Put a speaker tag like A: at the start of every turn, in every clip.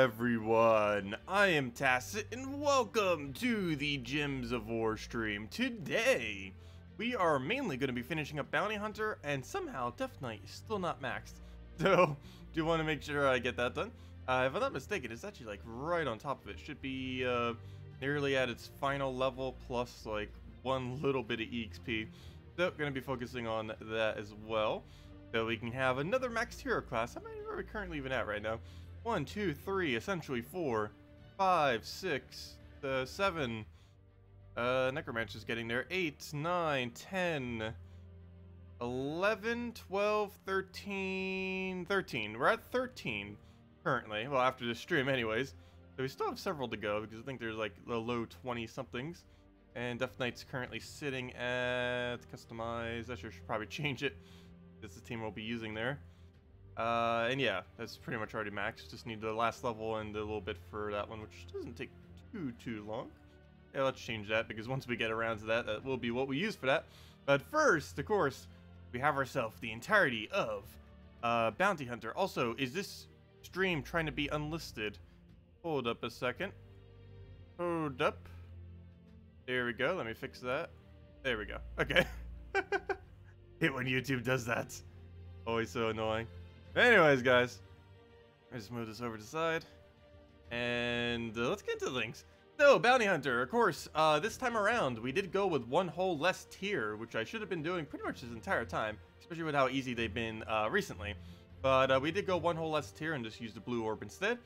A: everyone, I am Tacet and welcome to the Gems of War stream. Today, we are mainly going to be finishing up Bounty Hunter, and somehow Deathknight is still not maxed. So, do want to make sure I get that done. If I'm not mistaken, it's actually like right on top of it. Should be nearly at its final level plus like one little bit of EXP. So, going to be focusing on that as well. So we can have another maxed hero class. How many are we currently even at right now? 1, 2, 3, essentially 4, 5, 6, 7. Necromancer's getting there. 8, 9, 10, 11, 12, 13, 13. We're at 13 currently. Well, after this stream anyways. So we still have several to go because I think there's like the low 20-somethings. And Deathknight's currently sitting at customize. I should probably change it. That's the team we'll be using there. And yeah, that's pretty much already maxed. Just need the last level and a little bit for that one, which doesn't take too long. Yeah, let's change that because once we get around to that, that will be what we use for that. But first, of course, we have ourselves the entirety of Bounty Hunter. Also, is this stream trying to be unlisted? Hold up a second. Hold up. There we go. Let me fix that. There we go. Okay. Hate when YouTube does that. Always so annoying. Anyways, guys, let's just move this over to the side. And let's get into things. So, Bounty Hunter, of course, this time around, we did go with one whole less tier, which I should have been doing pretty much this entire time, especially with how easy they've been recently. But we did go one whole less tier and just use the blue orb instead,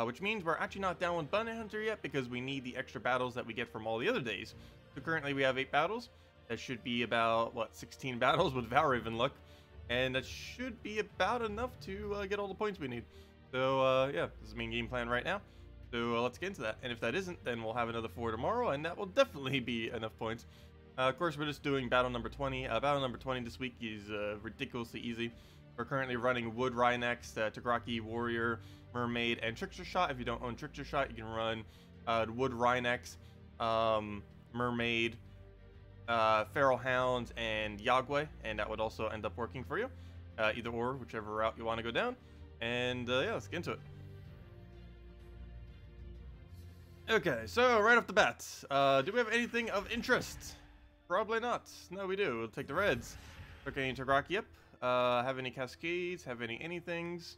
A: which means we're actually not down with Bounty Hunter yet because we need the extra battles that we get from all the other days. So currently we have 8 battles. That should be about, what, 16 battles with Valraven luck. And that should be about enough to get all the points we need. So, yeah, this is the main game plan right now. So, let's get into that. And if that isn't, then we'll have another 4 tomorrow, and that will definitely be enough points. Of course, we're just doing battle number 20. Battle number 20 this week is ridiculously easy. We're currently running Wood Rhinox, Tagraki, Warrior, Mermaid, and Trickster Shot. If you don't own Trickster Shot, you can run Wood Rhinox, Mermaid, Feral Hounds, and Yagwe, and that would also end up working for you. Either or, whichever route you want to go down. And yeah, let's get into it. Okay, so right off the bat, do we have anything of interest? Probably not. No, we do. We'll take the reds. Okay, Tagraki up. Have any cascades? Have any anythings?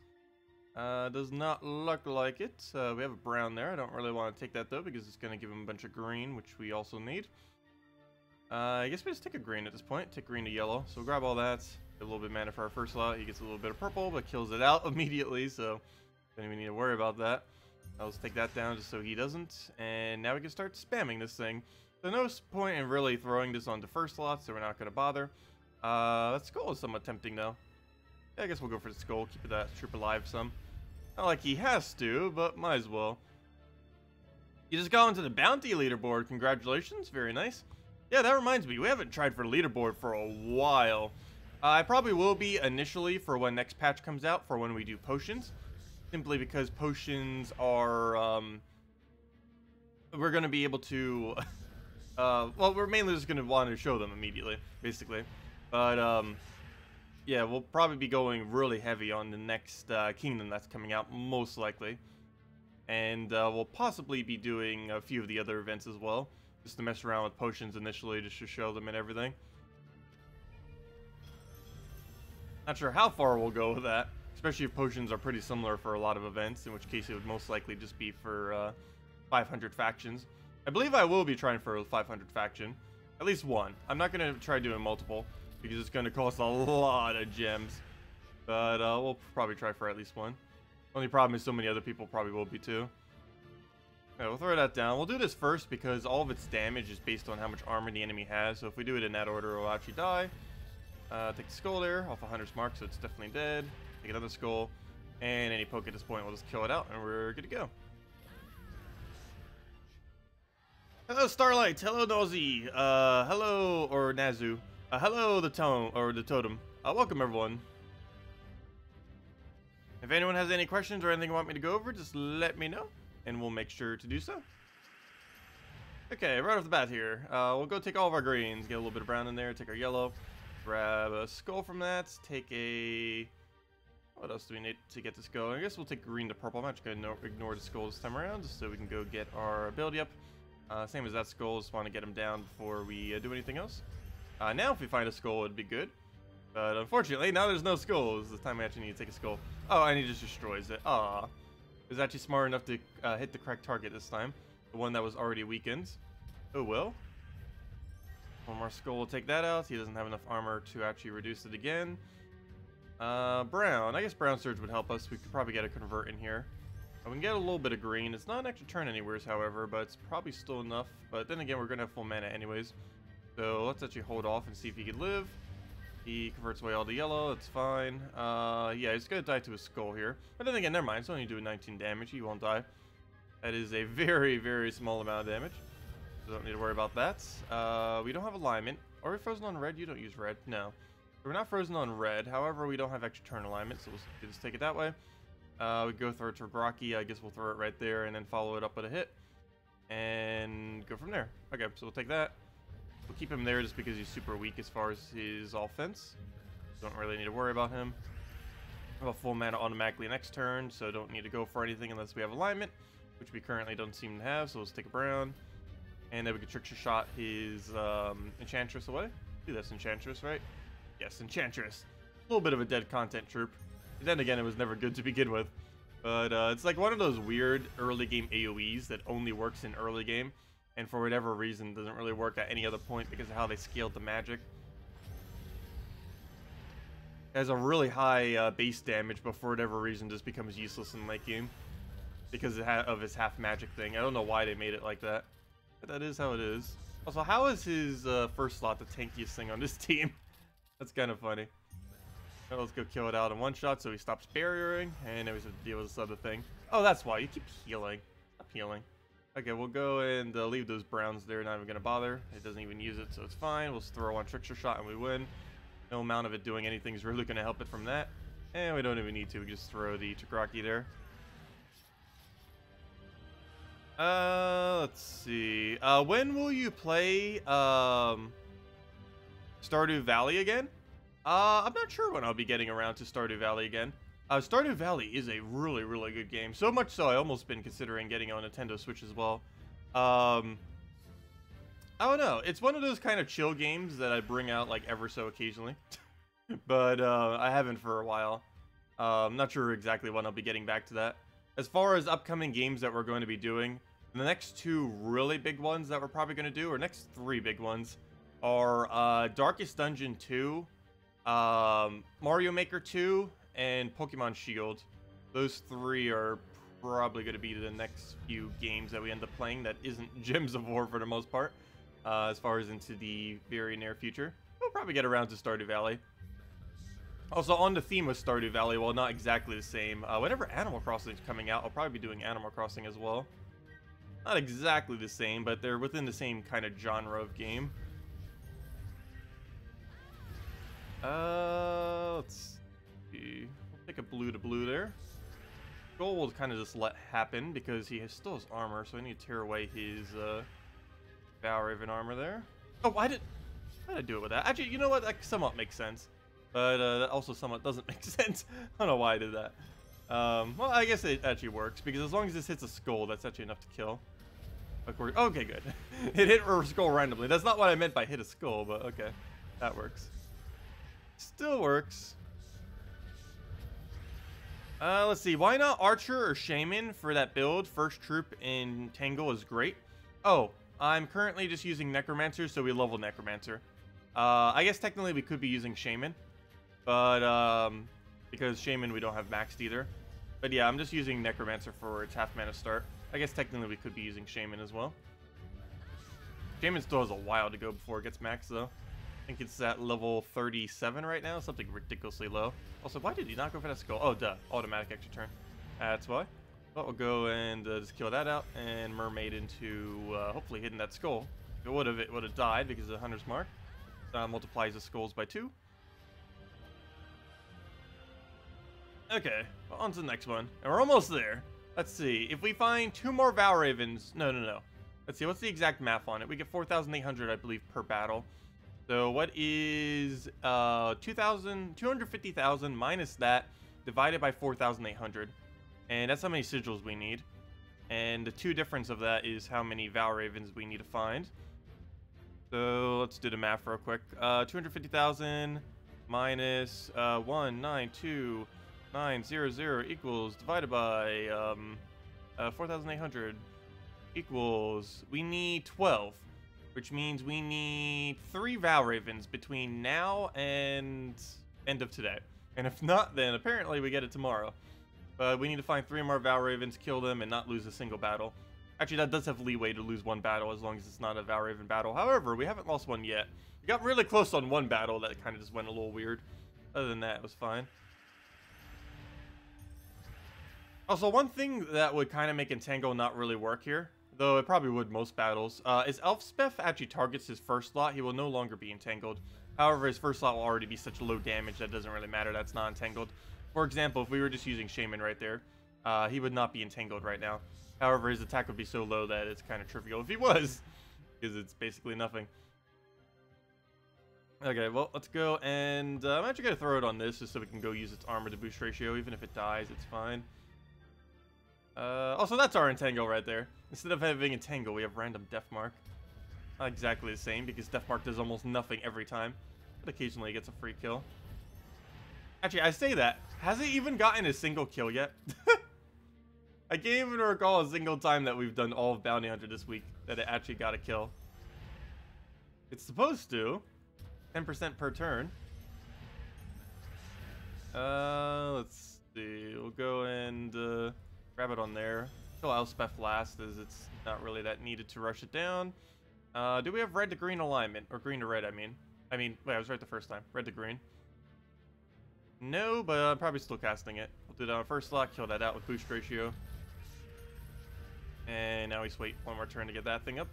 A: Does not look like it. We have a brown there. I don't really want to take that though because it's going to give him a bunch of green, which we also need. I guess we just take a green at this point. Take green to yellow. So we'll grab all that. Get a little bit of mana for our first slot. He gets a little bit of purple, but kills it out immediately. So don't even need to worry about that. I'll just take that down just so he doesn't. And now we can start spamming this thing. So no point in really throwing this onto first slot, so we're not going to bother. That skull is somewhat tempting though. Yeah, I guess we'll go for the skull. Keep that troop alive some. Not like he has to, but might as well. You just got onto the bounty leaderboard. Congratulations. Very nice. Yeah, that reminds me, we haven't tried for leaderboard for a while. I probably will be initially for when next patch comes out, for when we do potions. Simply because potions are, we're going to be able to, well, we're mainly just going to want to show them immediately, basically. But, yeah, we'll probably be going really heavy on the next kingdom that's coming out, most likely. And we'll possibly be doing a few of the other events as well. Just to mess around with potions initially, just to show them and everything. Not sure how far we'll go with that, especially if potions are pretty similar for a lot of events, in which case it would most likely just be for 500 factions. I believe I will be trying for a 500 faction, at least one. I'm not going to try doing multiple, because it's going to cost a lot of gems. But we'll probably try for at least one. Only problem is so many other people probably will be too. Okay, we'll throw that down. We'll do this first because all of its damage is based on how much armor the enemy has. So if we do it in that order, it'll actually die. Take the skull there off 100's mark, so it's definitely dead. Take another skull, and any poke at this point, we'll just kill it out, and we're good to go. Hello, Starlight. Hello, Nosy. Hello, or Nazu. Hello, the totem. Welcome, everyone. If anyone has any questions or anything you want me to go over, just let me know, and we'll make sure to do so. Okay, right off the bat here, we'll go take all of our greens, get a little bit of brown in there, take our yellow, grab a skull from that, take a What else do we need to get this going? I guess we'll take green to purple. I'm actually going to ignore the skull this time around, just so we can go get our ability up. Same as that skull, just want to get him down before we do anything else. Now if we find a skull, it'd be good. But unfortunately, now there's no skulls. This time I actually need to take a skull. Oh, and he just destroys it. Aw. He was actually smart enough to hit the correct target this time. The one that was already weakened. Oh well. One more skull will take that out. He doesn't have enough armor to actually reduce it again. Brown. I guess brown surge would help us. We could probably get a convert in here. We can get a little bit of green. It's not an extra turn anywhere, however, but it's probably still enough. But then again, we're going to have full mana anyways. So let's actually hold off and see if he can live. He converts away all the yellow. That's fine. Yeah, he's going to die to his skull here. But then again, never mind. It's only doing 19 damage. He won't die. That is a very, very small amount of damage. So don't need to worry about that. We don't have alignment. Are we frozen on red? You don't use red. No. We're not frozen on red. However, we don't have extra turn alignment, so we'll just take it that way. We go throw it to Rocky. I guess we'll throw it right there and then follow it up with a hit. And go from there. Okay, so we'll take that. We'll keep him there just because he's super weak as far as his offense. Don't really need to worry about him. We have a full mana automatically next turn, so don't need to go for anything unless we have alignment, which we currently don't seem to have, so let's take a brown. And then we can trickshot shot his Enchantress away. Do this Enchantress, right? Yes, Enchantress. A little bit of a dead content troop. And then again, it was never good to begin with. But it's like one of those weird early game AoEs that only works in early game. And for whatever reason, doesn't really work at any other point because of how they scaled the magic. It has a really high base damage, but for whatever reason just becomes useless in late game. Because of his half magic thing. I don't know why they made it like that. But that is how it is. Also, how is his first slot the tankiest thing on this team? That's kind of funny. Right, let's go kill it out in one shot so he stops barriering. And then we have to deal with this other thing. Oh, that's why. You keep healing. Stop healing. Okay, we'll go and leave those browns there. Not even going to bother. It doesn't even use it, so it's fine. We'll just throw one trickster shot and we win. No amount of it doing anything is really going to help it from that. And we don't even need to. We just throw the Takraki there. Let's see. When will you play Stardew Valley again? I'm not sure when I'll be getting around to Stardew Valley again. Stardew Valley is a really, really good game. So much so I almost been considering getting on Nintendo Switch as well. I don't know. It's one of those kind of chill games that I bring out like ever so occasionally. But I haven't for a while. I'm not sure exactly when I'll be getting back to that. As far as upcoming games that we're going to be doing, the next two really big ones that we're probably going to do, or next three big ones, are Darkest Dungeon 2, Mario Maker 2, and Pokemon Shield. Those three are probably going to be the next few games that we end up playing that isn't Gems of War for the most part, as far as into the very near future. We'll probably get around to Stardew Valley. Also, on the theme of Stardew Valley, well, not exactly the same. Whenever Animal Crossing is coming out, I'll probably be doing Animal Crossing as well. Not exactly the same, but they're within the same kind of genre of game. Let's see. We'll take a blue to blue there. Gold will kind of just let happen because he still has armor, so I need to tear away his Valraven armor there. Oh, why did I do it with that? Actually, you know what? That somewhat makes sense. But that also somewhat doesn't make sense. I don't know why I did that. Well, I guess it actually works, because as long as this hits a skull, that's actually enough to kill. Okay, good. It hit a skull randomly. That's not what I meant by hit a skull, but okay. That works. Still works. Let's see. Why not Archer or Shaman for that build? First troop in Tangle is great. Oh, I'm currently just using Necromancer, so we level Necromancer. I guess technically we could be using Shaman. But, because Shaman we don't have maxed either. But yeah, I'm just using Necromancer for its half mana start. I guess technically we could be using Shaman as well. Shaman still has a while to go before it gets maxed though. I think it's at level 37 right now, something ridiculously low. Also, why did he not go for that skull? Oh, duh, automatic extra turn. That's why. But we'll go and just kill that out and Mermaid into hopefully hitting that skull. If it would have died because of the Hunter's Mark. Multiplies the skulls by 2. Okay, well, on to the next one. And we're almost there. Let's see. If we find 2 more Valravens... No. Let's see. What's the exact math on it? We get 4,800, I believe, per battle. So what is 250,000 minus that? divided by 4,800. And that's how many sigils we need. And the 2 difference of that is how many Val Ravens we need to find. So let's do the math real quick. 250,000 minus 192,900 equals divided by 4,800 equals, we need 12, which means we need 3 Val Ravens between now and end of today. And if not, then apparently we get it tomorrow. But we need to find 3 more Val Ravens, kill them, and not lose a single battle. Actually, that does have leeway to lose 1 battle as long as it's not a Val Raven battle. However, we haven't lost one yet. We got really close on 1 battle that kind of just went a little weird. Other than that, it was fine. Also, one thing that would kind of make Entangle not really work here, though it probably would most battles, is Elspeth actually targets his first slot. He will no longer be entangled. However, his first slot will already be such low damage that it doesn't really matter. That's not entangled. For example, if we were just using Shaman right there, he would not be entangled right now. However, his attack would be so low that it's kind of trivial if he was, because it's basically nothing. Okay, well, let's go, and I'm actually going to throw it on this just so we can go use its armor to boost ratio. Even if it dies, it's fine. Also, that's our Entangle right there. Instead of having Entangle, we have random Deathmark. Not exactly the same, because Deathmark does almost nothing every time, but occasionally it gets a free kill. Actually, I say that. Has it even gotten a single kill yet? I can't even recall a single time that we've done all of Bounty Hunter this week that it actually got a kill. It's supposed to. 10% per turn. Let's see. We'll go and grab it on there. Kill Elspeth last, as it's not really that needed to rush it down. Do we have red to green alignment? Or green to red, I mean. Wait, I was right the first time. Red to green. No, but I'm probably still casting it. We'll do that on first slot, kill that out with boost ratio. And now we just wait 1 more turn to get that thing up.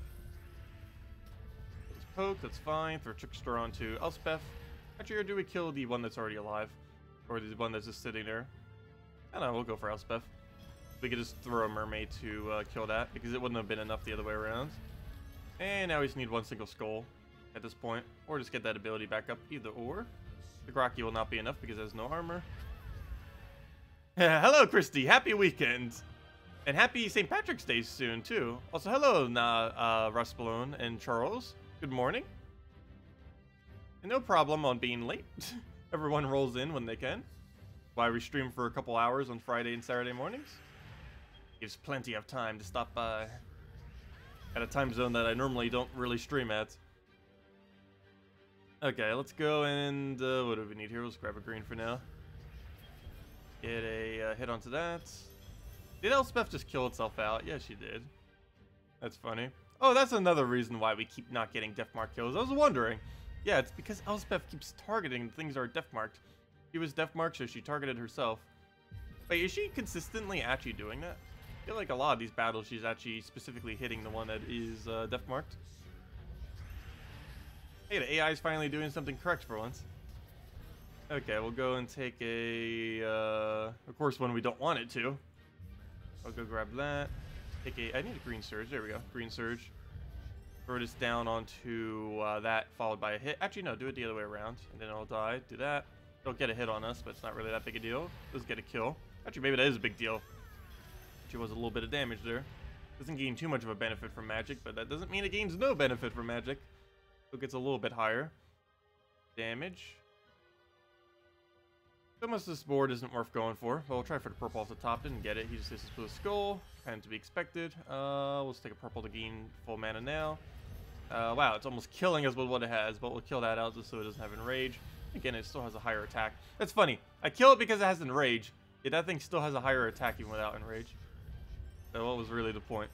A: Let's poke, that's fine. Throw Trickster onto Elspeth. Actually, or do we kill the one that's already alive? Or the one that's just sitting there? I don't know, we'll go for Elspeth. We could just throw a mermaid to kill that, because it wouldn't have been enough the other way around. And now we just need 1 single skull at this point. Or just get that ability back up, either or. The Kaki will not be enough because it has no armor. Hello, Christy. Happy weekend. And happy St. Patrick's Day soon, too. Also, hello, Ruspalone and Charles. Good morning. And no problem on being late. Everyone rolls in when they can. Why we stream for a couple hours on Friday and Saturday mornings. Gives plenty of time to stop by. At a time zone that I normally don't really stream at. Okay, let's go and what do we need here? Let's grab a green for now. Get a hit onto that. Did Elspeth just kill itself out? Yeah, she did. That's funny. Oh, that's another reason why we keep not getting Deathmark kills. I was wondering. Yeah, it's because Elspeth keeps targeting things that are Deathmarked. She was Deathmarked, so she targeted herself. Wait, is she consistently actually doing that? I feel like a lot of these battles, she's actually specifically hitting the one that is Deathmarked. Hey, the AI is finally doing something correct for once. Okay, we'll go and take a, of course, one we don't want it to. I'll go grab that. Take a, I need a green surge. There we go. Green surge. Throw this down onto that, followed by a hit. Actually, no, do it the other way around, and then it'll die. Do that. Don't get a hit on us, but it's not really that big a deal. Does get a kill. Actually, maybe that is a big deal. Actually, was a little bit of damage there. Doesn't gain too much of a benefit from magic, but that doesn't mean it gains no benefit from magic. So it gets a little bit higher. Damage. So much this board isn't worth going for. Well, we'll try for the purple off the top. Didn't get it. He just hits us with a skull. Kind of to be expected. Let's take a purple to gain full mana now. Wow, it's almost killing us with what it has, but we'll kill that out just so it doesn't have Enrage. Again, it still has a higher attack. That's funny. I kill it because it has Enrage. Yet that thing still has a higher attack even without Enrage. So what was really the point?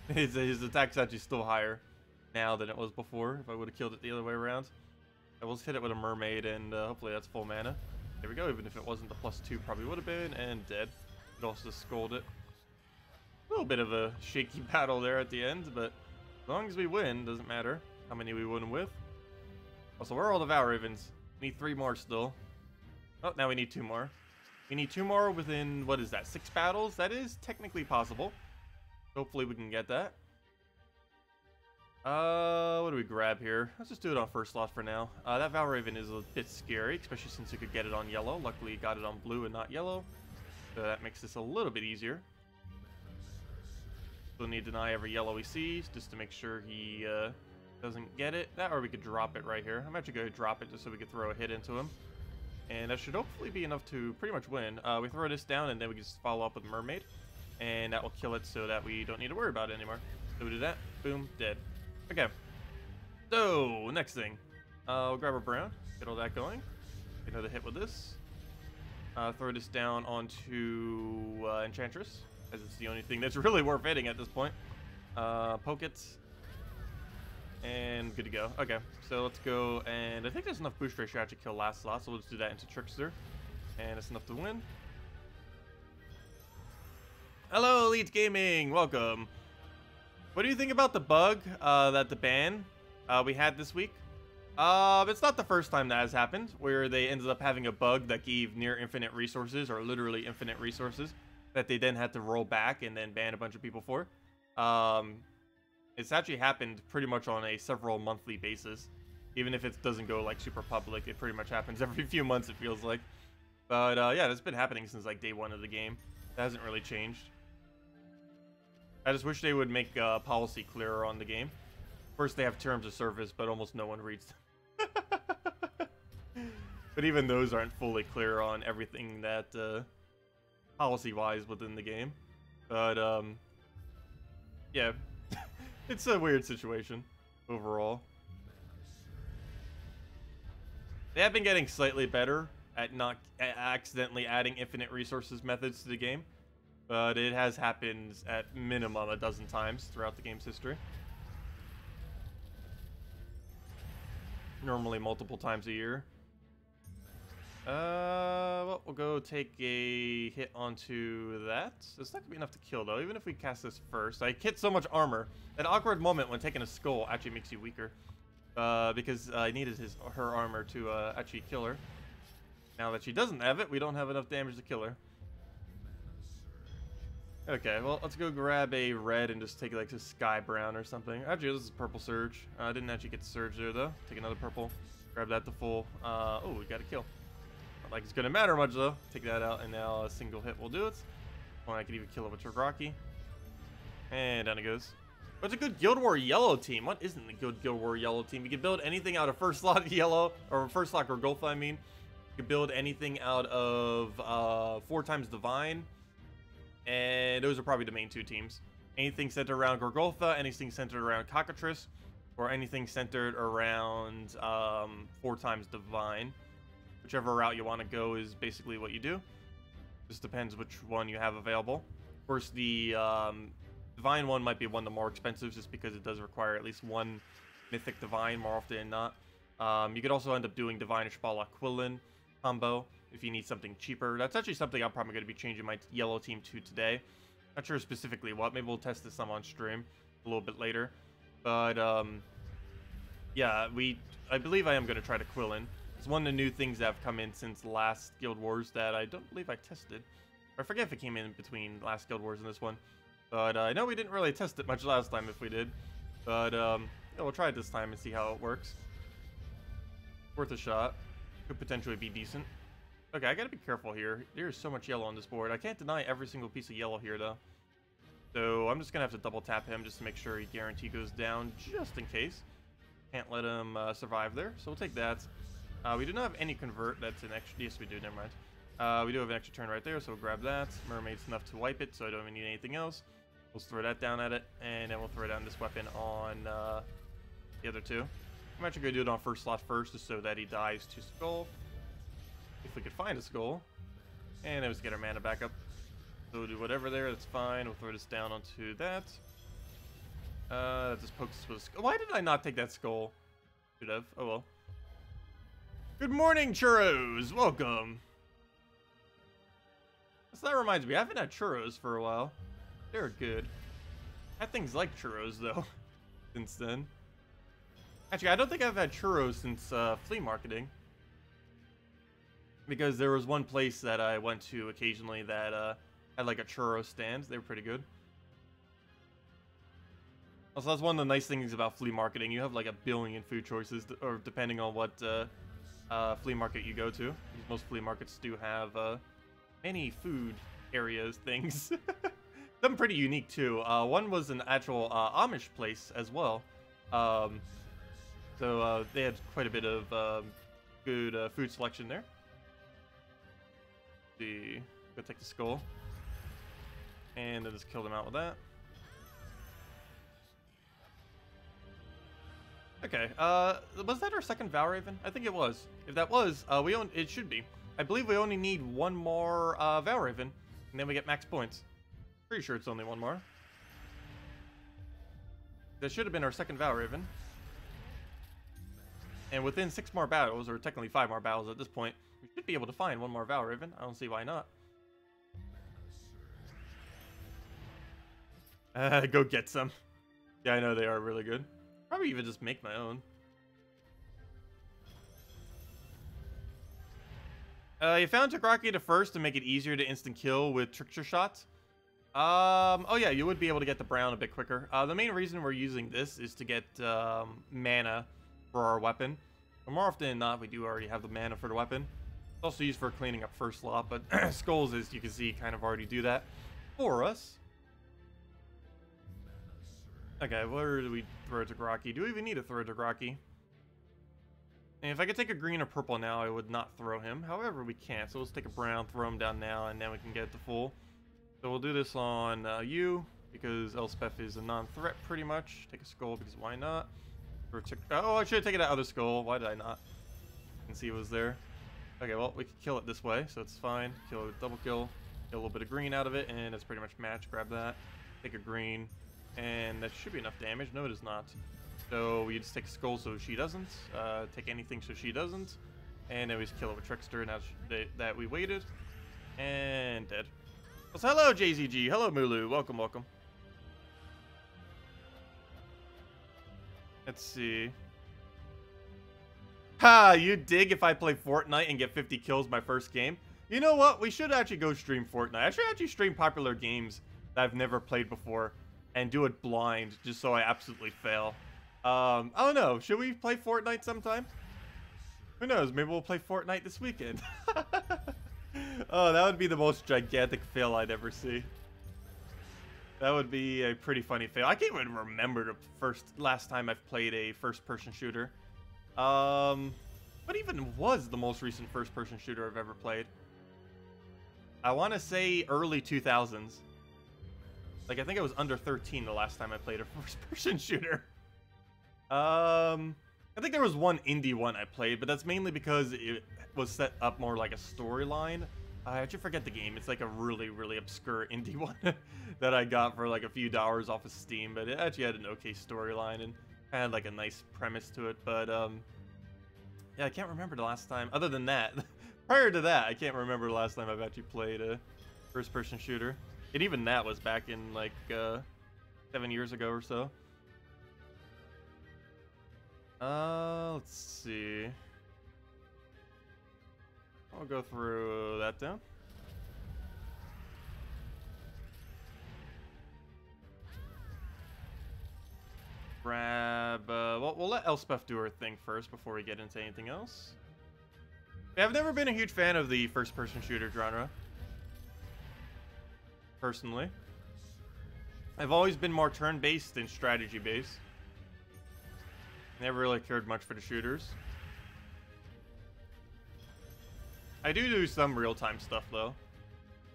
A: His attack's actually still higher now than it was before. If I would have killed it the other way around. I will hit it with a mermaid, and hopefully that's full mana. There we go. Even if it wasn't, the +2 probably would have been, and dead. It also scolded it. A little bit of a shaky battle there at the end, but as long as we win, doesn't matter how many we win with. Also, where are all the Val Ravens? We need 3 more still. Oh, now we need 2 more. We need 2 more within, what is that, 6 battles? That is technically possible. Hopefully we can get that. What do we grab here? Let's just do it on first slot for now. That Valraven is a bit scary, especially since you could get it on yellow. Luckily, got it on blue and not yellow. So that makes this a little bit easier. We'll need to deny every yellow he sees, just to make sure he doesn't get it. That, or we could drop it right here. I'm actually going to drop it just so we could throw a hit into him. And that should hopefully be enough to pretty much win. We throw this down, and then we can just follow up with Mermaid. And that will kill it so that we don't need to worry about it anymore. So we do that. Boom. Dead. Okay. So, next thing. We'll grab our Brown. Get all that going. Get another hit with this. Throw this down onto Enchantress, as it's the only thing that's really worth hitting at this point. Poke it. And good to go. Okay, so let's go, and I think there's enough boost ratio to actually kill last slot, so let's do that into Trickster. And it's enough to win. Hello, Elite Gaming! Welcome! What do you think about the bug that the ban we had this week? It's not the first time that has happened, where they ended up having a bug that gave near infinite resources, or literally infinite resources, that they then had to roll back and then ban a bunch of people for. It's actually happened pretty much on a several monthly basis. Even if it doesn't go like super public, it pretty much happens every few months, it feels like. But yeah, that's been happening since like day one of the game. It hasn't really changed. I just wish they would make policy clearer on the game. First, they have terms of service, but almost no one reads them. But even those aren't fully clear on everything that policy-wise within the game. But yeah. It's a weird situation, overall. They have been getting slightly better at not accidentally adding infinite resources methods to the game, but it has happened at minimum a dozen times throughout the game's history. Normally multiple times a year. Well, we'll go take a hit onto that. It's not gonna be enough to kill though, even if we cast this first. I hit so much armor. That awkward moment when taking a skull actually makes you weaker. Because I needed her armor to actually kill her. Now that she doesn't have it, we don't have enough damage to kill her. Okay, well, let's go grab a red and just take like a sky brown or something. Actually, this is purple surge. I didn't actually get the surge there though. Take another purple. Grab that to full. Oh, we got a kill. Not like it's gonna matter much though. Take that out, and now a single hit will do it. Or I could even kill it with Rocky. And down it goes. But it's a good Guild War yellow team. What isn't a good Guild War yellow team? You can build anything out of first slot yellow, or first slot Gorgolfa, I mean. You can build anything out of 4 times Divine. And those are probably the main 2 teams. Anything centered around Gorgolfa, anything centered around Cockatrice, or anything centered around 4 times Divine. Whichever route you want to go is basically what you do. Just depends which one you have available. Of course, the Divine one might be one of the more expensive just because it does require at least 1 Mythic Divine more often than not. You could also end up doing Divine Ishbala Quillen combo if you need something cheaper. That's actually something I'm probably going to be changing my yellow team to today. Not sure specifically what. Maybe we'll test this some on stream a little bit later. But yeah, I believe I am going to try to Quillen. It's one of the new things that have come in since last Guild Wars that I don't believe I tested. I forget if it came in between last Guild Wars and this one. But I know we didn't really test it much last time if we did. But yeah, we'll try it this time and see how it works. Worth a shot. Could potentially be decent. Okay, I gotta be careful here. There's so much yellow on this board. I can't deny every single piece of yellow here, though. So I'm just gonna have to double tap him just to make sure he guarantee goes down, just in case. Can't let him survive there, so we'll take that. We do not have any convert. That's an extra. Yes, we do. Never mind. We do have an extra turn right there, so we'll grab that. Mermaid's enough to wipe it, so I don't even need anything else. We'll throw that down at it, and then we'll throw down this weapon on the other 2. I'm actually going to do it on first slot first, just so that he dies to skull. If we could find a skull. And then let's get our mana back up. So we'll do whatever there, that's fine. We'll throw this down onto that. That just pokes us with a skull. Why did I not take that skull? Should have. Oh well. Good morning, churros! Welcome! So that reminds me, I haven't had churros for a while. They're good. I had things like churros, though, since then. Actually, I don't think I've had churros since flea marketing. Because there was one place that I went to occasionally that had like a churro stand. They were pretty good. Also, that's one of the nice things about flea marketing. You have like a billion food choices, or depending on what flea market you go to. Most flea markets do have many food areas, things. Some pretty unique too. One was an actual Amish place as well. So they had quite a bit of good food selection there. Let's see, go take the skull, and then just kill them out with that. Okay, was that our second Valraven? I think it was. If that was, it should be. I believe we only need one more Valraven, and then we get max points. Pretty sure it's only one more. That should have been our second Valraven. And within 6 more battles, or technically 5 more battles at this point, we should be able to find one more Valraven. I don't see why not. Go get some. Yeah, I know they are really good. Probably even just make my own. You found Tagraki the first to make it easier to instant kill with trickster shots. Oh yeah, you would be able to get the brown a bit quicker. The main reason we're using this is to get mana for our weapon. But more often than not, we do already have the mana for the weapon. It's also used for cleaning up first slot, but skulls, as you can see, kind of already do that for us. Okay, where do we throw Tagraki? Do we even need to throw Tagraki? And if I could take a green or purple now, I would not throw him. However, we can't, so let's take a brown, throw him down now, and then we can get the full. So we'll do this on you, because Elspeth is a non-threat pretty much. Take a skull, because why not? Oh, I should have taken that other skull. Why did I not? You can see it was there. Okay, well, we can kill it this way, so it's fine. Kill it, double kill. Get a little bit of green out of it, and it's pretty much match. Grab that. Take a green. And that should be enough damage. No, it is not. So we just take a skull so she doesn't. Take anything so she doesn't. And then we just kill it with Trickster. Now that we waited. And dead. So hello, JZG. Hello, Mulu. Welcome, welcome. Let's see. Ha! You dig if I play Fortnite and get 50 kills my first game? You know what? We should actually go stream Fortnite. I should actually stream popular games that I've never played before. And do it blind, just so I absolutely fail. I don't know. Should we play Fortnite sometime? Who knows? Maybe we'll play Fortnite this weekend. Oh, that would be the most gigantic fail I'd ever see. That would be a pretty funny fail. I can't even remember the last time I've played a first-person shooter. What even was the most recent first-person shooter I've ever played? I want to say early 2000s. Like, I think I was under 13 the last time I played a first-person shooter. I think there was one indie one I played, but that's mainly because it was set up more like a storyline. I actually forget the game. It's like a really, really obscure indie one that I got for like a few dollars off of Steam, but it actually had an okay storyline and had like a nice premise to it. But yeah, I can't remember the last time. Other than that, prior to that, I can't remember the last time I've actually played a first-person shooter. And even that was back in like 7 years ago or so. Let's see. I'll go through that down. Grab, well, we'll let Elspeth do her thing first before we get into anything else. Yeah, I've never been a huge fan of the first-person shooter genre. Personally. I've always been more turn-based than strategy-based. Never really cared much for the shooters. I do some real-time stuff, though.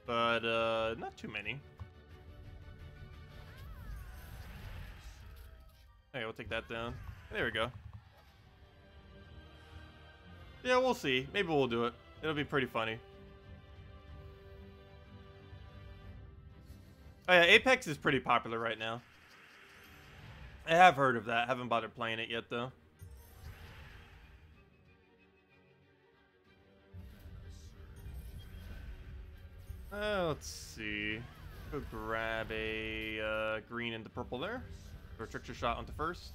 A: But, not too many. Okay, we'll take that down. There we go. Yeah, we'll see. Maybe we'll do it. It'll be pretty funny. Oh yeah, Apex is pretty popular right now. I have heard of that. Haven't bothered playing it yet, though. Let's see. Go grab a green and the purple there. Throw a trickster shot onto first.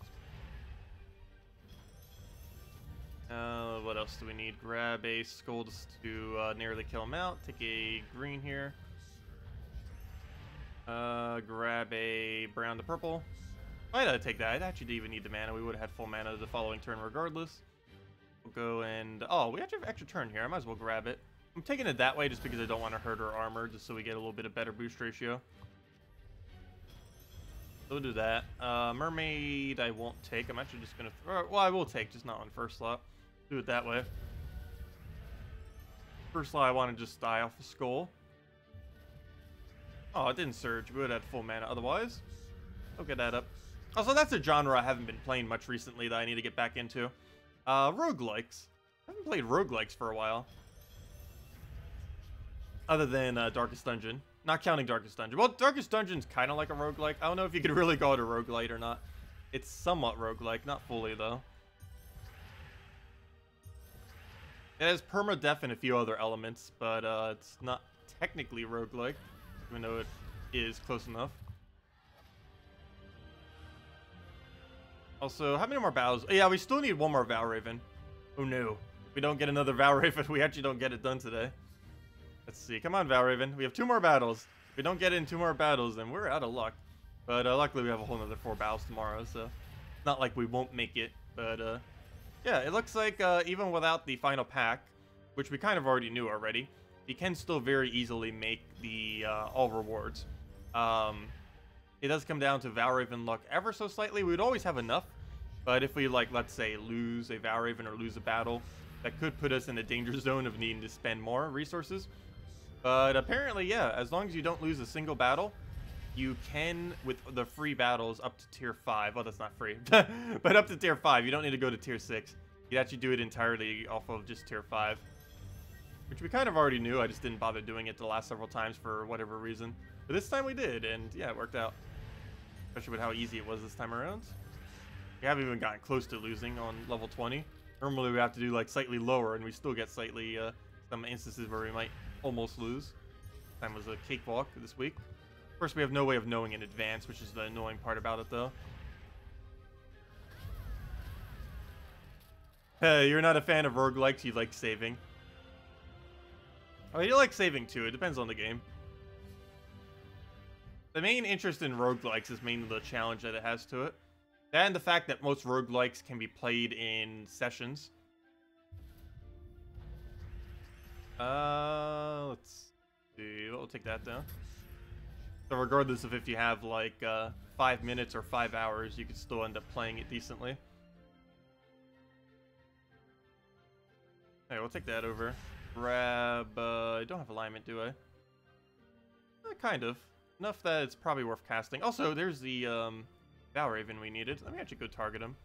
A: What else do we need? Grab a skull to nearly kill him out. Take a green here. Grab a brown to purple. Might take that. I actually didn't even need the mana. We would have had full mana the following turn regardless. We'll go and... Oh, we actually have extra turn here. I might as well grab it. I'm taking it that way just because I don't want to hurt her armor, just so we get a little bit of better boost ratio. So we'll do that. Mermaid I won't take. I'm actually just going to... Well, I will take, just not on first slot. Do it that way. First slot I want to just die off a skull. Oh, it didn't surge. We would have had full mana otherwise. I'll get that up. Also, that's a genre I haven't been playing much recently that I need to get back into. Roguelikes. I haven't played roguelikes for a while. Other than Darkest Dungeon. Not counting Darkest Dungeon. Well, Darkest Dungeon's kind of like a roguelike. I don't know if you could really call it a roguelite or not. It's somewhat roguelike, not fully though. It has permadeath and a few other elements, but it's not technically roguelike, even though it is close enough. Also, how many more battles? Oh, yeah, we still need one more Valraven. Oh no. If we don't get another Valraven, we actually don't get it done today. Let's see. Come on, Valraven. We have 2 more battles. If we don't get it in 2 more battles, then we're out of luck. But luckily, we have a whole nother 4 battles tomorrow, so not like we won't make it. But yeah, it looks like even without the final pack, which we kind of already knew already, you can still very easily make the all rewards. It does come down to Valraven luck ever so slightly. We would always have enough, but if we, like, let's say, lose a Valraven or lose a battle, that could put us in a danger zone of needing to spend more resources. But apparently, yeah, as long as you don't lose a single battle, you can, with the free battles up to tier 5. Well, that's not free, but up to tier 5. You don't need to go to tier 6. You actually do it entirely off of just tier 5. Which we kind of already knew. I just didn't bother doing it the last several times for whatever reason. But this time we did, and yeah, it worked out. Especially with how easy it was this time around. We haven't even gotten close to losing on level 20. Normally we have to do like slightly lower, and we still get slightly some instances where we might almost lose. This time was a cakewalk this week. Of course, we have no way of knowing in advance, which is the annoying part about it, though. Hey, you're not a fan of roguelikes, you like saving. Oh, you like saving too, it depends on the game. The main interest in roguelikes is mainly the challenge that it has to it. And the fact that most roguelikes can be played in sessions. Let's see. We'll take that down. So regardless of if you have like 5 minutes or 5 hours, you could still end up playing it decently. Alright, we'll take that over. Grab, I don't have alignment, do I? Kind of. Enough that it's probably worth casting. Also, there's the Valraven we needed. Let me actually go target him.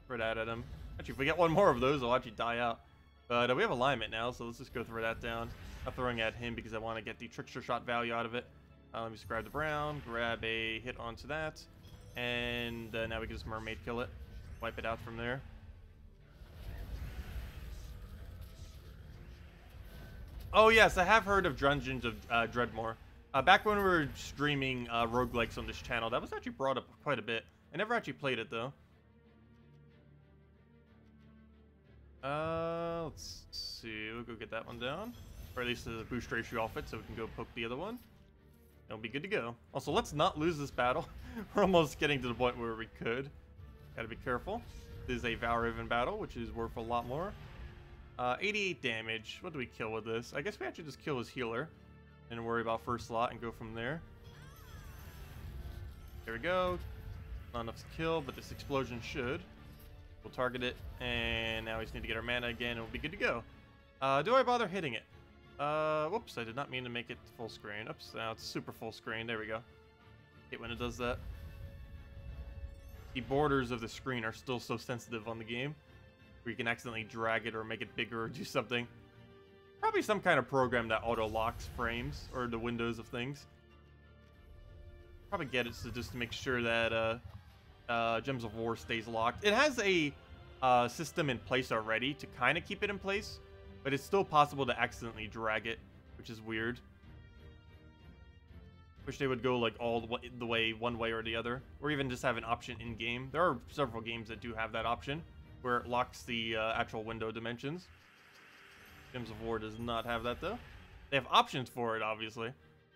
A: Throw that at him. Actually, if we get one more of those, I'll actually die out. But we have alignment now, so let's just go throw that down. I'm throwing at him because I want to get the trickster shot value out of it. Let me just grab the brown, grab a hit onto that, and now we can just mermaid kill it. Wipe it out from there. Oh yes, I have heard of Dungeons of Dreadmore. Back when we were streaming roguelikes on this channel, that was actually brought up quite a bit. I never actually played it though. Let's see. We'll go get that one down, or at least the boost ratio off it, so we can go poke the other one. It'll be good to go. Also, let's not lose this battle. We're almost getting to the point where we could. Gotta be careful. This is a Valraven battle, which is worth a lot more. 88 damage. What do we kill with this? I guess we actually just kill his healer and worry about first slot and go from there. There we go. Not enough to kill, but this explosion should. We'll target it, and now we just need to get our mana again, and we'll be good to go. Do I bother hitting it? Whoops, I did not mean to make it full screen. Oops, now it's super full screen. There we go. Hate when it does that. The borders of the screen are still so sensitive on the game, where you can accidentally drag it or make it bigger or do something. Probably some kind of program that auto-locks frames or the windows of things. Probably get it so just to make sure that Gems of War stays locked. It has a system in place already to kind of keep it in place, but it's still possible to accidentally drag it, which is weird. Wish they would go like all the way one way or the other, or even just have an option in game. There are several games that do have that option where it locks the actual window dimensions. Gems of War does not have that though. They have options for it obviously,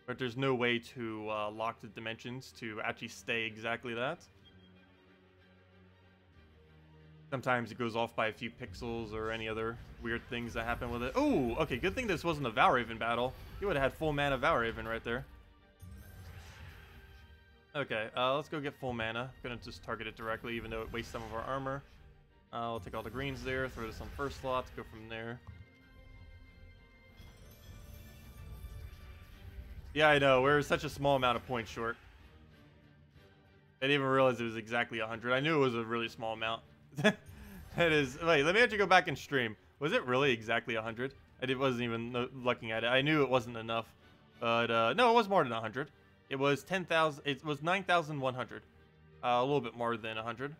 A: but there's no way to lock the dimensions to actually stay exactly that. Sometimes it goes off by a few pixels or any other weird things that happen with it. Oh, okay, good thing this wasn't a Valraven battle. You would have had full mana Valraven right there. Okay, let's go get full mana. I'm gonna just target it directly, even though it wastes some of our armor. I'll take all the greens there, throw this on first slot, go from there. Yeah, I know, we're such a small amount of points short. I didn't even realize it was exactly 100. I knew it was a really small amount. It is. Wait, let me actually go back and stream. Was it really exactly 100? I wasn't even looking at it. I knew it wasn't enough. But, no, it was more than 100. It was 10,000. It was 9,100. A little bit more than 100.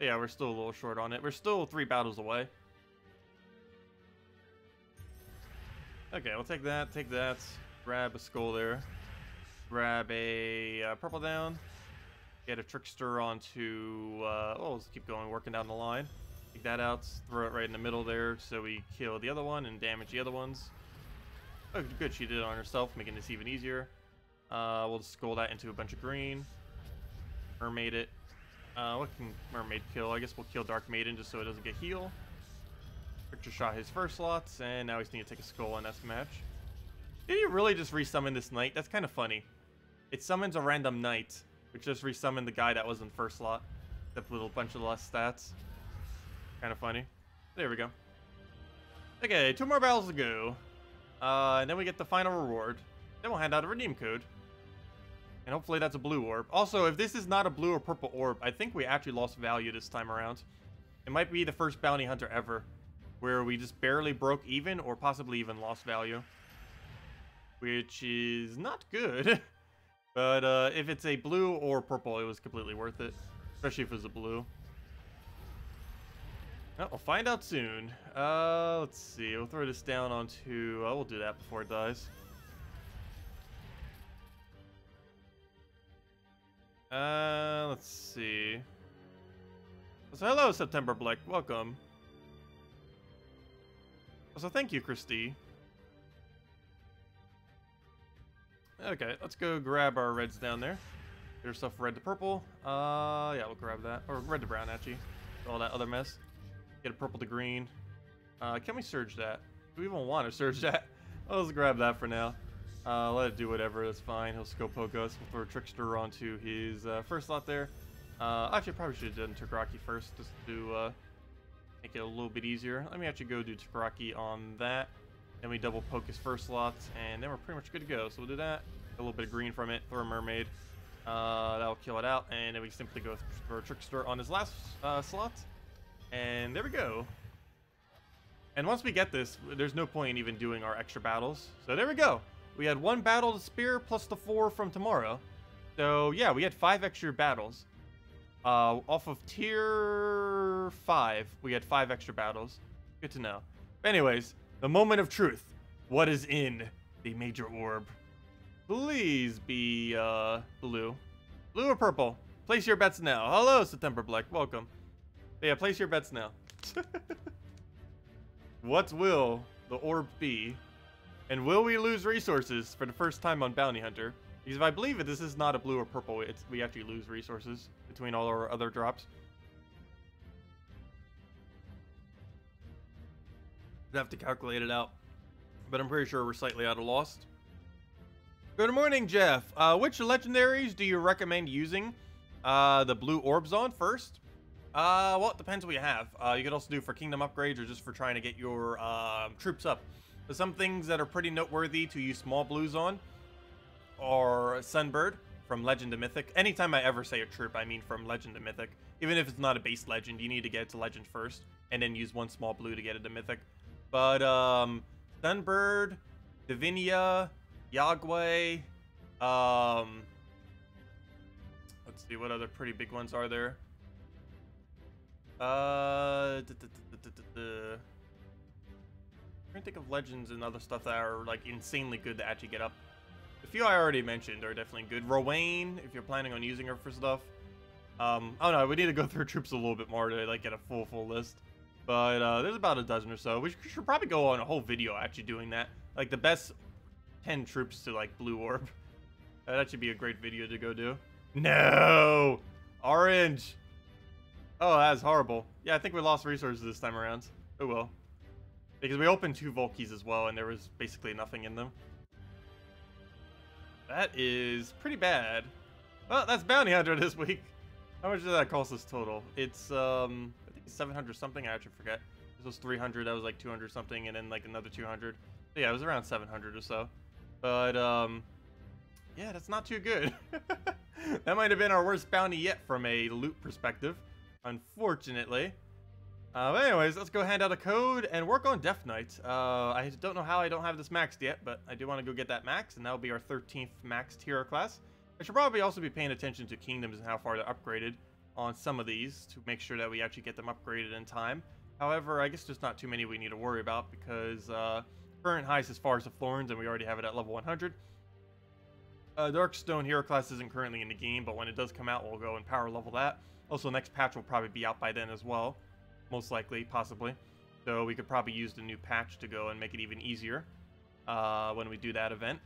A: Yeah, we're still a little short on it. We're still 3 battles away. Okay, we'll take that. Take that. Grab a skull there. Grab a purple down. Get a trickster onto, oh, let's keep going, working down the line. Take that out, throw it right in the middle there so we kill the other one and damage the other ones. Oh, good, she did it on herself, making this even easier. We'll just skull that into a bunch of green. Mermaid it. What can Mermaid kill? I guess we'll kill Dark Maiden just so it doesn't get heal. Victor shot his first slots, and now we just need to take a skull in that match. Did he really just resummon this knight? That's kind of funny. It summons a random knight, which just resummoned the guy that was in first slot. That little bunch of less stats. Kind of funny. There we go. Okay, 2 more battles to go. And then we get the final reward. Then we'll hand out a redeem code. And hopefully that's a blue orb. Also, if this is not a blue or purple orb, I think we actually lost value this time around. It might be the first bounty hunter ever where we just barely broke even or possibly even lost value. Which is not good. But if it's a blue or purple, it was completely worth it. Especially if it was a blue. Well, we'll find out soon. Let's see. We'll throw this down onto... we'll do that before it dies. Let's see. So hello, September Black. Welcome. So thank you, Christy. Okay, let's go grab our reds down there. Get our stuff red to purple. Yeah, we'll grab that. Or red to brown, actually. All that other mess. Get a purple to green. Can we surge that? Do we even want to surge that? Let's grab that for now. Let it do whatever, that's fine. He'll scope poke us. We'll throw a trickster onto his first slot there. Actually, I probably should have done Takaraki first, just to make it a little bit easier. Let me actually go do Takaraki on that. Then we double poke his first slot, and then we're pretty much good to go. So we'll do that. Get a little bit of green from it. Throw a mermaid. That'll kill it out, and then we simply go throw a trickster on his last slot. And there we go. And once we get this, there's no point in even doing our extra battles. So there we go. We had 1 battle to spear plus the 4 from tomorrow. So yeah, we had 5 extra battles. Off of tier 5, we had 5 extra battles. Good to know. But anyways, the moment of truth. What is in the major orb? Please be blue. Blue or purple? Place your bets now. Hello, September Black. Welcome. But yeah, place your bets now. What will the orb be? And will we lose resources for the first time on Bounty Hunter? Because if I believe it, this is not a blue or purple. We actually lose resources between all our other drops. I'd have to calculate it out. But I'm pretty sure we're slightly out of lost. Good morning, Jeff. Which legendaries do you recommend using the blue orbs on first? Well, it depends what you have. You could also do for kingdom upgrades or just for trying to get your troops up. But some things that are pretty noteworthy to use small blues on are Sunbird from Legend to Mythic. Anytime I ever say a troop, I mean from Legend to Mythic. Even if it's not a base Legend, you need to get it to Legend first, and then use 1 small blue to get it to Mythic. But Sunbird, Divinia, Yagway, let's see, what other pretty big ones are there? I'm trying to think of legends and other stuff that are like insanely good to actually get up. The few I already mentioned are definitely good. Rowain, if you're planning on using her for stuff. Oh no, we need to go through troops a little bit more to like get a full list. But there's about a dozen or so. We should probably go on a whole video actually doing that. Like the best 10 troops to like blue orb. That should be a great video to go do. No! Orange! Oh, that's horrible. Yeah, I think we lost resources this time around. Oh well. Because we opened 2 vault keys as well, and there was basically nothing in them. That is pretty bad. Well, that's Bounty Hunter this week. How much did that cost us total? It's, I think it's 700 something. I actually forget. This was 300. That was like 200 something, and then like another 200. So yeah, it was around 700 or so. But, yeah, that's not too good. That might have been our worst bounty yet from a loot perspective, unfortunately. But anyways, let's go hand out a code and work on Deathknight. I don't know how I don't have this maxed yet, but I do want to go get that max, and that'll be our 13th maxed hero class. I should probably also be paying attention to kingdoms and how far they're upgraded on some of these to make sure that we actually get them upgraded in time. However, I guess there's not too many we need to worry about because current highest is Forest of Thorns, and we already have it at level 100. Darkstone hero class isn't currently in the game, but when it does come out, we'll go and power level that. Also, next patch will probably be out by then as well. Most likely, possibly. So we could probably use the new patch to go and make it even easier when we do that event.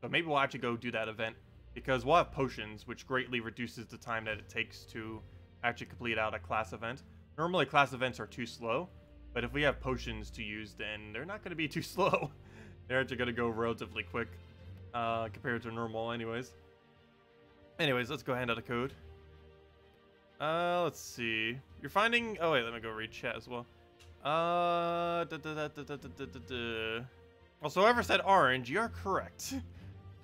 A: So maybe we'll actually go do that event because we'll have potions, which greatly reduces the time that it takes to actually complete out a class event. Normally, class events are too slow, but if we have potions to use, then they're not going to be too slow. They're actually going to go relatively quick compared to normal anyways. Anyways, let's go hand out a code. Let's see. You're finding... Oh, wait, let me go read chat as well. Also, whoever said orange, you're correct.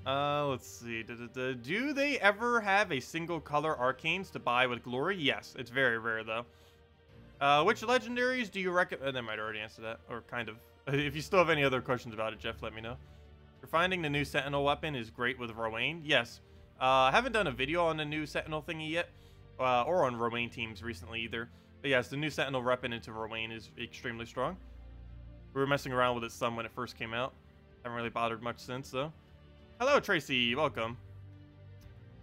A: Let's see. Do they ever have a single color arcanes to buy with glory? Yes, it's very rare, though. Which legendaries do you recommend? They might already answer that, or kind of. If you still have any other questions about it, Jeff, let me know. You're finding the new Sentinel weapon is great with Rowan. Yes. I haven't done a video on the new Sentinel thingy yet. Or on Rowan teams recently either. But yes, the new Sentinel weapon into Rowan is extremely strong. We were messing around with it some when it first came out. Haven't really bothered much since, though. Hello, Tracy. Welcome.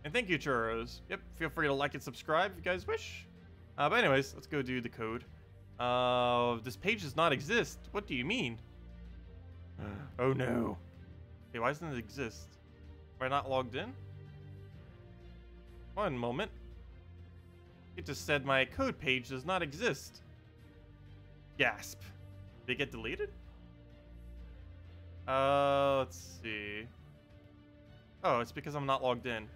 A: And thank you, Churros. Yep, feel free to like and subscribe if you guys wish. But anyways, let's go do the code. This page does not exist. What do you mean? Oh, no. Okay, why doesn't it exist? Am I not logged in? One moment. It just said my code page does not exist. Gasp. Did it get deleted? Let's see. Oh, it's because I'm not logged in.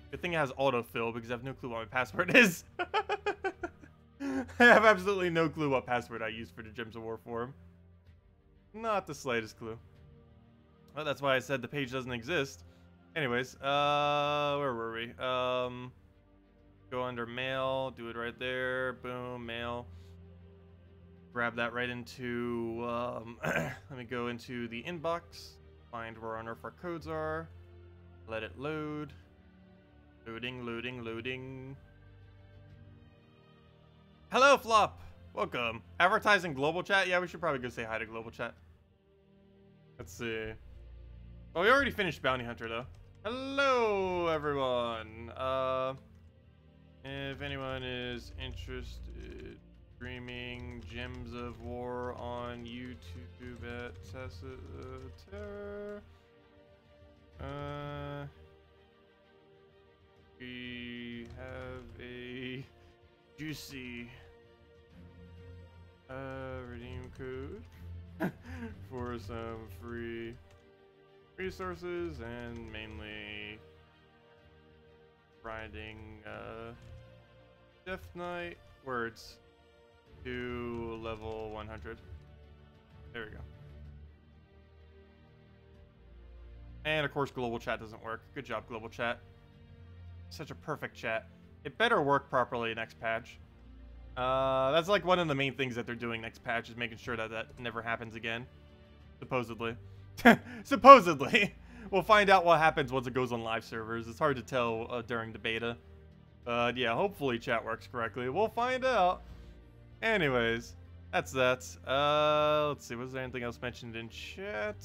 A: Good thing it has autofill because I have no clue what my password is. I have absolutely no clue what password I use for the Gems of War forum. Not the slightest clue. Well, that's why I said the page doesn't exist. Anyways, where were we? Go under mail, do it right there. Boom, mail. Grab that right into, let me go into the inbox. Find where on earth our codes are. Let it load. Loading, loading, loading. Hello, Flop. Welcome. Advertising global chat? Yeah, we should probably go say hi to global chat. Let's see. Oh, we already finished Bounty Hunter, though. Hello, everyone. If anyone is interested, streaming Gems of War on YouTube at Tacet. We have a juicy redeem code for some free resources and mainly grinding Deathknight words to level 100. There we go. And of course global chat doesn't work. Good job, global chat. Such a perfect chat. It better work properly next patch. That's like one of the main things that they're doing next patch is making sure that that never happens again. Supposedly. Supposedly. We'll find out what happens once it goes on live servers. It's hard to tell during the beta. But yeah, hopefully chat works correctly. We'll find out. Anyways, that's that. Let's see. Was there anything else mentioned in chat?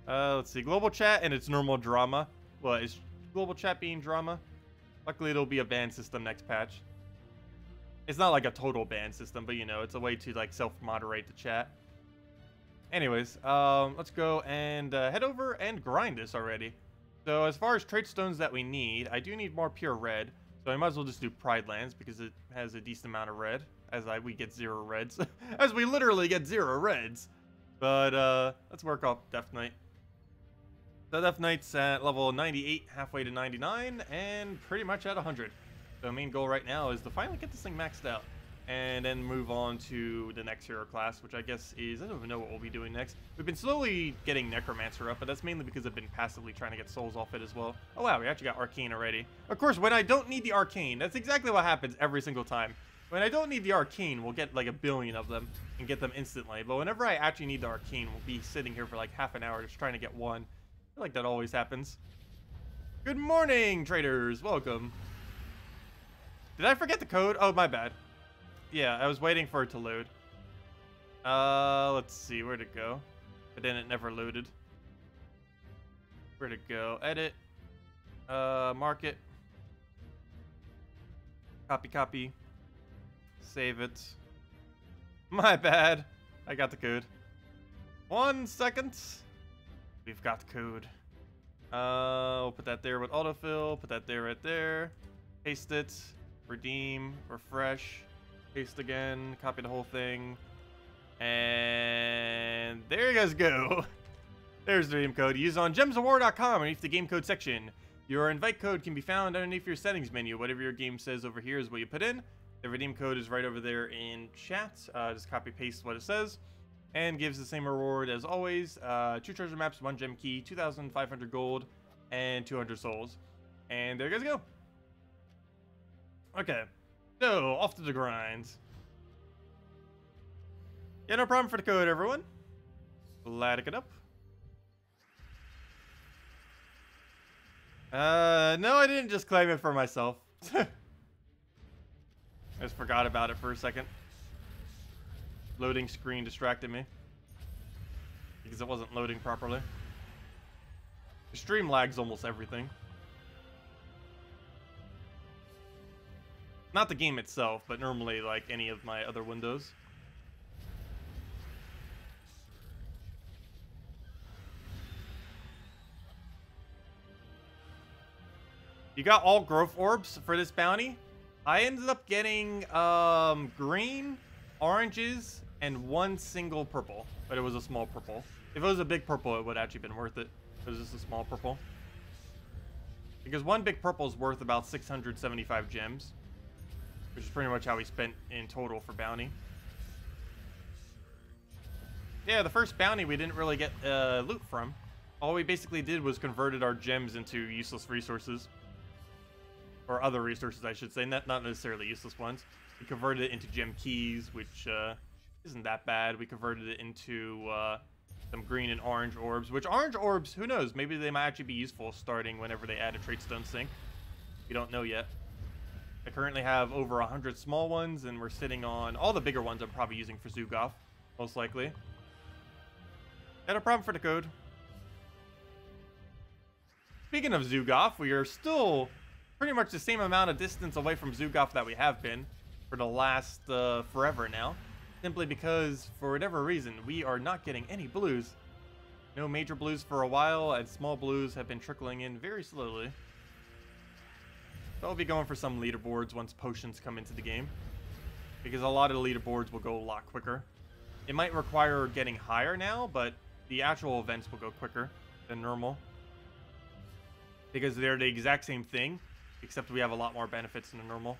A: Let's see. Global chat and its normal drama. Well, is global chat being drama? Luckily, it'll be a ban system next patch. It's not like a total ban system, but you know, it's a way to like self-moderate the chat. Anyways, let's go and head over and grind this already. So as far as trait stones that we need, I do need more pure red. So I might as well just do Pride Lands because it has a decent amount of red. We get 0 reds. As we literally get 0 reds. But let's work off Deathknight. The Deathknight's at level 98, halfway to 99, and pretty much at 100. The main goal right now is to finally get this thing maxed out. And then move on to the next hero class, which I guess is, I don't even know what we'll be doing next. We've been slowly getting Necromancer up, but that's mainly because I've been passively trying to get souls off it as well. Oh wow, we actually got Arcane already. Of course, when I don't need the Arcane, that's exactly what happens every single time. When I don't need the Arcane, we'll get like 1 billion of them and get them instantly. But whenever I actually need the Arcane, we'll be sitting here for like half an hour just trying to get one. I feel like that always happens. Good morning, traders. Welcome. Did I forget the code? Oh, my bad. Yeah, I was waiting for it to load. Let's see, where'd it go? But then it never loaded. Where'd it go? Edit. Market. Copy. Save it. My bad. I got the code. 1 second. We've got the code. We'll put that there with autofill. Put that there, right there. Paste it. Redeem. Refresh. Paste again, copy the whole thing, and there you guys go. There's the redeem code. Use on gemsofwar.com underneath the game code section. Your invite code can be found underneath your settings menu. Whatever your game says over here is what you put in. The redeem code is right over there in chat. Just copy paste what it says, and gives the same reward as always. 2 treasure maps, 1 gem key, 2,500 gold, and 200 souls. And there you guys go. Okay. So, off to the grind. Yeah, no problem for the code, everyone. Glad it up. No, I didn't just claim it for myself. I just forgot about it for a second. Loading screen distracted me. Because it wasn't loading properly. The stream lags almost everything. Not the game itself, but normally like any of my other windows. You got all growth orbs for this bounty. I ended up getting green, oranges, and 1 single purple. But it was a small purple. If it was a big purple, it would have actually been worth it. It was just a small purple. Because 1 big purple is worth about 675 gems. Which is pretty much how we spent in total for bounty. Yeah, the first bounty we didn't really get loot from. All we basically did was converted our gems into useless resources. Or other resources, I should say. Not necessarily useless ones. We converted it into gem keys, which isn't that bad. We converted it into some green and orange orbs. Which orange orbs, who knows? Maybe they might actually be useful starting whenever they add a trait stone sink. We don't know yet. I currently have over 100 small ones, and we're sitting on all the bigger ones I'm probably using for Zugoff, most likely. Had a problem for the code. Speaking of Zugoff, we are still pretty much the same amount of distance away from Zugoff that we have been for the last forever now. Simply because, for whatever reason, we are not getting any blues. No major blues for a while, and small blues have been trickling in very slowly. I'll be going for some leaderboards once potions come into the game, because a lot of the leaderboards will go a lot quicker. It might require getting higher now, but the actual events will go quicker than normal, because they're the exact same thing, except we have a lot more benefits than normal.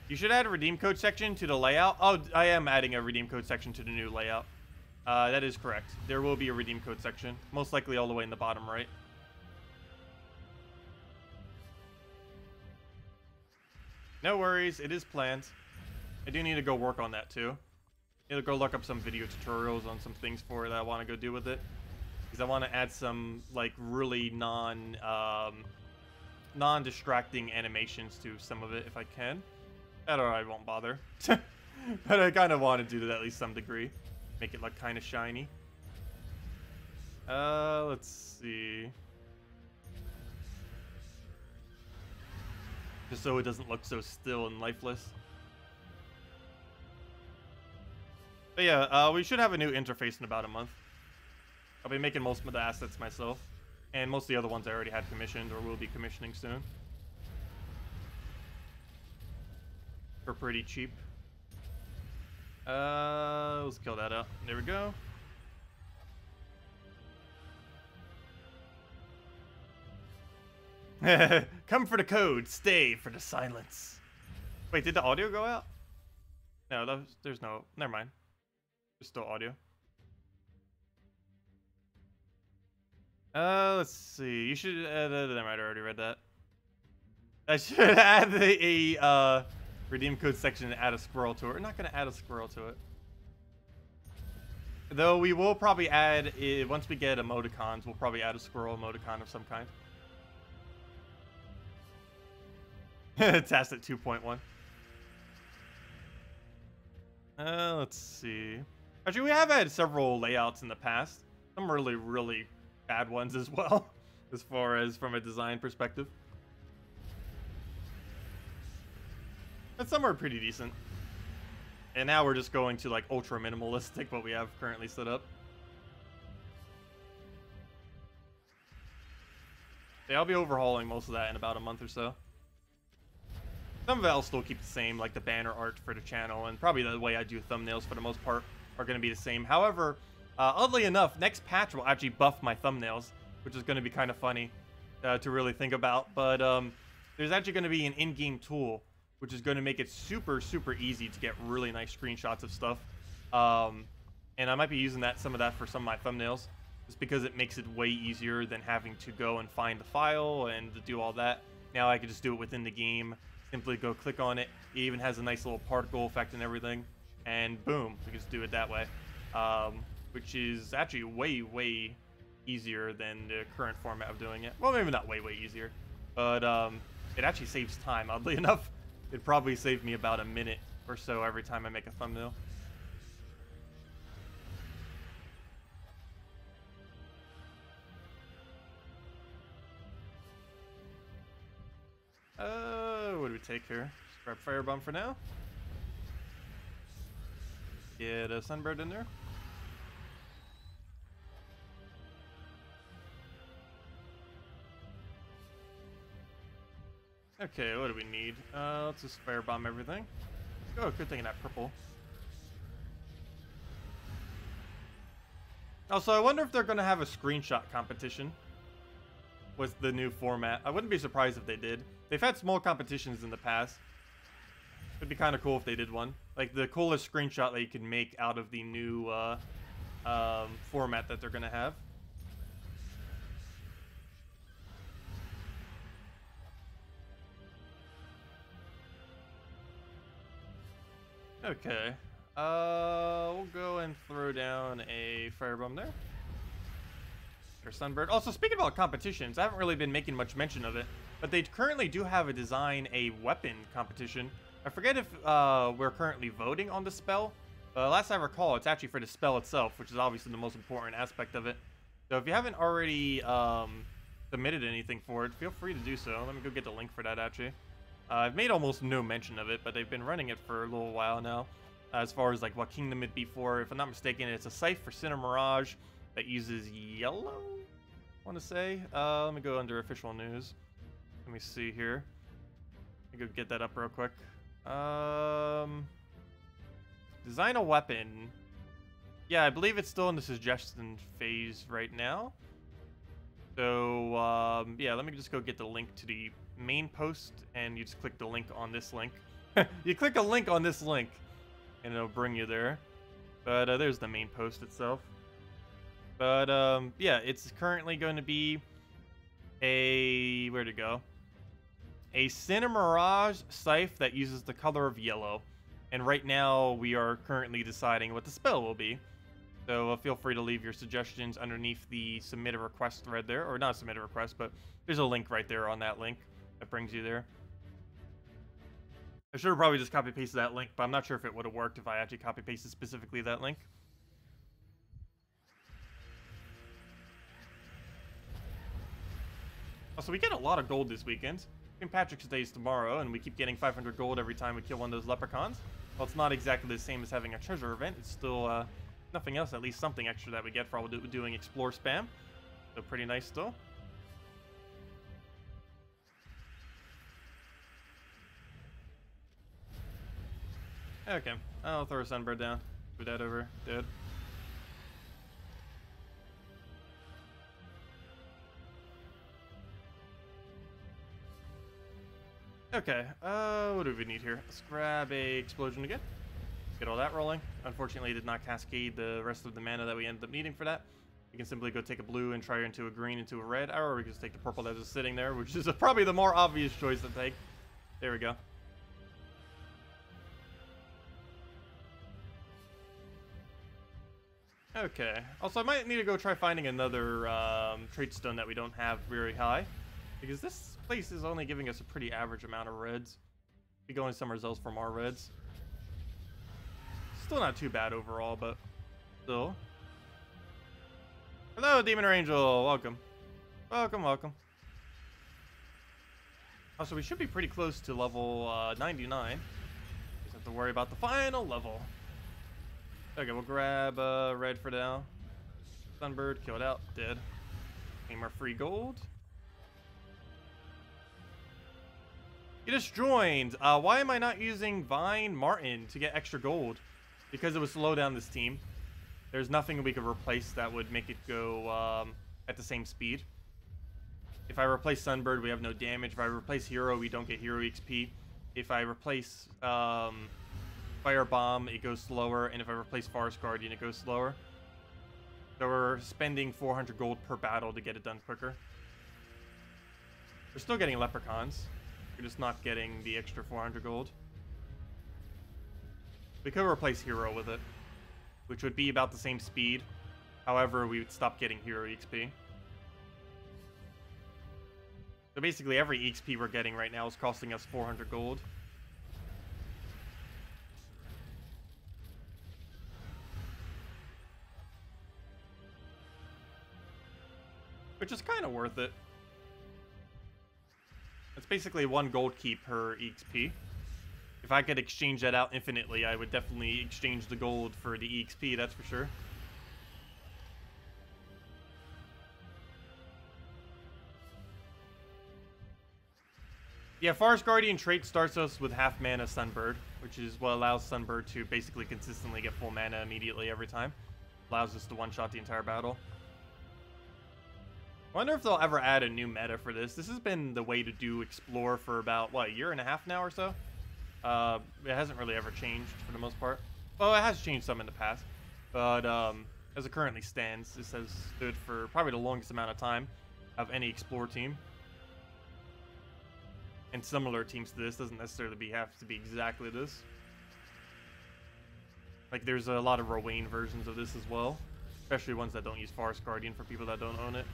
A: You should add a redeem code section to the layout. Oh, I am adding a redeem code section to the new layout. That is correct. There will be a redeem code section. Most likely all the way in the bottom right. No worries. It is planned. I do need to go work on that too. I need to go look up some video tutorials on some things for it that I want to go do with it. Because I want to add some, like, really non-distracting animations to some of it if I can. That or I won't bother. But I kind of want to do that at least some degree. Make it look kind of shiny. Let's see. Just so it doesn't look so still and lifeless. But yeah, we should have a new interface in about a month. I'll be making most of the assets myself. And most of the other ones I already had commissioned or will be commissioning soon. For pretty cheap. Let's kill that up. There we go. Come for the code, stay for the silence. Wait, did the audio go out? No, there's no... Never mind. There's still audio. Let's see. You should... never mind, I already read that. I should add a redeem code section and add a squirrel to it. We're not going to add a squirrel to it. Though we will probably add... once we get emoticons, we'll probably add a squirrel emoticon of some kind. Tacet 2.1. Let's see. Actually, we have had several layouts in the past. Some really, really bad ones as well, as far as from a design perspective. But some are pretty decent. And now we're just going to like ultra minimalistic, what we have currently set up. Yeah, I'll be overhauling most of that in about a month or so. Some of it I'll still keep the same, like the banner art for the channel, and probably the way I do thumbnails for the most part are going to be the same. However, oddly enough, next patch will actually buff my thumbnails, which is going to be kind of funny to really think about. But there's actually going to be an in-game tool, which is going to make it super, super easy to get really nice screenshots of stuff. And I might be using some of that for some of my thumbnails, just because it makes it way easier than having to go and find the file and to do all that. Now I can just do it within the game. Simply go click on it. It even has a nice little particle effect and everything. And boom, we can just do it that way. Which is actually way, way easier than the current format of doing it. Well, maybe not way, way easier. But it actually saves time, oddly enough. It'd probably save me about a minute or so every time I make a thumbnail. What do we take here? Just grab Firebomb for now. Get a Sunbird in there. Okay, what do we need? Let's just Firebomb everything. Oh, good thing in that purple. Also, I wonder if they're going to have a screenshot competition with the new format. I wouldn't be surprised if they did. They've had small competitions in the past. It'd be kind of cool if they did one. Like the coolest screenshot that you can make out of the new format that they're going to have. Okay. We'll go and throw down a Firebomb there. Or Sunbird. Also, speaking about competitions, I haven't really been making much mention of it, but they currently do have a weapon competition. I forget if we're currently voting on the spell. Last I recall, it's actually for the spell itself, which is obviously the most important aspect of it. So if you haven't already submitted anything for it, feel free to do so. Let me go get the link for that, actually. I've made almost no mention of it, but they've been running it for a little while now. As far as like what kingdom it'd be for. If I'm not mistaken, it's a scythe for Sinner Mirage that uses yellow, I want to say. Let me go under official news. Let me see here. Let me go get that up real quick. Design a weapon. Yeah, I believe it's still in the suggestion phase right now. So, yeah, let me just go get the link to the main post, and you just click the link on this link. You click a link on this link, and it'll bring you there. But there's the main post itself. But, yeah, it's currently going to be a... where'd it go? A Sinner Mirage scythe that uses the color of yellow. And right now, we are currently deciding what the spell will be. So feel free to leave your suggestions underneath the submit a request thread there. Or not submit a request, but there's a link right there on that link that brings you there. I should have probably just copy-pasted that link, but I'm not sure if it would have worked if I actually copy-pasted specifically that link. Also, we get a lot of gold this weekend. St. Patrick's Day is tomorrow, and we keep getting 500 gold every time we kill one of those leprechauns. Well, it's not exactly the same as having a treasure event. It's still nothing else, at least something extra that we get for all doing explore spam. So pretty nice still. Okay, I'll throw a Sunbird down. Move that over. Dead. Okay, what do we need here? Let's grab a explosion again. Get all that rolling. Unfortunately, it did not cascade the rest of the mana that we ended up needing for that. We can simply go take a blue and try into a green, into a red, or we can just take the purple that is sitting there, which is probably the more obvious choice to take. There we go. Okay. Also, I might need to go try finding another trait stone that we don't have very high, because this place is only giving us a pretty average amount of reds. Be going somewhere else for more reds. Still not too bad overall, but still. Hello, Demon or Angel. Welcome. Welcome, welcome. Also, we should be pretty close to level 99. Just have to worry about the final level. Okay, we'll grab red for now. Sunbird, kill it out. Dead. Gain our free gold. You just joined. Why am I not using Vine Martin to get extra gold? Because it would slow down this team. There's nothing we could replace that would make it go at the same speed. If I replace Sunbird, we have no damage. If I replace Hero, we don't get Hero XP. If I replace Fire Bomb, it goes slower. And if I replace Forest Guardian, it goes slower. So we're spending 400 gold per battle to get it done quicker. We're still getting Leprechauns. We're just not getting the extra 400 gold. We could replace Hero with it, which would be about the same speed. However, we would stop getting Hero XP. So basically, every XP we're getting right now is costing us 400 gold. Which is kind of worth it. It's basically 1 gold key per XP. If I could exchange that out infinitely, I would definitely exchange the gold for the EXP, that's for sure. Yeah, Forest Guardian trait starts us with half mana Sunbird, which is what allows Sunbird to basically consistently get full mana immediately every time. Allows us to one-shot the entire battle. I wonder if they'll ever add a new meta for this. This has been the way to do Explore for about, what, a year and a half now or so? It hasn't really ever changed for the most part. Well, it has changed some in the past. But as it currently stands, this has stood for probably the longest amount of time of any Explore team. And similar teams to this, doesn't necessarily have to be exactly this. Like, there's a lot of Rowan versions of this as well. Especially ones that don't use Forest Guardian for people that don't own it.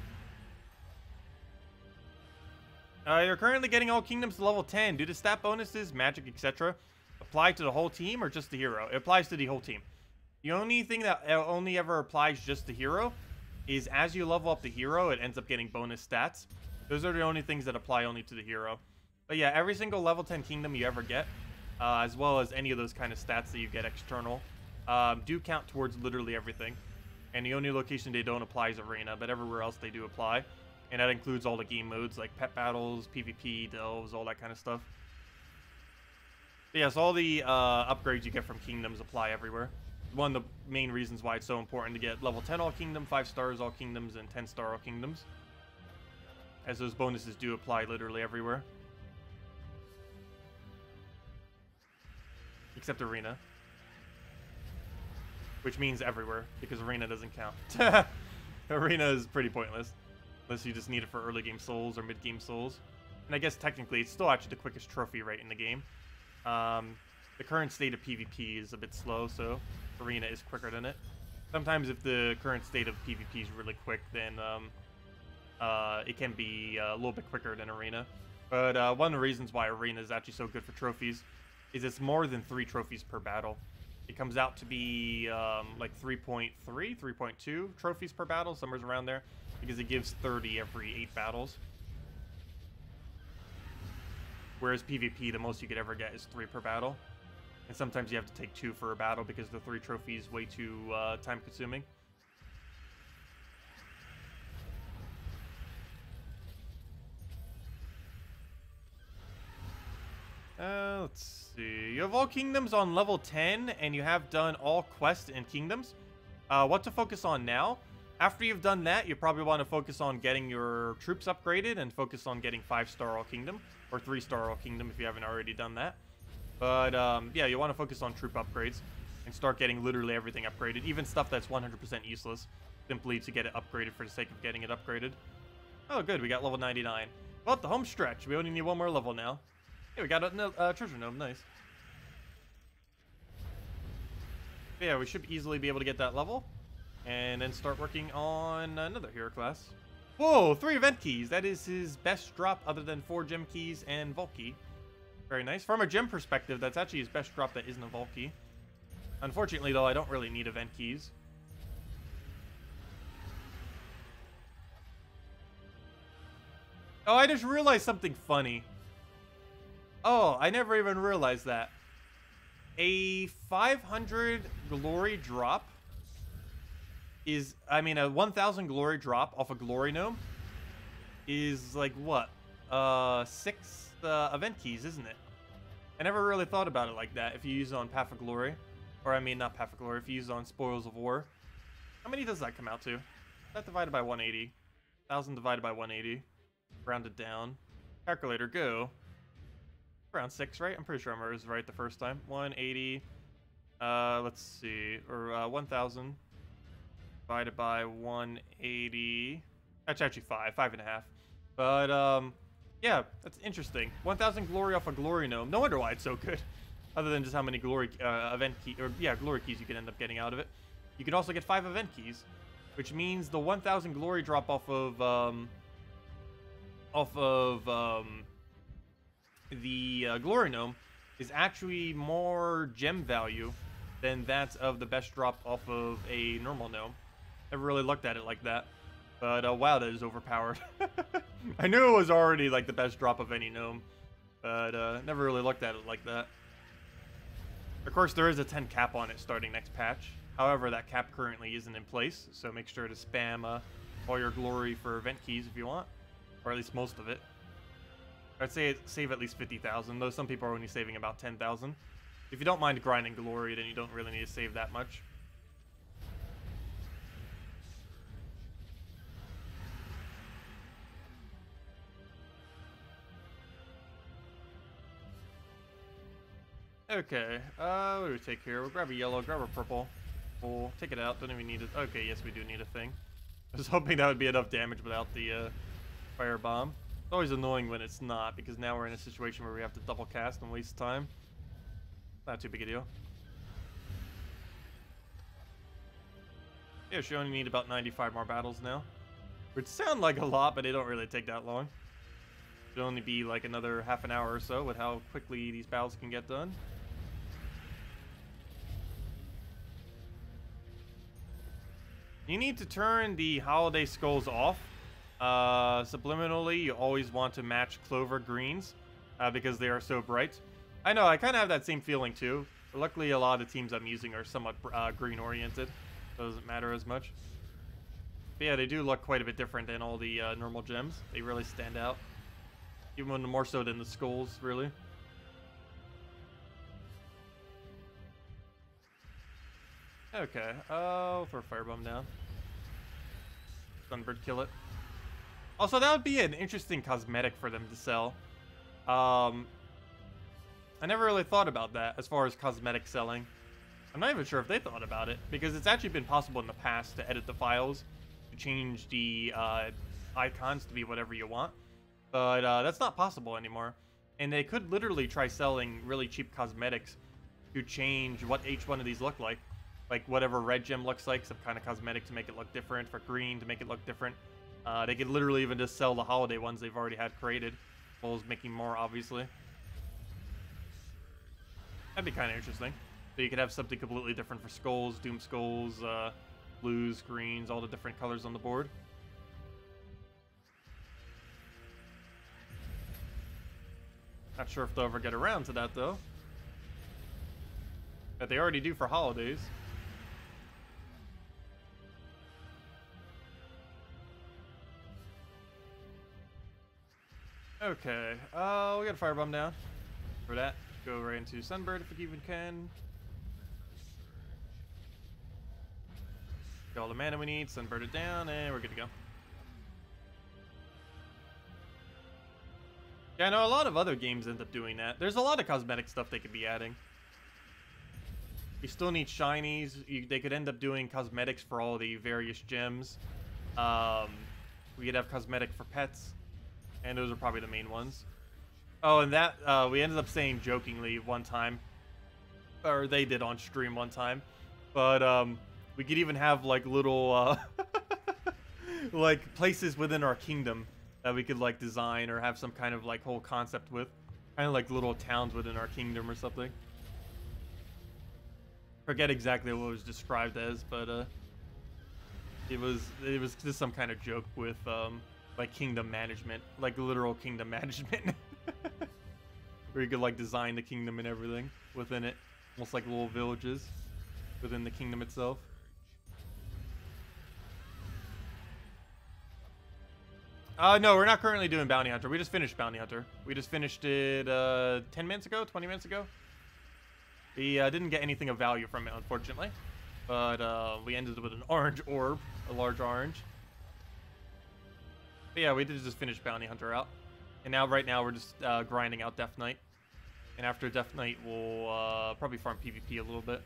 A: You're currently getting all kingdoms to level 10. Due to stat bonuses, magic, etc. Apply to the whole team or just the hero? It applies to the whole team. The only thing that only ever applies just to hero is as you level up the hero, it ends up getting bonus stats. Those are the only things that apply only to the hero. But yeah, every single level 10 kingdom you ever get, as well as any of those kind of stats that you get external, do count towards literally everything. And the only location they don't apply is Arena, but everywhere else they do apply. And that includes all the game modes like pet battles, PvP, delves, all that kind of stuff. But yes, all the upgrades you get from kingdoms apply everywhere. One of the main reasons why it's so important to get level 10 all kingdom, 5 stars all kingdoms, and 10 star all kingdoms. As those bonuses do apply literally everywhere. Except Arena. Which means everywhere, because Arena doesn't count. Arena is pretty pointless. Unless you just need it for early game souls or mid game souls. And I guess technically it's still actually the quickest trophy rate in the game. The current state of PvP is a bit slow, so Arena is quicker than it. Sometimes if the current state of PvP is really quick, then it can be a little bit quicker than Arena. But one of the reasons why Arena is actually so good for trophies is it's more than 3 trophies per battle. It comes out to be like 3.3, 3.2 trophies per battle, somewhere around there. Because it gives 30 every 8 battles. Whereas PvP, the most you could ever get is 3 per battle. And sometimes you have to take 2 for a battle because the 3 trophy is way too time consuming. Let's see. You have all kingdoms on level 10, and you have done all quests and kingdoms. What to focus on now? After you've done that, you probably want to focus on getting your troops upgraded and focus on getting 5-star all kingdom, or 3-star all kingdom if you haven't already done that. But yeah, you want to focus on troop upgrades and start getting literally everything upgraded, even stuff that's 100% useless, simply to get it upgraded for the sake of getting it upgraded. Oh, good, we got level 99. Well, the home stretch, we only need 1 more level now. Hey, we got a treasure gnome, nice. Yeah, we should easily be able to get that level. And then start working on another hero class. Whoa, 3 event keys. That is his best drop other than 4 gem keys and vault key. Very nice. From a gem perspective, that's actually his best drop that isn't a vault key. Unfortunately, though, I don't really need event keys. Oh, I just realized something funny. Oh, I never even realized that. A 500 glory drop is, I mean, a 1000 glory drop off a glory gnome is like what? 6 event keys, isn't it? I never really thought about it like that. If you use it on Path of Glory, or I mean, not Path of Glory, if you use it on Spoils of War, how many does that come out to? That divided by 180. 1000 divided by 180. Rounded down. Calculator, go. Around 6, right? I'm pretty sure I was right the first time. 180. Let's see. Or 1000 divided by 180. That's actually 5.5. But yeah, that's interesting. 1000 glory off a glory gnome. No wonder why it's so good. Other than just how many glory event key, or yeah, glory keys you can end up getting out of it. You can also get 5 event keys, which means the 1000 glory drop off of the glory gnome is actually more gem value than that of the best drop off of a normal gnome. Never really looked at it like that, but wow, that is overpowered. I knew it was already like the best drop of any gnome, but never really looked at it like that. Of course, there is a 10 cap on it starting next patch. However, that cap currently isn't in place, so make sure to spam all your glory for event keys if you want, or at least most of it. I'd say save at least 50,000, though some people are only saving about 10,000. If you don't mind grinding glory, then you don't really need to save that much. Okay, what do we take here? We'll grab a yellow, grab a purple. We'll take it out, don't even need it. Okay, yes, we do need a thing. I was hoping that would be enough damage without the fire bomb. It's always annoying when it's not, because now we're in a situation where we have to double cast and waste time. Not too big a deal. Yeah, she only need about 95 more battles now. Which sound like a lot, but they don't really take that long. It'll only be like another half an hour or so with how quickly these battles can get done. You need to turn the holiday skulls off. Subliminally, you always want to match clover greens because they are so bright. I know, I kind of have that same feeling too. But luckily, a lot of the teams I'm using are somewhat green oriented. So it doesn't matter as much. But yeah, they do look quite a bit different than all the normal gems. They really stand out. Even more so than the skulls, really. Okay, we'll throw a firebomb down. Sunbird, kill it. Also, that would be an interesting cosmetic for them to sell. I never really thought about that as far as cosmetic selling. I'm not even sure if they thought about it, because it's actually been possible in the past to edit the files, to change the icons to be whatever you want. But that's not possible anymore. And they could literally try selling really cheap cosmetics to change what each one of these look like. Like whatever red gem looks like, some kind of cosmetic to make it look different, for green to make it look different. They could literally even just sell the holiday ones they've already had created, as well as making more, obviously. That'd be kind of interesting. So you could have something completely different for skulls, doom skulls, blues, greens, all the different colors on the board. Not sure if they'll ever get around to that, though. that they already do for holidays. Okay, we got a firebomb down. For that, go right into Sunbird if we even can. Get all the mana we need, Sunbird it down, and we're good to go. Yeah, I know a lot of other games end up doing that. There's a lot of cosmetic stuff they could be adding. You still need shinies. They could end up doing cosmetics for all the various gems. We could have cosmetic for pets. And those are probably the main ones. Oh, and that, we ended up saying jokingly one time. Or they did on stream one time. But, we could even have, like, little, like, places within our kingdom that we could, like, design or have some kind of, like, whole concept with. Kind of like little towns within our kingdom or something. Forget exactly what it was described as, but, it was just some kind of joke with, like, kingdom management. Like, literal kingdom management. Where you could, like, design the kingdom and everything within it. Almost like little villages within the kingdom itself. No, we're not currently doing Bounty Hunter. We just finished Bounty Hunter. We just finished it 10 minutes ago, 20 minutes ago. We didn't get anything of value from it, unfortunately. But we ended with an orange orb, a large orange. But yeah, we did just finish Bounty Hunter out. And now, right now, we're just grinding out Deathknight. And after Deathknight, we'll probably farm PvP a little bit.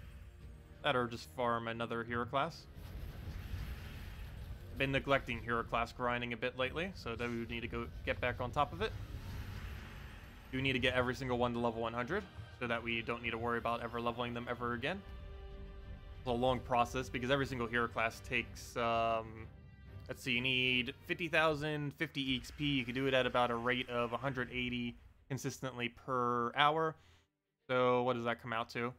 A: That or just farm another hero class. Been neglecting hero class grinding a bit lately, so that we would need to go get back on top of it. We need to get every single one to level 100, so that we don't need to worry about ever leveling them ever again. It's a long process because every single hero class takes, let's see, you need 50,000, 50 EXP. You can do it at about a rate of 180 consistently per hour. So what does that come out to?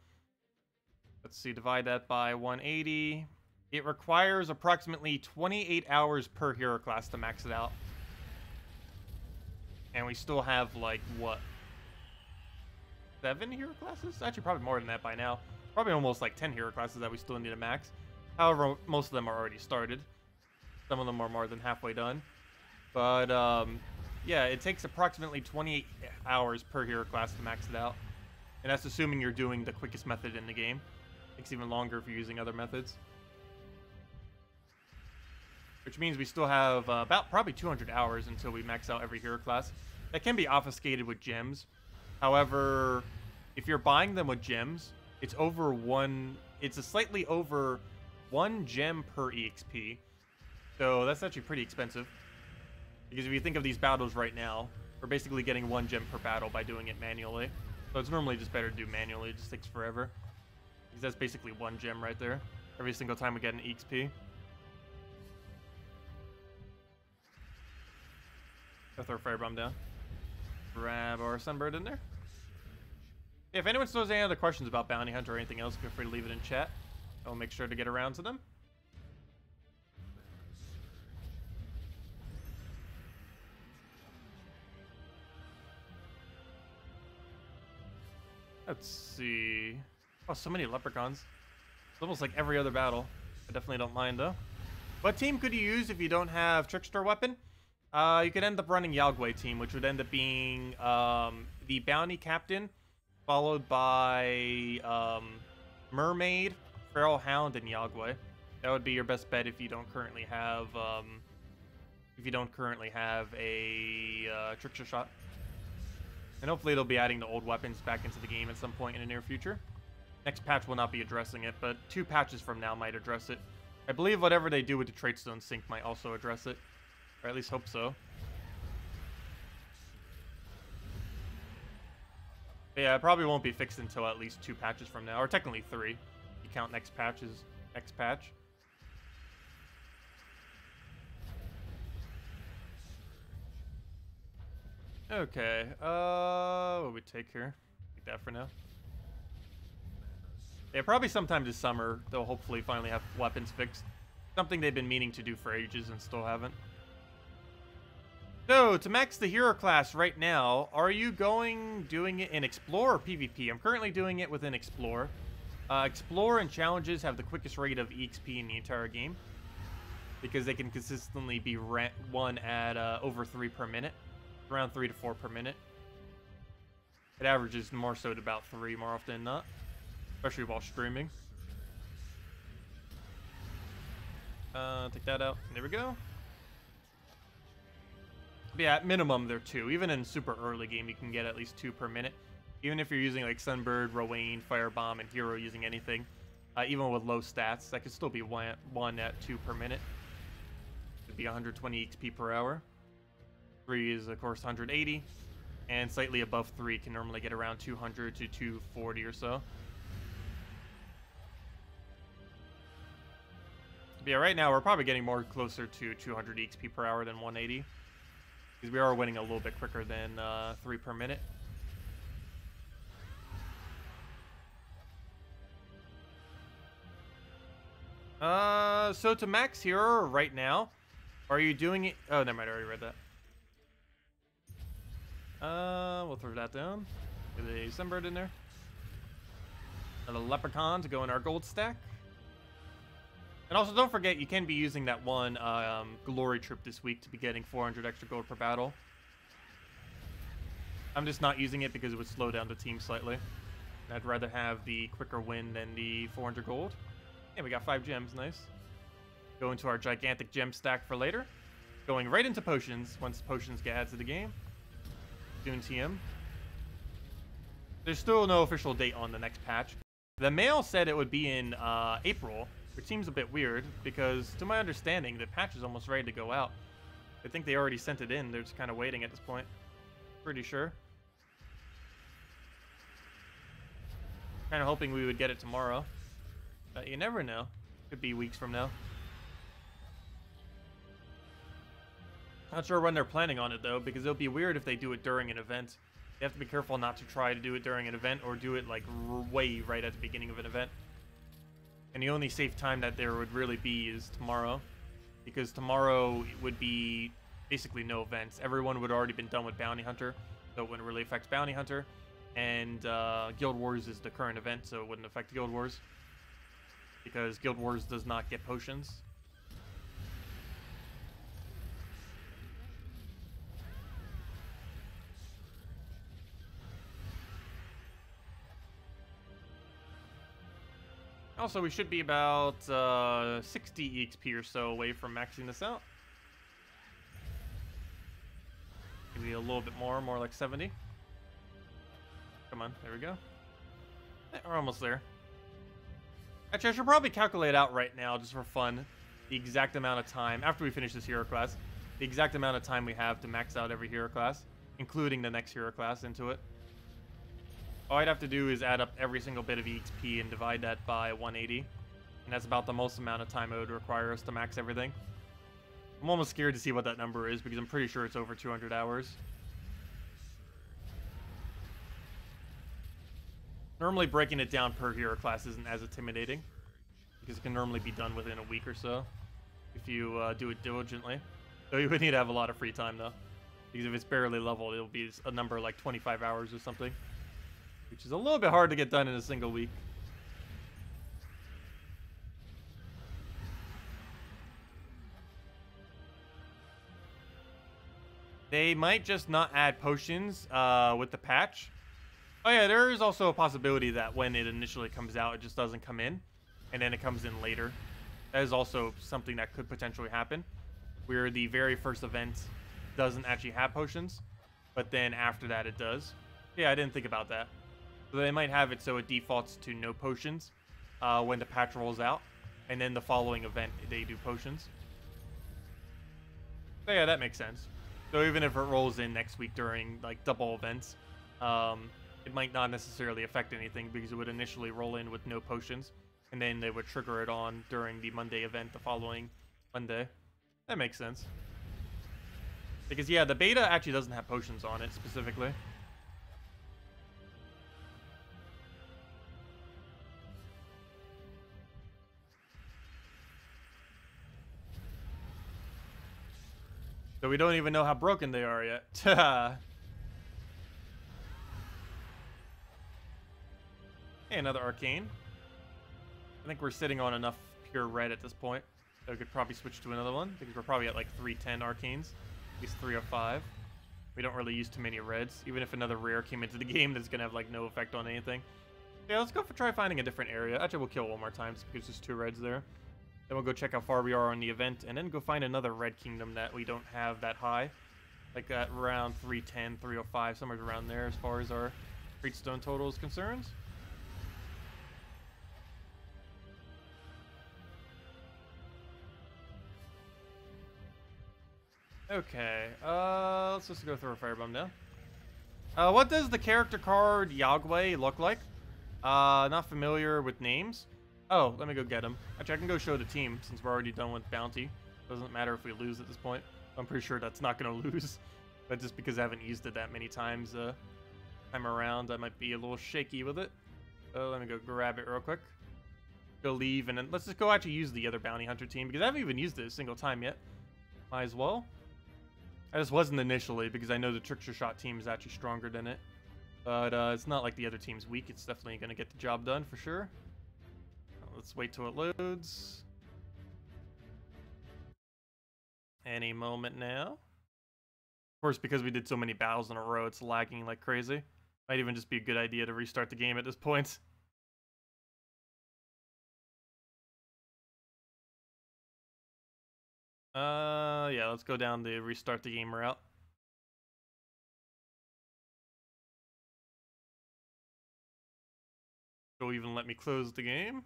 A: Let's see, divide that by 180. It requires approximately 28 hours per hero class to max it out. And we still have, like, what? 7 hero classes? Actually, probably more than that by now. Probably almost, like, 10 hero classes that we still need to max. However, most of them are already started. Some of them are more than halfway done. But, yeah, it takes approximately 28 hours per hero class to max it out. And that's assuming you're doing the quickest method in the game. It takes even longer if you're using other methods. Which means we still have about probably 200 hours until we max out every hero class. That can be obfuscated with gems. However, if you're buying them with gems, it's a slightly over 1 gem per EXP. So that's actually pretty expensive. Because if you think of these battles right now, we're basically getting 1 gem per battle by doing it manually. So it's normally just better to do manually, it just takes forever. Because that's basically 1 gem right there. Every single time we get an EXP. I'll throw a firebomb down. Grab our Sunbird in there. If anyone still has any other questions about Bounty Hunter or anything else, feel free to leave it in chat. I'll make sure to get around to them. Let's see. Oh, so many leprechauns. It's almost like every other battle. I definitely don't mind, though. What team could you use if you don't have Trickster Weapon? You could end up running Yagwe team, which would end up being the Bounty Captain, followed by Mermaid, Feral Hound, and Yagwe. That would be your best bet if you don't currently have a Trickster Shot. And hopefully they'll be adding the old weapons back into the game at some point in the near future. Next patch will not be addressing it, but 2 patches from now might address it. I believe whatever they do with the Tradestone Sync might also address it. Or at least hope so. But yeah, it probably won't be fixed until at least 2 patches from now. Or technically 3. If you count next patch as next patch. Okay, what would we take here? Take that for now. Yeah, probably sometime this summer, they'll hopefully finally have weapons fixed. Something they've been meaning to do for ages and still haven't. So, to max the hero class right now, are you doing it in Explore or PvP? I'm currently doing it within Explore. Explore and challenges have the quickest rate of EXP in the entire game, because they can consistently be won at over 3 per minute, around 3 to 4 per minute. It averages more so to about 3 more often than not, especially while streaming. Take that out. There we go. But yeah, at minimum they're 2. Even in super early game, you can get at least 2 per minute. Even if you're using like Sunbird, Rowan, Firebomb, and Hero using anything, even with low stats, that could still be one at 2 per minute. It'd be 120 XP per hour. 3 is of course 180, and slightly above 3 can normally get around 200 to 240 or so. But yeah, right now we're probably getting more closer to 200 XP per hour than 180, because we are winning a little bit quicker than 3 per minute. So to max hero right now, are you doing it? Oh, never mind, I already read that. We'll throw that down. Get a Sunbird in there. And a Leprechaun to go in our gold stack. And also, don't forget, you can be using that one glory trip this week to be getting 400 extra gold per battle. I'm just not using it because it would slow down the team slightly. I'd rather have the quicker win than the 400 gold. And we got 5 gems, nice. Go into our gigantic gem stack for later. Going right into potions once potions get added to the game. Soon TM. There's still no official date on the next patch. The mail said it would be in April, which seems a bit weird because, to my understanding, the patch is almost ready to go out. I think they already sent it in. They're just kind of waiting at this point. Pretty sure. Kind of hoping we would get it tomorrow. But you never know. Could be weeks from now. Not sure when they're planning on it though, because it'll be weird if they do it during an event. You have to be careful not to try to do it during an event or do it like way right at the beginning of an event. And the only safe time that there would really be is tomorrow, because tomorrow would be basically no events. Everyone would already been done with Bounty Hunter, so it wouldn't really affect Bounty Hunter. And Guild Wars is the current event, so it wouldn't affect Guild Wars, because Guild Wars does not get potions. Also, we should be about 60 EXP or so away from maxing this out. Maybe a little bit more like 70. Come on, there we go. We're almost there. Actually, I should probably calculate out right now, just for fun, the exact amount of time, after we finish this hero class, the exact amount of time we have to max out every hero class, including the next hero class into it. All I'd have to do is add up every single bit of EXP and divide that by 180. And that's about the most amount of time it would require us to max everything. I'm almost scared to see what that number is, because I'm pretty sure it's over 200 hours. Normally breaking it down per hero class isn't as intimidating, because it can normally be done within a week or so if you do it diligently. So you would need to have a lot of free time though, because if it's barely leveled, it'll be a number like 25 hours or something, which is a little bit hard to get done in a single week. They might just not add potions with the patch. Oh yeah, there is also a possibility that when it initially comes out, it just doesn't come in, and then it comes in later. That is also something that could potentially happen, where the very first event doesn't actually have potions, but then after that it does. Yeah, I didn't think about that. So they might have it so it defaults to no potions when the patch rolls out, and then the following event they do potions. So yeah, that makes sense. So even if it rolls in next week during like double events, it might not necessarily affect anything, because it would initially roll in with no potions, and then they would trigger it on during the Monday event the following Monday. That makes sense. Because yeah, the beta actually doesn't have potions on it specifically. So we don't even know how broken they are yet. Hey, another arcane. I think we're sitting on enough pure red at this point. So we could probably switch to another one. I think we're probably at like 310 arcanes. At least 305. We don't really use too many reds. Even if another rare came into the game, that's gonna have like no effect on anything. Yeah, let's go try finding a different area. Actually, we'll kill one more time just because there's 2 reds there. Then we'll go check how far we are on the event, and then go find another red kingdom that we don't have that high. Like at around 310, 305, somewhere around there as far as our Freedstone total is concerned. Okay, let's just go throw a firebomb now. What does the character card Yagway look like? Not familiar with names. Oh, let me go get him. Actually, I can go show the team since we're already done with bounty. Doesn't matter if we lose at this point. I'm pretty sure that's not gonna lose. But just because I haven't used it that many times, time around, I might be a little shaky with it. So let me go grab it real quick. Go leave, and then let's just go actually use the other bounty hunter team because I haven't even used it a single time yet. Might as well. I just wasn't initially because I know the trickster shot team is actually stronger than it. But it's not like the other team's weak. It's definitely going to get the job done for sure. Let's wait till it loads. Any moment now. Of course, because we did so many battles in a row, it's lagging like crazy. Might even just be a good idea to restart the game at this point. Yeah, let's go down the restart the game route. Go even let me close the game.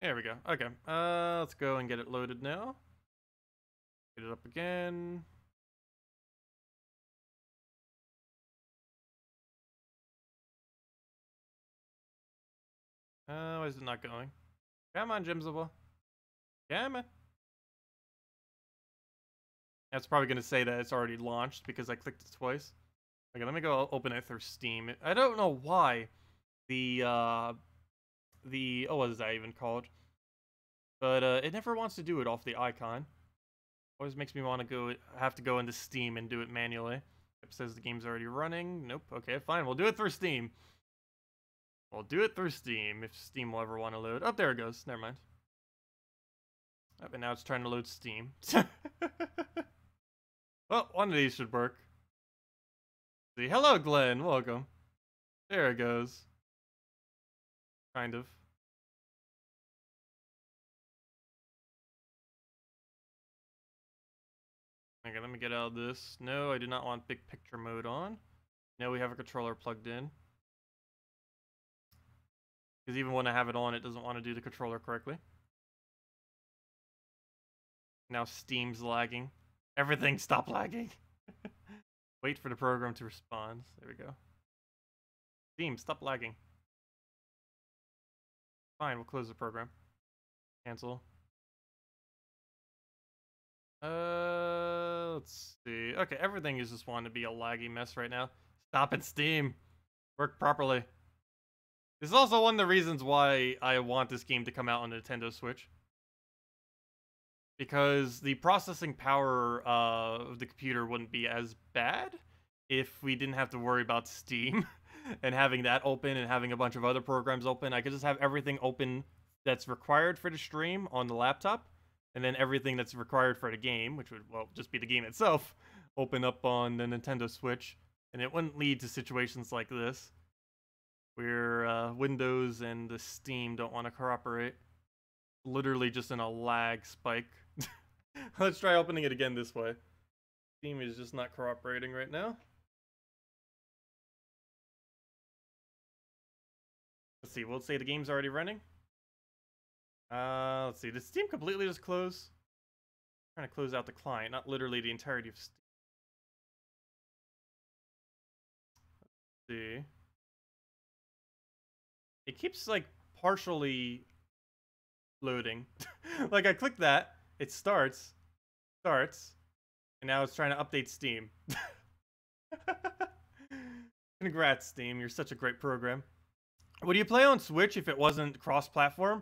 A: There we go. Okay. Let's go and get it loaded now. Get it up again. Why is it not going? Come on, Jimsable. Come on. That's probably going to say that it's already launched because I clicked it twice. Okay, let me go open it through Steam. I don't know why oh, what is that even called? But it never wants to do it off the icon. Always makes me want to have to go into Steam and do it manually. It says the game's already running. Nope. Okay, fine. We'll do it through Steam. We'll do it through Steam if Steam will ever want to load. Oh, there it goes. Never mind. Oh, but now it's trying to load Steam. Well, one of these should work. See, hello, Glenn. Welcome. There it goes. Kind of. Okay, let me get out of this. No, I do not want big picture mode on. No, we have a controller plugged in. Because even when I have it on, it doesn't want to do the controller correctly. Now Steam's lagging. Everything stop lagging. Wait for the program to respond. There we go. Steam, stop lagging. Fine, we'll close the program. Cancel. Let's see. Okay, everything is just wanting to be a laggy mess right now. Stop it, Steam. Work properly. This is also one of the reasons why I want this game to come out on Nintendo Switch. Because the processing power of the computer wouldn't be as bad if we didn't have to worry about Steam and having that open and having a bunch of other programs open. I could just have everything open that's required for the stream on the laptop, and then everything that's required for the game, which would, well, just be the game itself, open up on the Nintendo Switch, and it wouldn't lead to situations like this, where Windows and the Steam don't want to cooperate. Literally just in a lag spike. Let's try opening it again this way. Steam is just not cooperating right now. Let's see, we'll say the game's already running. Let's see, did Steam completely just close? I'm trying to close out the client, not literally the entirety of Steam. Let's see. It keeps, like, partially loading. Like, I click that, it starts, and now it's trying to update Steam. Congrats, Steam, you're such a great program. Would you play on Switch if it wasn't cross-platform?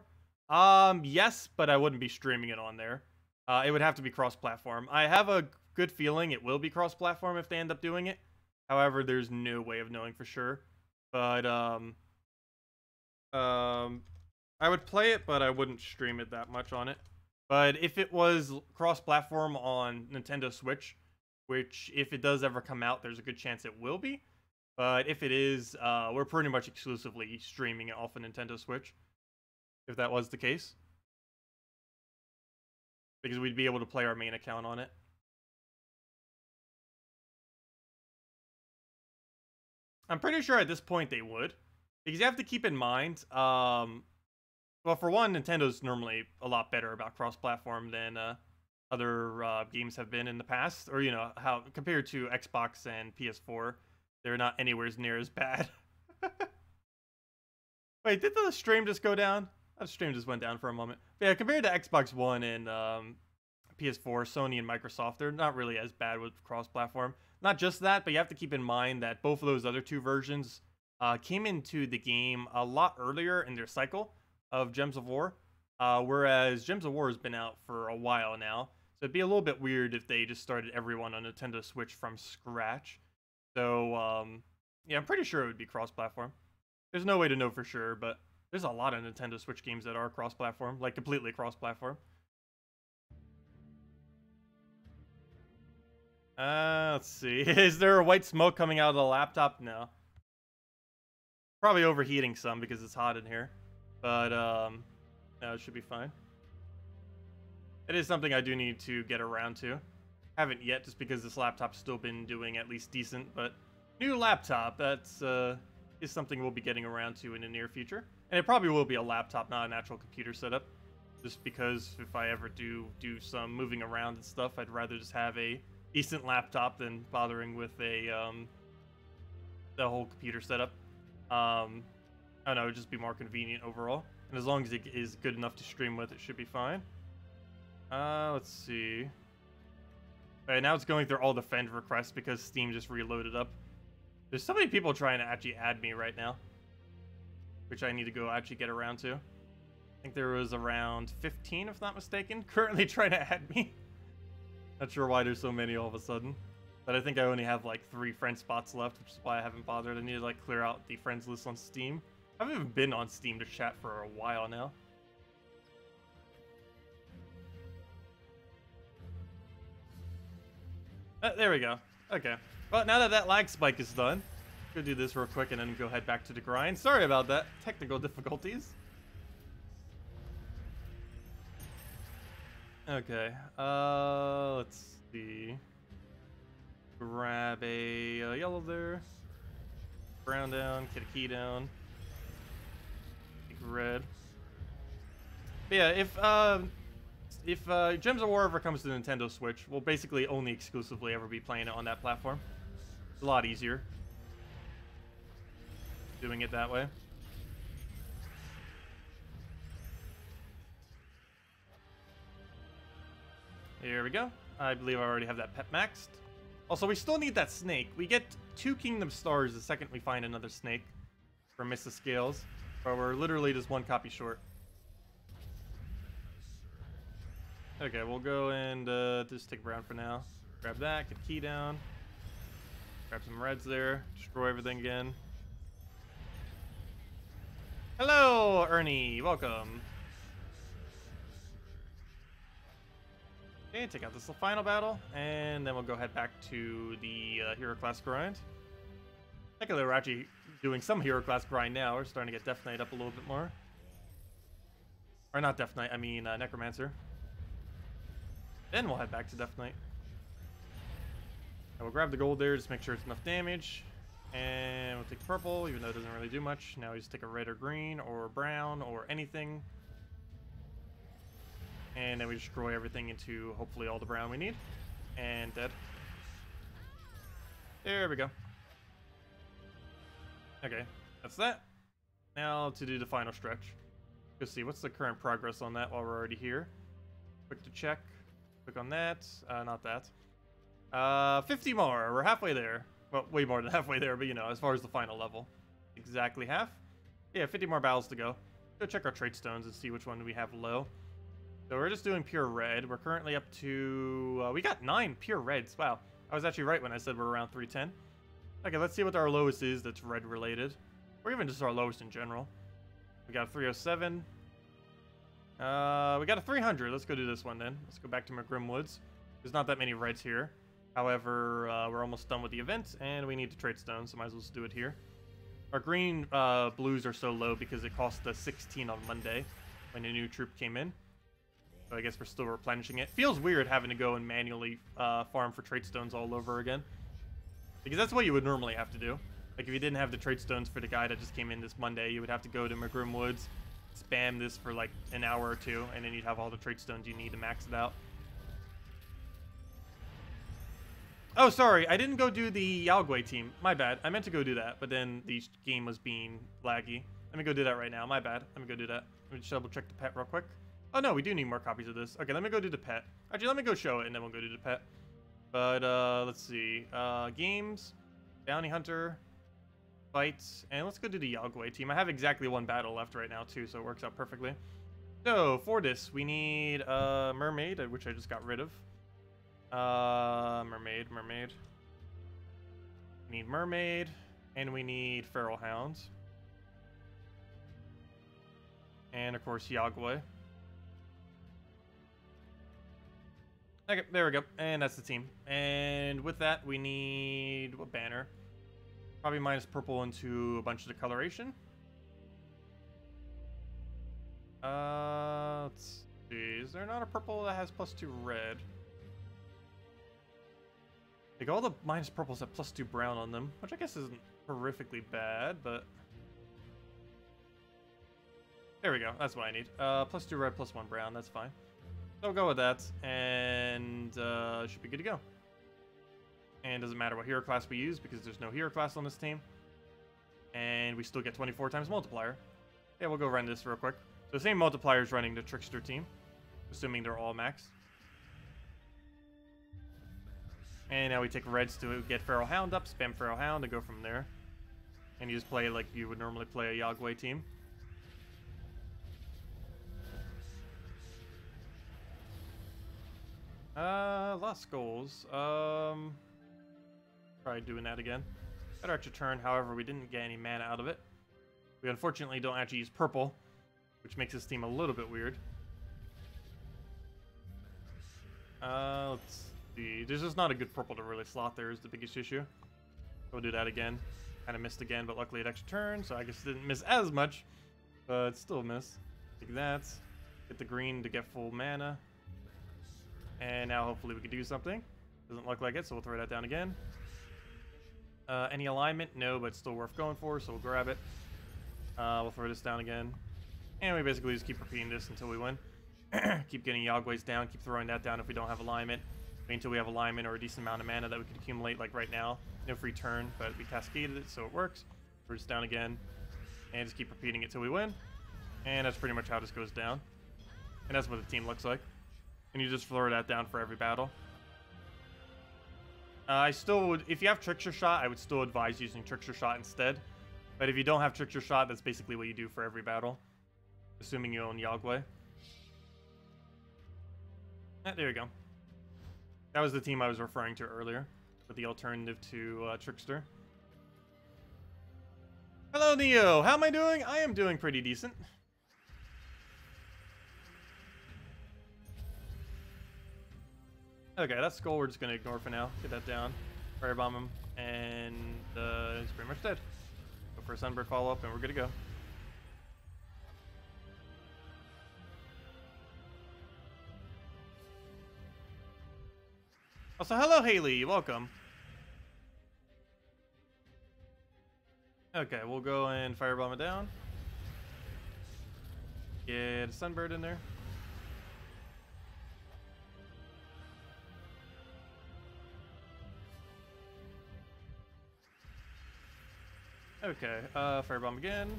A: Yes, but I wouldn't be streaming it on there. It would have to be cross-platform. I have a good feeling it will be cross-platform if they end up doing it. However, there's no way of knowing for sure. But I would play it, but I wouldn't stream it that much on it. But if it was cross-platform on Nintendo Switch, which if it does ever come out, there's a good chance it will be. But if it is, we're pretty much exclusively streaming it off of Nintendo Switch, if that was the case. Because we'd be able to play our main account on it. I'm pretty sure at this point they would. Because you have to keep in mind, well, for one, Nintendo's normally a lot better about cross-platform than other games have been in the past. Or, you know, how compared to Xbox and PS4, they're not anywhere near as bad. Wait, did the stream just go down? The stream just went down for a moment. But yeah, compared to Xbox One and PS4, Sony and Microsoft, they're not really as bad with cross-platform. Not just that, but you have to keep in mind that both of those other two versions came into the game a lot earlier in their cycle of Gems of War, whereas Gems of War has been out for a while now. So it'd be a little bit weird if they just started everyone on Nintendo Switch from scratch. So, yeah, I'm pretty sure it would be cross-platform. There's no way to know for sure, but there's a lot of Nintendo Switch games that are cross-platform, like completely cross-platform. Let's see. Is there a white smoke coming out of the laptop? No. Probably overheating some because it's hot in here. But, no, it should be fine. It is something I do need to get around to. Haven't yet, just because this laptop's still been doing at least decent, but new laptop, that's, is something we'll be getting around to in the near future. And it probably will be a laptop, not an actual computer setup. Just because if I ever do some moving around and stuff, I'd rather just have a decent laptop than bothering with a, the whole computer setup. I don't know, it would just be more convenient overall. And as long as it is good enough to stream with, it should be fine. Let's see. Okay, now it's going through all the friend requests because Steam just reloaded up. There's so many people trying to actually add me right now, which I need to go actually get around to. I think there was around 15, if not mistaken, currently trying to add me. Not sure why there's so many all of a sudden. But I think I only have like 3 friend spots left, which is why I haven't bothered. I need to like clear out the friends list on Steam. I haven't even been on Steam to chat for a while now. There we go. Okay. Well, now that lag spike is done, go do this real quick and then go head back to the grind. Sorry about that. Technical difficulties. Okay. Let's see. Grab a yellow there. Brown down. Get a key down. Take red. But yeah, if Gems of War ever comes to Nintendo Switch, we'll basically only exclusively ever be playing it on that platform. It's a lot easier doing it that way. Here we go. I believe I already have that pet maxed. Also, we still need that snake. We get 2 Kingdom Stars the second we find another snake for Mrs. Scales, but we're literally just 1 copy short. Okay, we'll go and just take brown for now. Grab that, get key down. Grab some reds there. Destroy everything again. Hello, Ernie. Welcome. Okay, take out this final battle, and then we'll go head back to the hero class grind. Technically, we're actually doing some hero class grind now. We're starting to get Deathknight up a little bit more. Or not Deathknight, I mean Necromancer. Then we'll head back to Deathknight. And we'll grab the gold there, just make sure it's enough damage. And we'll take purple, even though it doesn't really do much. Now we just take a red or green or brown or anything. And then we destroy everything into hopefully all the brown we need. And dead. There we go. Okay, that's that. Now to do the final stretch. Let's see, what's the current progress on that while we're already here? Quick to check. Click on that. Not that. 50 more. We're halfway there. Well, way more than halfway there, but you know, as far as the final level. Exactly half. Yeah, 50 more battles to go. Go check our trait stones and see which one we have low. So we're just doing pure red. We're currently up to... we got 9 pure reds. Wow. I was actually right when I said we're around 310. Okay, let's see what our lowest is that's red related. or even just our lowest in general. We got a 307. We got a 300. Let's go do this one then. Let's go back to McGrim Woods. There's not that many reds here. However, we're almost done with the event, and we need to trade stones, so might as well just do it here. Our green blues are so low because it cost us 16 on Monday when a new troop came in. So I guess we're still replenishing it. Feels weird having to go and manually farm for trade stones all over again. Because that's what you would normally have to do. Like if you didn't have the trade stones for the guy that just came in this Monday, you would have to go to McGrim Woods, spam this for like an hour or two, and then you'd have all the trade stones you need to max it out. Oh, sorry, I didn't go do the Yalgway team. My bad. I meant to go do that, but then the game was being laggy. Let me go do that right now. My bad. Let me go do that. Let me just double check the pet real quick. Oh, no, we do need more copies of this. Okay, let me go do the pet. Actually, let me go show it, and then we'll go do the pet. But, let's see. Games, Bounty Hunter, fights, and let's go do the Yalgway team. I have exactly one battle left right now, too, so it works out perfectly. So, for this, we need Mermaid, which I just got rid of. Mermaid. We need Mermaid, and we need Feral Hounds. And, of course, Yalgway. Okay, there we go. And that's the team. And with that, we need what banner? Probably minus purple into a bunch of the coloration. Let's see. Is there not a purple that has +2 red? Like all the minus purples have +2 brown on them, which I guess isn't horrifically bad, but there we go. That's what I need. +2 red, +1 brown. That's fine. So we'll go with that, and should be good to go. And doesn't matter what hero class we use because there's no hero class on this team, and we still get 24 times multiplier. Yeah, we'll go run this real quick. So the same multiplier is running the Trickster team, assuming they're all max. And now we take reds to get Feral Hound up, spam Feral Hound, and go from there. And you just play like you would normally play a Yalgway team. Lost skulls. Try doing that again. Better at your turn, however, we didn't get any mana out of it. We unfortunately don't actually use purple, which makes this team a little bit weird. Let's see. There's just not a good purple to really slot there is the biggest issue. We'll do that again. Kind of missed again, but luckily it extra turn, so I guess it didn't miss as much, but still miss. Take that. Get the green to get full mana. And now hopefully we can do something. Doesn't look like it, so we'll throw that down again. Any alignment? No, but still worth going for, so we'll grab it. We'll throw this down again. And we basically just keep repeating this until we win. Keep getting Yalgways down, keep throwing that down if we don't have alignment. Wait until we have alignment or a decent amount of mana that we can accumulate, like right now. No free turn, but we cascaded it, so it works. Throw this down again. And just keep repeating it till we win. And that's pretty much how this goes down. And that's what the team looks like. And you just throw that down for every battle. I still would, if you have Trickster Shot, I would still advise using Trickster Shot instead. But if you don't have Trickster Shot, that's basically what you do for every battle. Assuming you own Yalgway. There you go. That was the team I was referring to earlier, with the alternative to Trickster. Hello, Neo! How am I doing? I am doing pretty decent. Okay, that skull we're just going to ignore for now. Get that down. Firebomb him. And he's pretty much dead. Go for a Sunbird follow-up and we're good to go. Also, hello Haley, welcome. Okay, we'll go and firebomb it down. Get a Sunbird in there. Okay, firebomb again.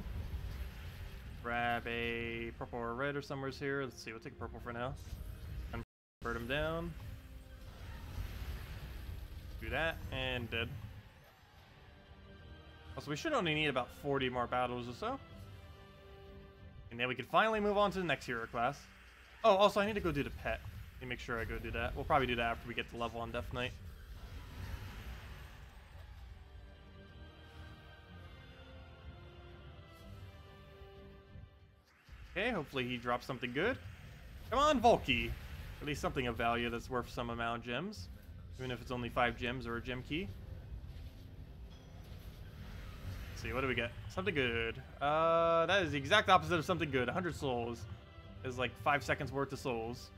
A: Grab a purple or red or somewhere's here. Let's see, we'll take purple for now. Bird him down. Do that, and dead. Also, we should only need about 40 more battles or so. And then we can finally move on to the next hero class. Oh, also, I need to go do the pet. Let me make sure I go do that. We'll probably do that after we get the level on Deathknight. Okay, hopefully he drops something good. Come on, Volky. At least something of value that's worth some amount of gems. Even if it's only 5 gems or a gem key. Let's see, what do we get? Something good. That is the exact opposite of something good. 100 souls is like 5 seconds worth of souls.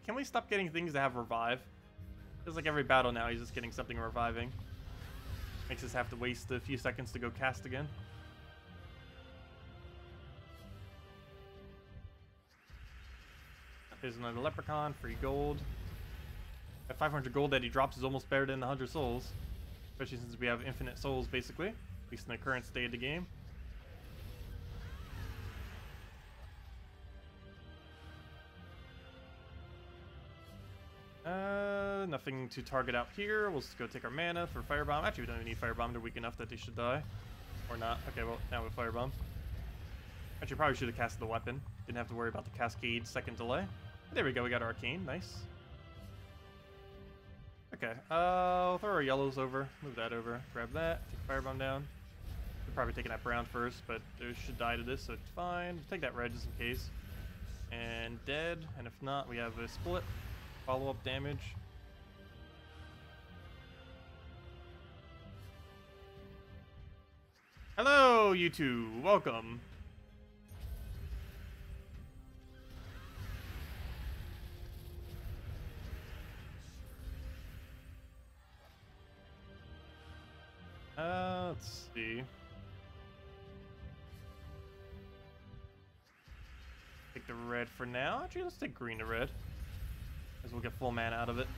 A: Can we stop getting things that have revive? Feels like every battle now he's just getting something reviving. Makes us have to waste a few seconds to go cast again. There's another leprechaun, free gold. That 500 gold that he drops is almost better than the 100 souls. Especially since we have infinite souls, basically. At least in the current state of the game. Nothing to target out here. We'll just go take our mana for Firebomb. Actually, we don't even need Firebomb. They're weak enough that they should die. Or not. Okay, well, now with Firebomb. Actually, probably should have casted the weapon. Didn't have to worry about the Cascade second delay. There we go, we got Arcane. Nice. Okay, I'll throw our yellows over. Move that over. Grab that. Take Firebomb down. We're probably taking that brown first, but they should die to this, so it's fine. Take that red just in case. And dead. And if not, we have a split. Follow-up damage. Hello, you two. Welcome. Let's see. Take the red for now. Actually, let's take green to red, as we'll get full mana out of it.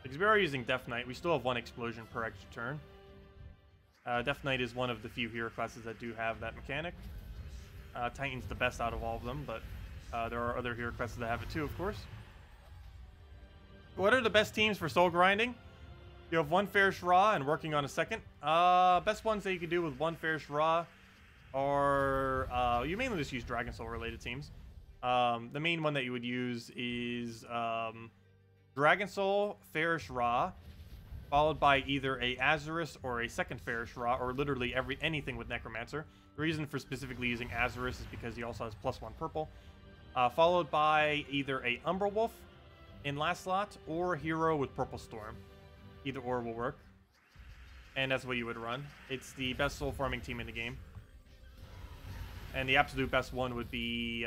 A: Because we are using Deathknight, we still have 1 explosion per extra turn. Deathknight is one of the few hero classes that do have that mechanic. Titan's the best out of all of them, but there are other hero classes that have it too, of course. What are the best teams for soul grinding? You have 1 Fairish Raw and working on a second. Best ones that you can do with 1 Fairish Raw are... you mainly just use Dragon Soul related teams. The main one that you would use is Dragon Soul, Fairish Ra, followed by either a Azurus or a second Fairish Ra, or literally anything with Necromancer. The reason for specifically using Azurus is because he also has +1 purple. Followed by either a Wolf in last slot, or a hero with Purple Storm. Either or will work. And that's what you would run. It's the best soul farming team in the game. And the absolute best one would be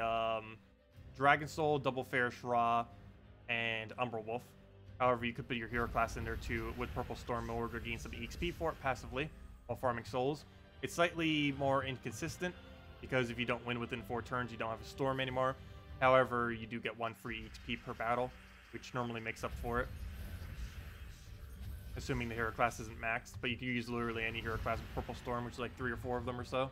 A: Dragon Soul, double Fairish Ra, and Wolf. However, you could put your hero class in there too with Purple Storm in order to gain some EXP for it passively while farming souls. It's slightly more inconsistent because if you don't win within 4 turns, you don't have a storm anymore. However, you do get 1 free EXP per battle, which normally makes up for it. Assuming the hero class isn't maxed, but you can use literally any hero class with Purple Storm, which is like 3 or 4 of them or so.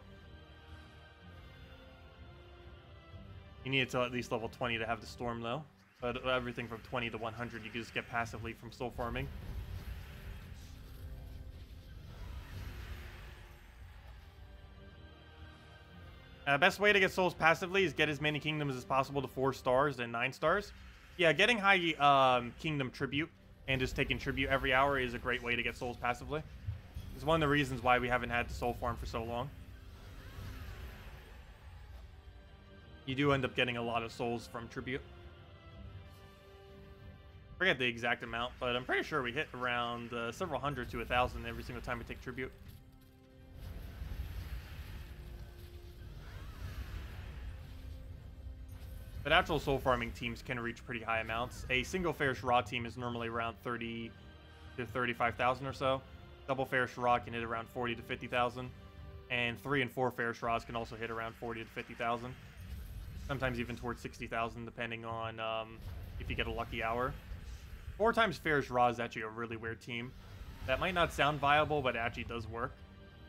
A: You need it to at least level 20 to have the Storm, though. But everything from 20 to 100 you can just get passively from soul farming. Best way to get souls passively is get as many kingdoms as possible to 4 stars and 9 stars. Yeah, getting high kingdom tribute and just taking tribute every hour is a great way to get souls passively. It's one of the reasons why we haven't had to soul farm for so long. You do end up getting a lot of souls from tribute. Forget the exact amount, but I'm pretty sure we hit around several hundred to 1,000 every single time we take tribute. But actual soul farming teams can reach pretty high amounts. A single Fairish Ra team is normally around 30 to 35,000 or so. Double Fairish Ra can hit around 40 to 50,000. And 3 and 4 Fairish Ras can also hit around 40 to 50,000. Sometimes even towards 60,000 depending on if you get a lucky hour. 4 times Fairish Ra is actually a really weird team. That might not sound viable, but it actually does work.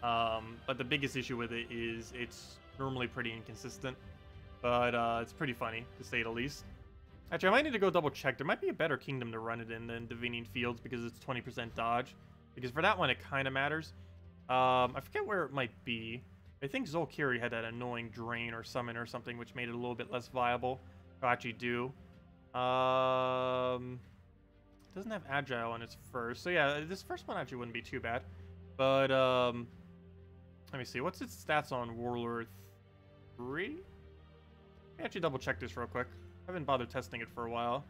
A: But the biggest issue with it is it's normally pretty inconsistent. But it's pretty funny, to say the least. Actually, I might need to go double check. There might be a better kingdom to run it in than Divining Fields because it's 20% dodge. Because for that one, it kind of matters. I forget where it might be. I think Zolkiri had that annoying drain or summon or something, which made it a little bit less viable to actually do. Doesn't have agile on its first, so yeah, this first one actually wouldn't be too bad. But let me see, what's its stats on Warlord 3? Let me actually double check this real quick. I haven't bothered testing it for a while.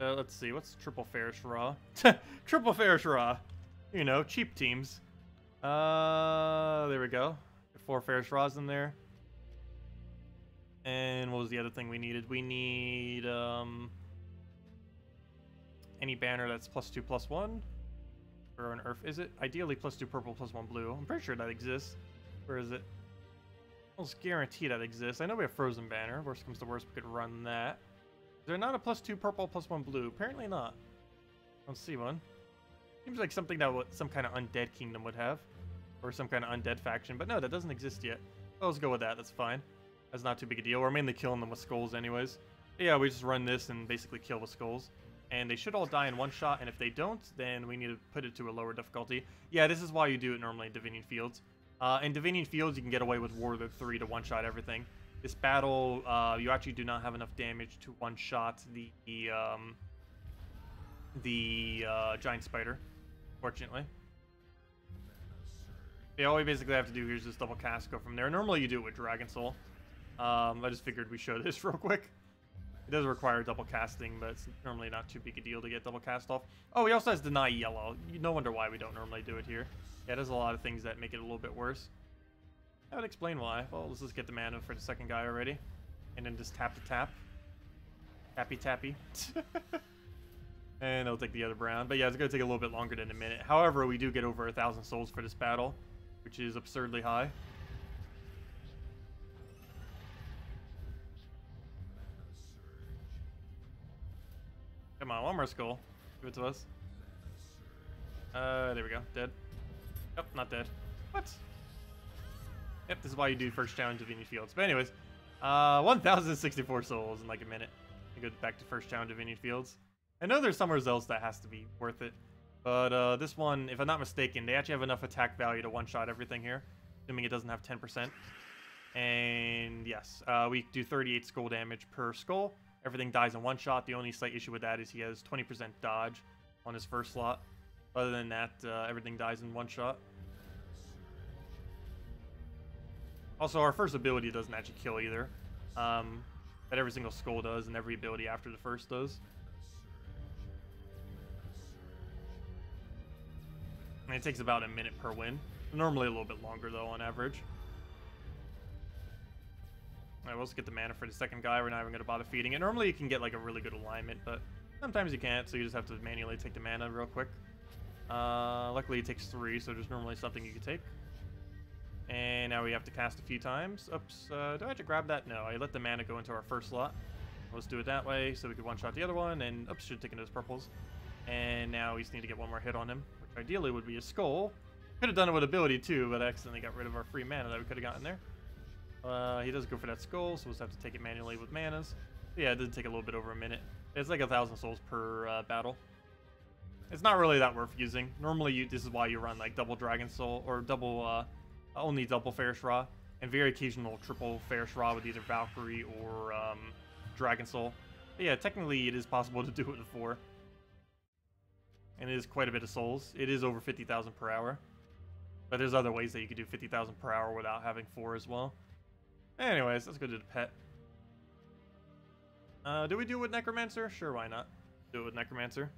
A: Let's see, what's triple Ferris Raw? Triple Ferris Raw. You know, cheap teams. There we go. 4 Ferris Raws in there. And what was the other thing we needed? We need any banner that's +2/+1. Or an Earth, is it? Ideally +2 purple, +1 blue. I'm pretty sure that exists. Where is it? Almost guarantee that exists. I know we have Frozen Banner. Worst comes to worst, we could run that. Is there not a +2 purple, +1 blue? Apparently not. I don't see one. Seems like something that some kind of undead kingdom would have. Or some kind of undead faction. But no, that doesn't exist yet. Well, let's go with that. That's fine. That's not too big a deal. We're mainly killing them with skulls anyways. But yeah, we just run this and basically kill with skulls. And they should all die in one shot. And if they don't, then we need to put it to a lower difficulty. Yeah, this is why you do it normally in Divinian Fields. In Divinian Fields, you can get away with Warlord 3 to one-shot everything. This battle, you actually do not have enough damage to one-shot the giant spider, fortunately. Yeah, all we basically have to do here is just double cast, go from there. Normally you do it with Dragon Soul. I just figured we show this real quick. It does require double casting, but it's normally not too big a deal to get double cast off. Oh, he also has Deny Yellow. No wonder why we don't normally do it here. Yeah, there's a lot of things that make it a little bit worse. That would explain why. Well, let's just get the mana for the second guy already. And then just tap to tap. Tappy tappy. And it'll take the other brown. But yeah, it's going to take a little bit longer than a minute. However, we do get over 1,000 souls for this battle, which is absurdly high. Come on, one more skull. Give it to us. There we go. Dead. Nope, not dead. What? Yep, this is why you do first challenge of Divinian Fields. But anyways, 1,064 souls in like a minute. I go back to first challenge of Divinian Fields. I know there's somewhere else that has to be worth it. But this one, if I'm not mistaken, they actually have enough attack value to one-shot everything here. Assuming it doesn't have 10%. And yes, we do 38 skull damage per skull. Everything dies in one shot. The only slight issue with that is he has 20% dodge on his first slot. Other than that, everything dies in one shot. Also, our first ability doesn't actually kill either. But every single skull does, and every ability after the first does. And it takes about a minute per win. Normally a little bit longer, though, on average. Alright, we'll just get the mana for the second guy. We're not even going to bother feeding it. Normally you can get like a really good alignment, but sometimes you can't, so you just have to manually take the mana real quick. Luckily it takes 3, so there's normally something you can take. And now we have to cast a few times. Oops, do I have to grab that? No, I let the mana go into our first slot. Let's do it that way so we could one-shot the other one, and oops, should have taken those purples. And now we just need to get one more hit on him, which ideally would be a skull. Could have done it with ability too, but I accidentally got rid of our free mana that we could have gotten there. He does go for that skull, so we'll just have to take it manually with manas. But yeah, it did take a little bit over a minute. It's like 1,000 souls per battle. It's not really that worth using. Normally, this is why you run like double Dragon Soul or double, only double Ferris Raw, and very occasional triple Ferris Raw with either Valkyrie or Dragon Soul. But yeah, technically it is possible to do it with 4. And it is quite a bit of souls. It is over 50,000 per hour. But there's other ways that you could do 50,000 per hour without having 4 as well. Anyways, let's go to the pet. Do we do it with Necromancer? Sure, why not? Do it with Necromancer.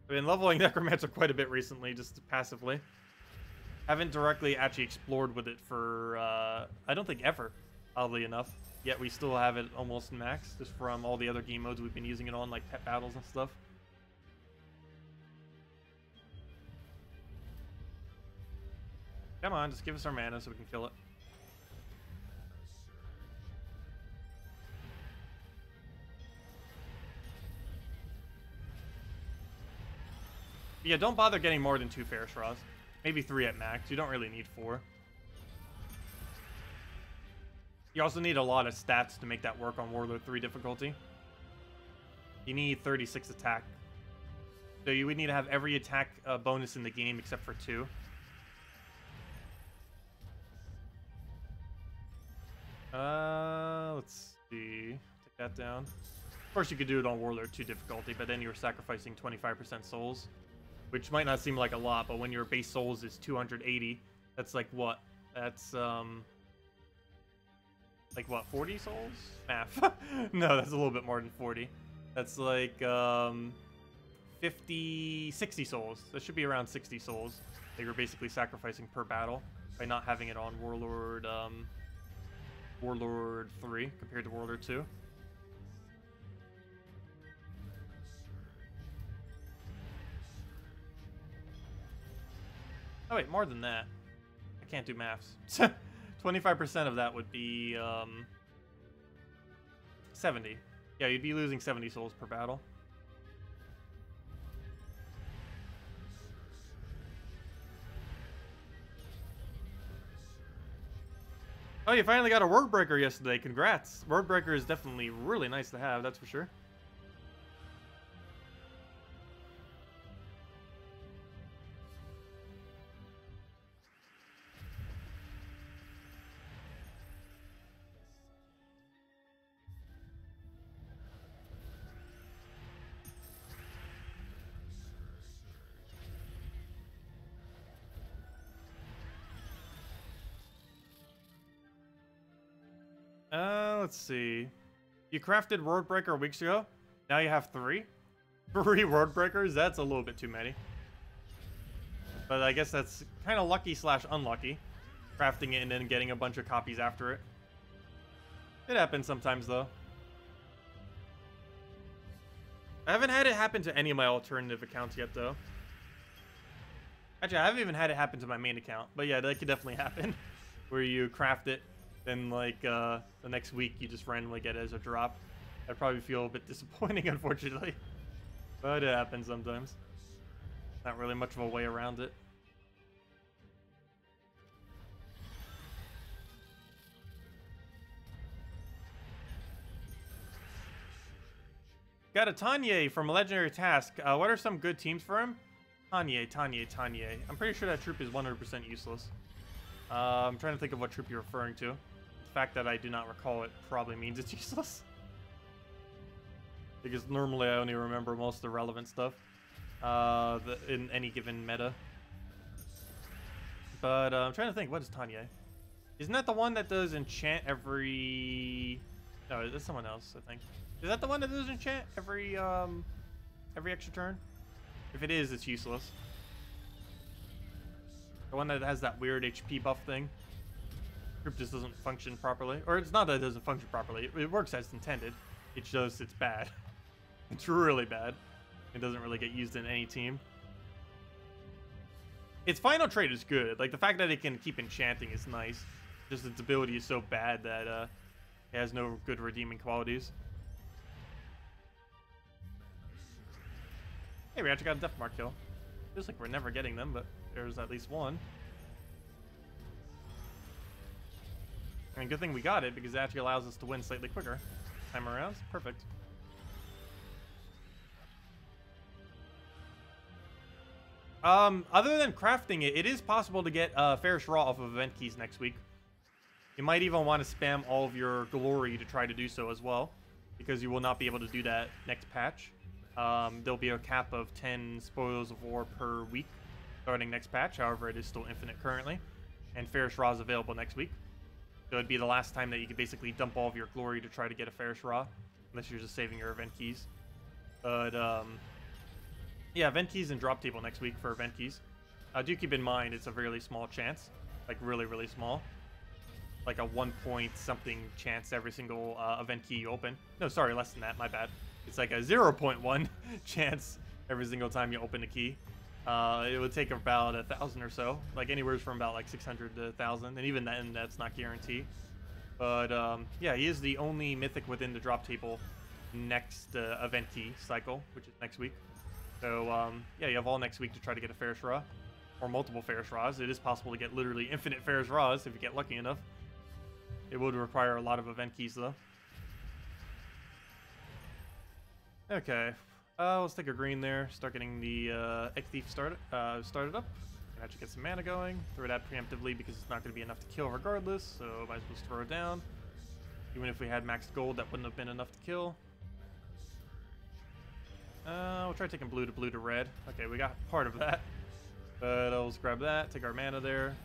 A: I've been leveling Necromancer quite a bit recently, just passively. Haven't directly actually explored with it for, I don't think ever, oddly enough. Yet we still have it almost max, just from all the other game modes we've been using it on, like pet battles and stuff. Come on, just give us our mana so we can kill it. Yeah, don't bother getting more than 2 Ferris Raws. Maybe 3 at max. You don't really need 4. You also need a lot of stats to make that work on Warlord 3 difficulty. You need 36 attack. So you would need to have every attack bonus in the game except for 2. Let's see. Take that down. Of course, you could do it on Warlord 2 difficulty, but then you're sacrificing 25% souls, which might not seem like a lot, but when your base souls is 280, that's like what? That's, like what, 40 souls? Math. No, that's a little bit more than 40. That's like, 60 souls. That should be around 60 souls that you're basically sacrificing per battle by not having it on Warlord, Warlord 3 compared to Warlord 2. Oh wait, more than that. I can't do maths. 25% of that would be 70. Yeah, you'd be losing 70 souls per battle. Oh, you finally got a word breaker yesterday. Congrats. Word breaker is definitely really nice to have, that's for sure. Let's see. You crafted word breaker weeks ago. Now you have 3? 3 word breakers? That's a little bit too many. But I guess that's kind of lucky / unlucky. Crafting it and then getting a bunch of copies after it. It happens sometimes, though. I haven't had it happen to any of my alternative accounts yet, though. Actually, I haven't even had it happen to my main account. But yeah, that could definitely happen. Where you craft it, then like the next week you just randomly get it as a drop. I'd probably feel a bit disappointing, unfortunately. But it happens sometimes. Not really much of a way around it. Got a Tanya from a Legendary Task. What are some good teams for him? Tanya. I'm pretty sure that troop is 100% useless. I'm trying to think of what troop you're referring to. The fact that I do not recall it probably means it's useless. Because normally I only remember most of the relevant stuff in any given meta. But I'm trying to think, what is Tanya? Isn't that the one that does enchant every... No, that's someone else, I think. Is that the one that does enchant every extra turn? If it is, it's useless. The one that has that weird HP buff thing. Group just doesn't function properly. Or it's not that it doesn't function properly. It works as intended. It's just, it's bad. It's really bad. It doesn't really get used in any team. Its final trait is good. Like, the fact that it can keep enchanting is nice. Just its ability is so bad that it has no good redeeming qualities. Hey, we actually got a Death Mark kill. Feels like we're never getting them, but there's at least one. I mean, good thing we got it, because it actually allows us to win slightly quicker. Time around, perfect. Other than crafting it, it is possible to get Ferrous Raw off of event keys next week. You might even want to spam all of your glory to try to do so as well, because you will not be able to do that next patch. There'll be a cap of 10 Spoils of War per week starting next patch. However, it is still infinite currently, and Ferrous Raw is available next week. So it'd be the last time that you could basically dump all of your glory to try to get a Ferrous Raw, unless you're just saving your event keys. But yeah, event keys and drop table next week for event keys. Do keep in mind it's a really small chance, like really, really small. Like a 1 point something chance every single event key you open. No, sorry, less than that, my bad. It's like a 0.1 chance every single time you open a key. It would take about 1,000 or so, like anywhere from about like 600 to 1,000, and even then, that's not guaranteed. But yeah, he is the only mythic within the drop table next event key cycle, which is next week. So yeah, you have all next week to try to get a Ferrous Raw, or multiple Ferrous Raws. It is possible to get literally infinite Ferrous Raws if you get lucky enough. It would require a lot of event keys though. Okay, let's take a green there. Start getting the Egg Thief started up. Can actually get some mana going. Throw it out preemptively because it's not going to be enough to kill regardless. So might as well just throw it down. Even if we had maxed gold, that wouldn't have been enough to kill. We'll try taking blue to red. Okay, we got part of that. But let's grab that, take our mana there,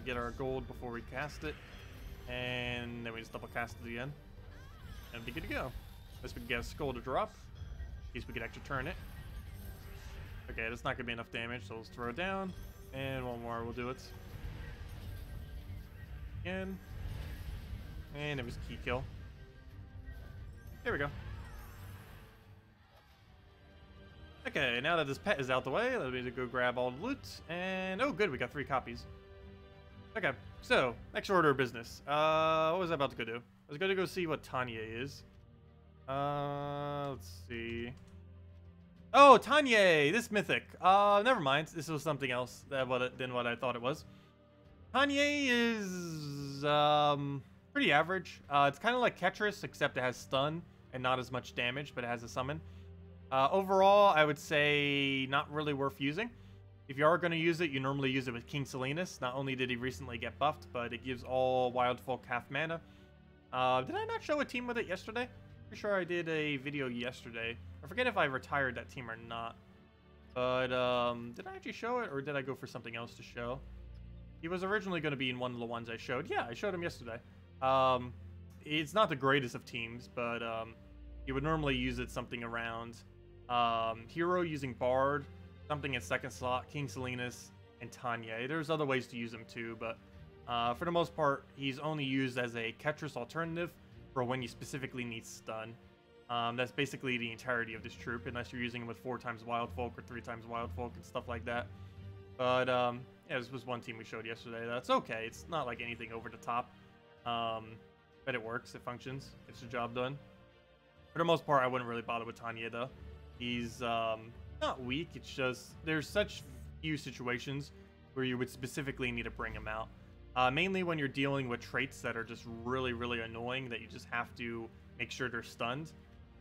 A: get our gold before we cast it. And then we just double cast it again. And be good to go. Unless we can get a skull to drop. At least we could actually turn it. Okay, that's not going to be enough damage, so let's throw it down. And one more, we'll do it. Again. And it was key kill. There we go. Okay, now that this pet is out the way, let me go grab all the loot. And, oh good, we got 3 copies. Okay, so, next order of business. What was I about to go do? I was going to go see what Tanya is. Let's see. Oh, Tanya, this mythic. Never mind. This was something else than what I thought it was. Tanya is pretty average. It's kind of like Ketris, except it has stun and not as much damage, but it has a summon. Overall, I would say not really worth using. If you are going to use it, you normally use it with King Salinas. Not only did he recently get buffed, but it gives all Wild Folk half mana. Did I not show a team with it yesterday? Pretty sure I did a video yesterday. I forget if I retired that team or not. But, did I actually show it, or did I go for something else to show? He was originally going to be in one of the ones I showed. Yeah, I showed him yesterday. It's not the greatest of teams, but, you would normally use it something around, Hero using Bard, something in second slot, King Salinas, and Tanya. There's other ways to use him too, but, for the most part, he's only used as a Ketris alternative for when you specifically need stun. That's basically the entirety of this troop, unless you're using him with 4 times Wild Folk or 3 times Wild Folk and stuff like that. But, yeah, this was one team we showed yesterday. That's okay. It's not like anything over the top. But it works. It functions. Gets the job done. For the most part, I wouldn't really bother with Tanya, though. He's, not weak. It's just, there's such few situations where you would specifically need to bring him out. Mainly when you're dealing with traits that are just really, really annoying that you just have to make sure they're stunned.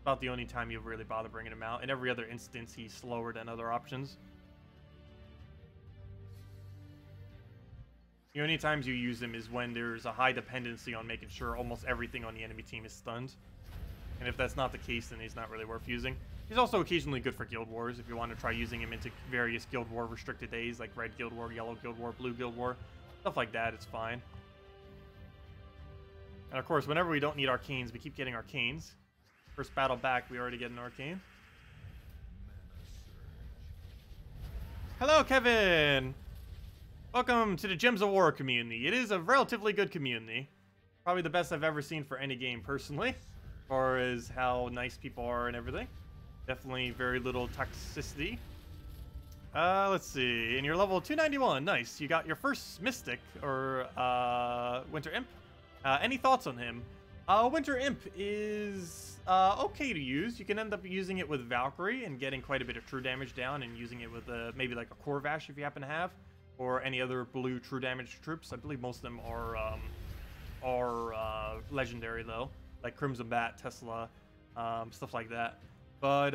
A: About the only time you really bother bringing him out. In every other instance, he's slower than other options. The only times you use him is when there's a high dependency on making sure almost everything on the enemy team is stunned. And if that's not the case, then he's not really worth using. He's also occasionally good for Guild Wars if you want to try using him into various Guild War restricted days, like Red Guild War, Yellow Guild War, Blue Guild War. Stuff like that, it's fine. And of course, whenever we don't need Arcanes, we keep getting Arcanes. First battle back, we already get an Arcane. Hello, Kevin! Welcome to the Gems of War community. It is a relatively good community. Probably the best I've ever seen for any game, personally. As far as how nice people are and everything. Definitely very little toxicity. Let's see. In your level 291, nice. You got your first Mystic, or Winter Imp. Any thoughts on him? Winter Imp is okay to use. You can end up using it with Valkyrie and getting quite a bit of true damage down, and using it with maybe like a Corvash if you happen to have, or any other blue true damage troops. I believe most of them are legendary though, like Crimson Bat, Tesla, stuff like that. But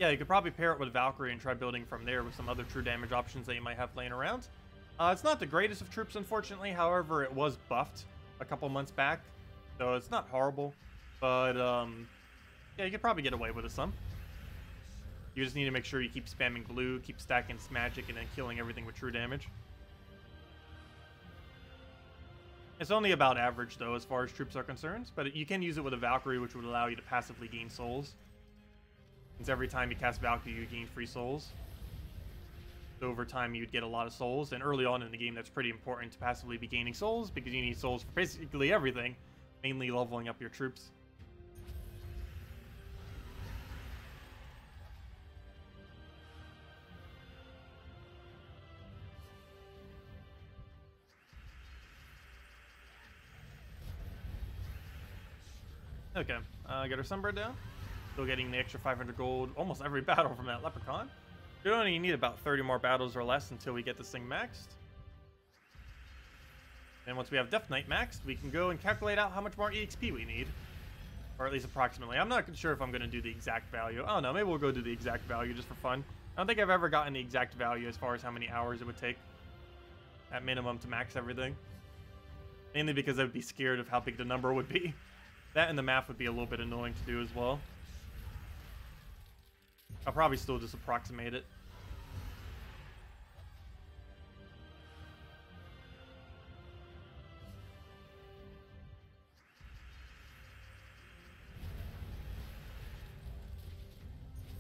A: yeah, you could probably pair it with Valkyrie and try building from there with some other true damage options that you might have laying around. It's not the greatest of troops, unfortunately. However, it was buffed a couple months back, so it's not horrible. But yeah, you could probably get away with it some. You just need to make sure you keep spamming blue, keep stacking magic, and then killing everything with true damage. It's only about average, though, as far as troops are concerned. But you can use it with a Valkyrie, which would allow you to passively gain souls. Since every time you cast Valkyrie, you gain free souls. So over time, you'd get a lot of souls. And early on in the game, that's pretty important to passively be gaining souls, because you need souls for basically everything. Mainly leveling up your troops. Okay, get our Sunbird down. Still getting the extra 500 gold almost every battle from that Leprechaun. We only need about 30 more battles or less until we get this thing maxed. And once we have Deathknight maxed, we can go and calculate out how much more EXP we need. Or at least approximately. I'm not sure if I'm going to do the exact value. I don't know, maybe we'll go do the exact value just for fun. I don't think I've ever gotten the exact value as far as how many hours it would take at minimum to max everything. Mainly because I would be scared of how big the number would be. That and the math would be a little bit annoying to do as well. I'll probably still just approximate it.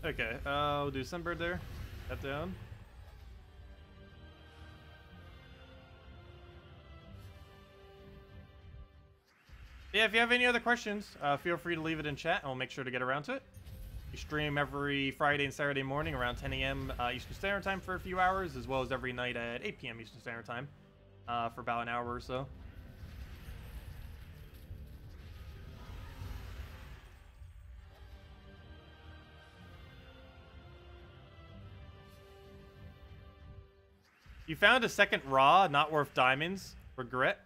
A: Okay, we'll do Sunbird there. That down. Yeah, if you have any other questions, feel free to leave it in chat, and we'll make sure to get around to it. We stream every Friday and Saturday morning around 10 a.m. Eastern Standard Time for a few hours, as well as every night at 8 p.m. Eastern Standard Time for about an hour or so. You found a second Raw, not worth diamonds. Regret?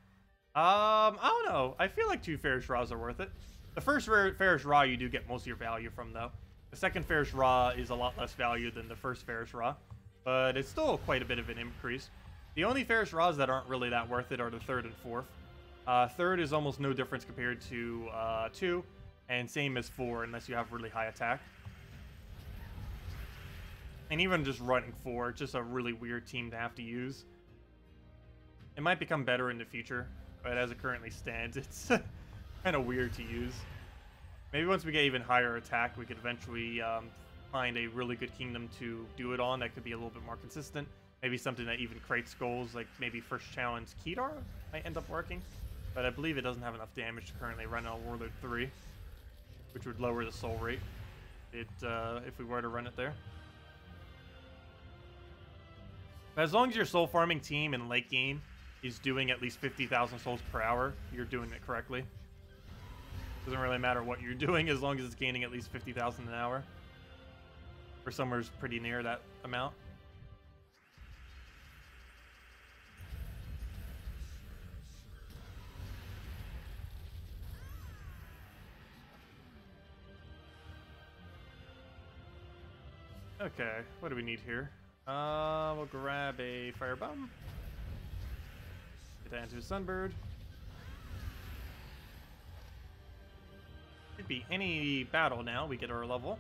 A: I don't know. I feel like 2 Fairish Raws are worth it. The first Fairish Raw you do get most of your value from, though. The second Fairish Raw is a lot less value than the first Fairish Raw, but it's still quite a bit of an increase. The only Fairish Raws that aren't really that worth it are the 3rd and 4th. 3rd is almost no difference compared to 2, and same as 4 unless you have really high attack. And even just running 4, it's just a really weird team to have to use. It might become better in the future, but as it currently stands, it's kind of weird to use. Maybe once we get even higher attack, we could eventually find a really good kingdom to do it on that could be a little bit more consistent. Maybe something that even creates goals, like maybe first challenge Kedar might end up working. But I believe it doesn't have enough damage to currently run on Warlord 3, which would lower the soul rate if we were to run it there. But as long as your soul farming team in late game is doing at least 50,000 souls per hour, you're doing it correctly. Doesn't really matter what you're doing as long as it's gaining at least 50,000 an hour. Or somewhere's pretty near that amount. Okay, what do we need here? We'll grab a firebomb. Get that into a sunbird. Could be any battle now. We get our level.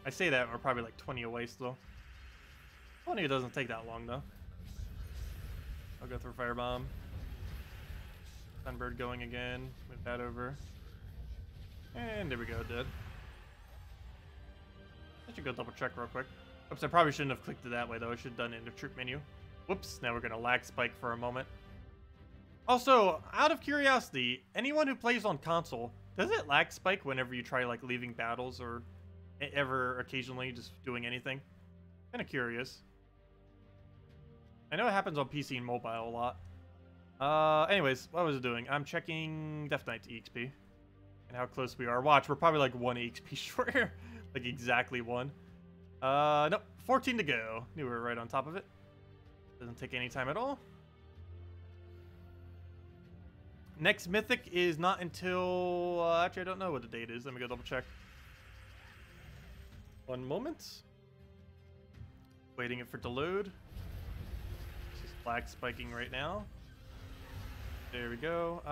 A: I say that we're probably like 20 away still. 20 doesn't take that long though. I'll go through firebomb. Sunbird going again. Move that over. And there we go, dead. I should go double check real quick. Oops, I probably shouldn't have clicked it that way though. I should have done it in the troop menu. Whoops, now we're gonna lag spike for a moment. Also, out of curiosity, anyone who plays on console, does it lag spike whenever you try like leaving battles or ever occasionally just doing anything? Kind of curious. I know it happens on PC and mobile a lot. Anyways, what was it doing? I'm checking Deathknight EXP and how close we are. Watch, we're probably like 1 EXP short here. Like exactly 1. Nope, 14 to go. Knew we were right on top of it. Doesn't take any time at all. Next mythic is not until... actually, I don't know what the date is. Let me go double check. 1 moment. Waiting it for it to load. This is lag spiking right now. There we go.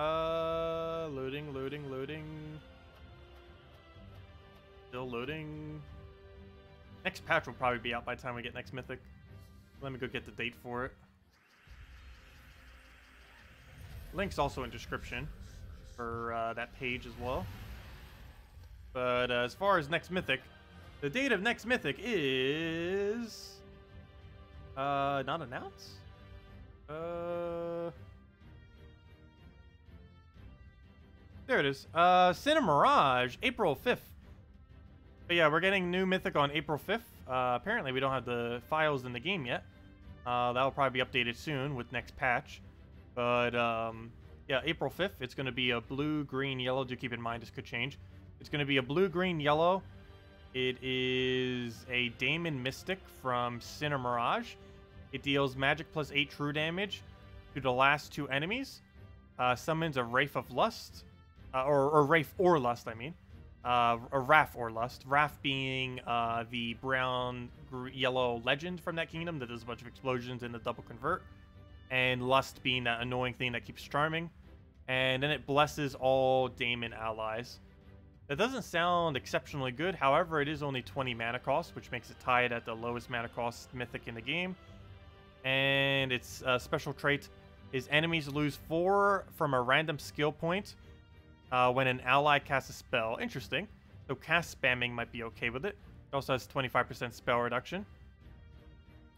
A: Loading, loading, loading. Still loading. Next patch will probably be out by the time we get next mythic. Let me go get the date for it. Link's also in description for that page as well. But as far as next mythic, the date of next mythic is not announced. There it is. Cinema Mirage, April 5th. But yeah, we're getting new mythic on April 5th. Apparently we don't have the files in the game yet. That'll probably be updated soon with next patch. But yeah, April 5th, it's going to be a blue, green, yellow. Do keep in mind this could change. It's going to be a blue, green, yellow. It is a Daemon Mystic from Cinema Mirage. It deals magic plus 8 true damage to the last 2 enemies. Summons a Wraith of Lust. Or Wraith or Lust, I mean. A Wrath or Lust. Wrath being the brown, yellow legend from that kingdom that does a bunch of explosions in the double convert. And Lust being that annoying thing that keeps charming. And then it blesses all Daemon allies. That doesn't sound exceptionally good. However, it is only 20 mana cost, which makes it tied at the lowest mana cost mythic in the game. And its special trait is enemies lose 4 from a random skill point when an ally casts a spell. Interesting. So cast spamming might be okay with it. It also has 25% spell reduction.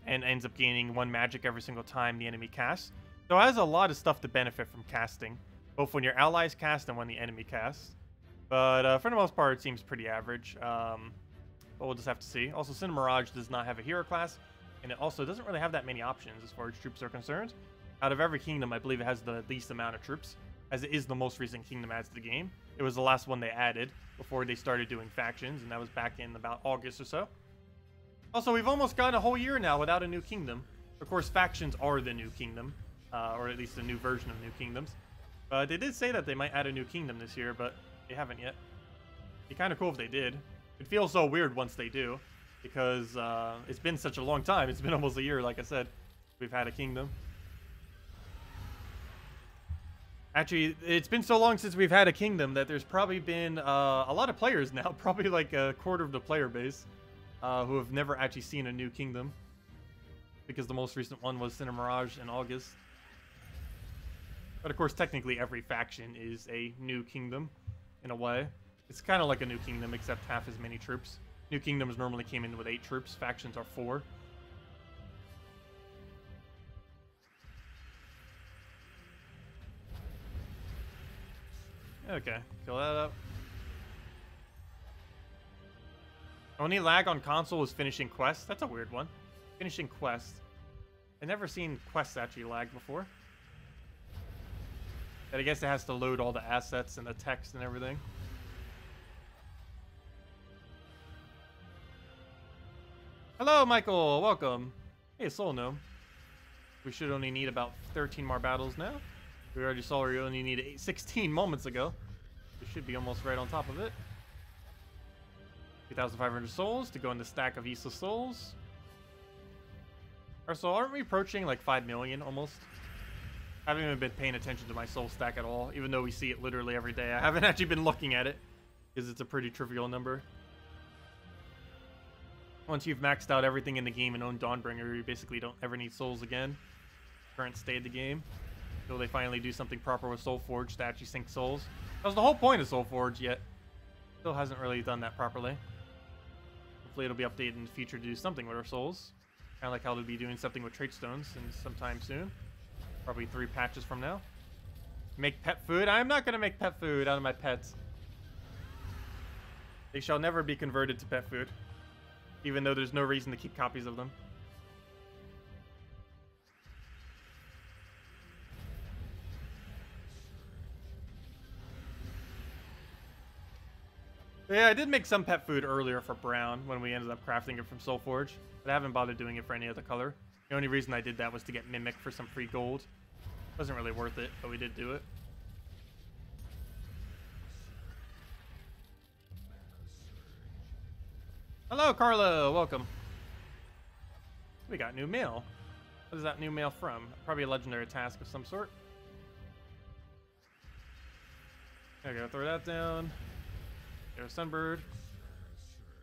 A: And ends up gaining 1 magic every single time the enemy casts. So it has a lot of stuff to benefit from casting. Both when your allies cast and when the enemy casts. But for the most part, it seems pretty average. But we'll just have to see. Also, Cinemirage does not have a hero class. And it also doesn't really have that many options as far as troops are concerned. Out of every kingdom, I believe it has the least amount of troops, as it is the most recent kingdom adds to the game. It was the last one they added before they started doing factions, and that was back in about August or so. Also, we've almost gone a whole year now without a new kingdom. Of course, factions are the new kingdom, or at least a new version of new kingdoms. But they did say that they might add a new kingdom this year, but they haven't yet. It'd be kind of cool if they did. It feels so weird once they do, because it's been such a long time. It's been almost a year, like I said, we've had a kingdom. Actually, it's been so long since we've had a kingdom that there's probably been a lot of players now, probably like a quarter of the player base, who have never actually seen a new kingdom, because the most recent one was Cinemirage in August. But of course, technically every faction is a new kingdom, in a way. It's kind of like a new kingdom, except half as many troops. New kingdoms normally came in with 8 troops, factions are 4. Okay, kill that up. Only lag on console is finishing quests. That's a weird one. Finishing quests. I've never seen quests actually lag before. But I guess it has to load all the assets and the text and everything. Hello, Michael. Welcome. Hey, Soul Gnome. We should only need about 13 more battles now. We already saw we only need 16 moments ago. We should be almost right on top of it. 2,500 souls to go in the stack of useless souls. So aren't we approaching like 5 million almost? I haven't even been paying attention to my soul stack at all, even though we see it literally every day. I haven't actually been looking at it, because it's a pretty trivial number. Once you've maxed out everything in the game and own Dawnbringer, you basically don't ever need souls again. Current state of the game. Until they finally do something proper with Soulforge to actually sync souls. That was the whole point of Soulforge, yet still hasn't really done that properly. Hopefully it'll be updated in the future to do something with our souls. Kind of like how they'll be doing something with trait stones in sometime soon. Probably 3 patches from now. Make pet food? I'm not going to make pet food out of my pets. They shall never be converted to pet food. Even though there's no reason to keep copies of them. Yeah, I did make some pet food earlier for Brown when we ended up crafting it from Soulforge, but I haven't bothered doing it for any other color. The only reason I did that was to get Mimic for some free gold. Wasn't really worth it, but we did do it. Hello, Carlo. Welcome. We got new mail. What is that new mail from? Probably a legendary task of some sort. There we go. Throw that down. There's Sunbird.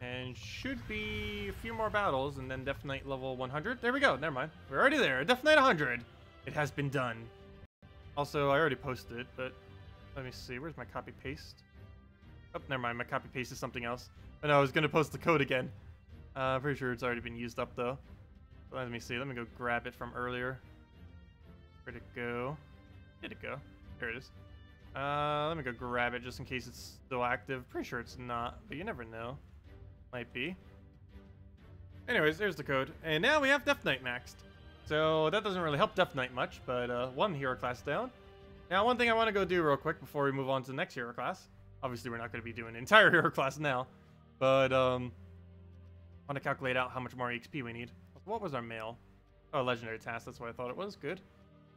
A: And should be a few more battles, and then Deathknight level 100. There we go. Never mind. We're already there. Deathknight 100. It has been done. Also, I already posted it, but let me see. Where's my copy-paste? Oh, never mind. My copy-paste is something else. Oh, no, I was going to post the code again. I'm pretty sure it's already been used up, though. But let me see. Let me go grab it from earlier. Where'd it go? Did it go? Here it is. Let me go grab it just in case it's still active. Pretty sure it's not, but you never know. Might be. Anyways, there's the code. And now we have Deathknight maxed. So that doesn't really help Deathknight much, but 1 hero class down. Now, one thing I want to go do real quick before we move on to the next hero class. Obviously, we're not going to be doing the entire hero class now. But I want to calculate out how much more XP we need. What was our mail? Oh, legendary task. That's what I thought it was. Good.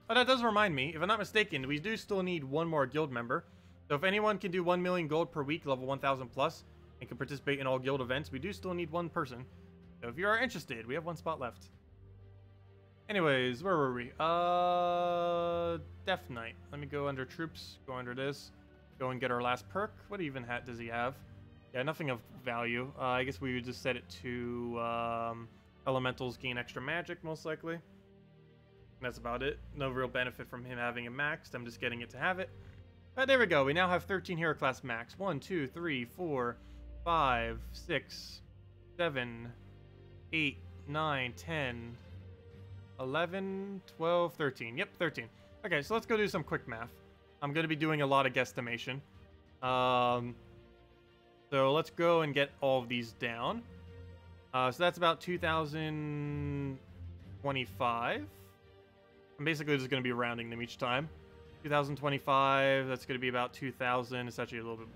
A: But that does remind me, if I'm not mistaken, we do still need 1 more guild member. So if anyone can do 1 million gold per week, level 1,000 plus, and can participate in all guild events, we do still need 1 person. So if you are interested, we have 1 spot left. Anyways, where were we? Deathknight. Let me go under troops, go under this, go and get our last perk. What even hat does he have? Yeah, nothing of value. I guess we would just set it to elementals gain extra magic, most likely. And that's about it. No real benefit from him having it maxed. I'm just getting it to have it. But there we go. We now have 13 hero class max. 1, 2, 3, 4, 5, 6, 7, 8, 9, 10, 11, 12, 13. Yep, 13. Okay, so let's go do some quick math. I'm going to be doing a lot of guesstimation. So let's go and get all of these down. So that's about 2,025. I'm basically just going to be rounding them each time. 2025, that's going to be about 2,000. It's actually a little bit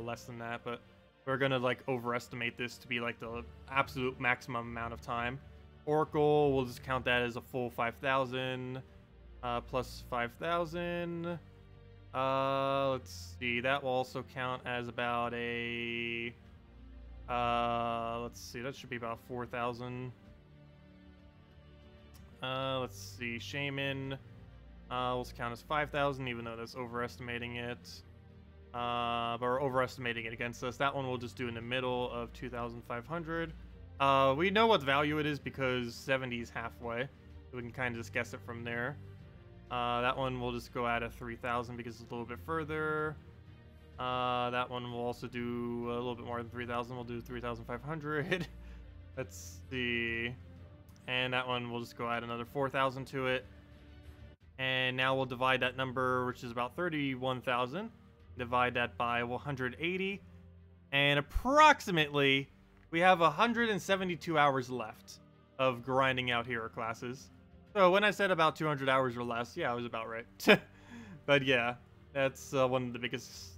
A: less than that, but we're going to like overestimate this to be like the absolute maximum amount of time. Oracle, we'll just count that as a full 5,000 plus 5,000. Let's see, that will also count as about a let's see, that should be about 4,000. Let's see, Shaman will count as 5,000, even though that's overestimating it. But we're overestimating it against us. That one we'll just do in the middle of 2,500. We know what value it is because 70 is halfway, so we can kind of just guess it from there. That one we'll just go out of 3,000 because it's a little bit further. That one will also do a little bit more than 3,000. We'll do 3,500. Let's see. And that one we'll just go add another 4,000 to it. And now we'll divide that number, which is about 31,000. Divide that by 180. And approximately, we have 172 hours left of grinding out hero classes. So when I said about 200 hours or less, yeah, I was about right. But yeah, that's one of the biggest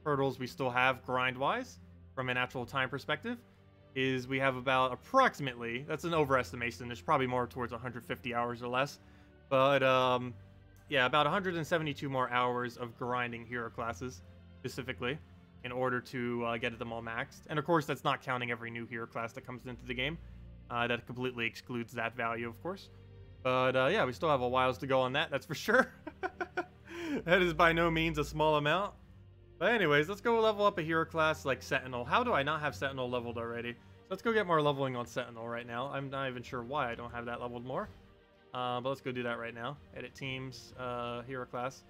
A: hurdles we still have grind-wise from an actual time perspective. Is we have about approximately, that's an overestimation, there's probably more towards 150 hours or less. But yeah, about 172 more hours of grinding hero classes, specifically, in order to get them all maxed. And of course, that's not counting every new hero class that comes into the game. That completely excludes that value, of course. But yeah, we still have a whiles to go on that, that's for sure. That is by no means a small amount. But anyways, let's go level up a hero class like Sentinel. How do I not have Sentinel leveled already? So let's go get more leveling on Sentinel right now. I'm not even sure why I don't have that leveled more. But let's go do that right now. Edit teams, hero class.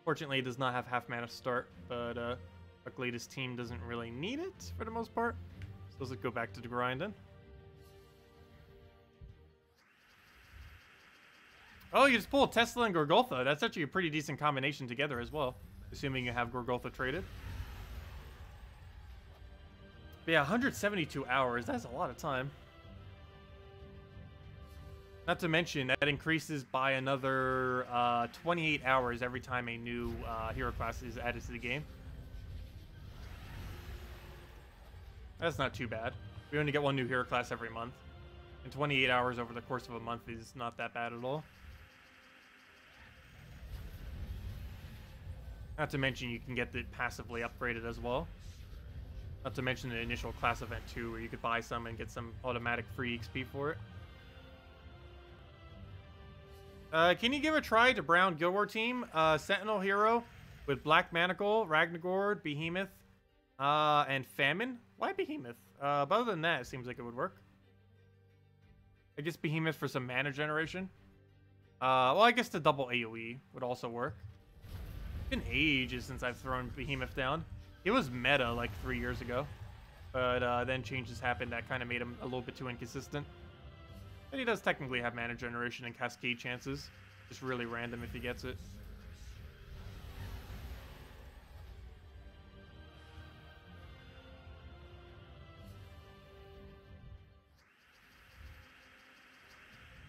A: Fortunately, it does not have half mana start, but luckily this team doesn't really need it for the most part. So let's go back to the grinding. Oh, you just pulled Tesla and Gorgoltha. That's actually a pretty decent combination together as well, assuming you have Gorgoltha traded. But yeah, 172 hours. That's a lot of time. Not to mention, that increases by another 28 hours every time a new hero class is added to the game. That's not too bad. We only get one new hero class every month. And 28 hours over the course of a month is not that bad at all. Not to mention, you can get it passively upgraded as well. Not to mention the initial class event too, where you could buy some and get some automatic free XP for it. Can you give a try to Brown Guild War team? Sentinel hero with Black Manacle, Ragnagord, Behemoth, and Famine. Why Behemoth? But other than that, it seems like it would work. I guess Behemoth for some mana generation. Well, I guess the double AoE would also work. It's been ages since I've thrown Behemoth down. It was meta like 3 years ago. But then changes happened that kind of made him a little bit too inconsistent. And he does technically have mana generation and cascade chances. Just really random if he gets it.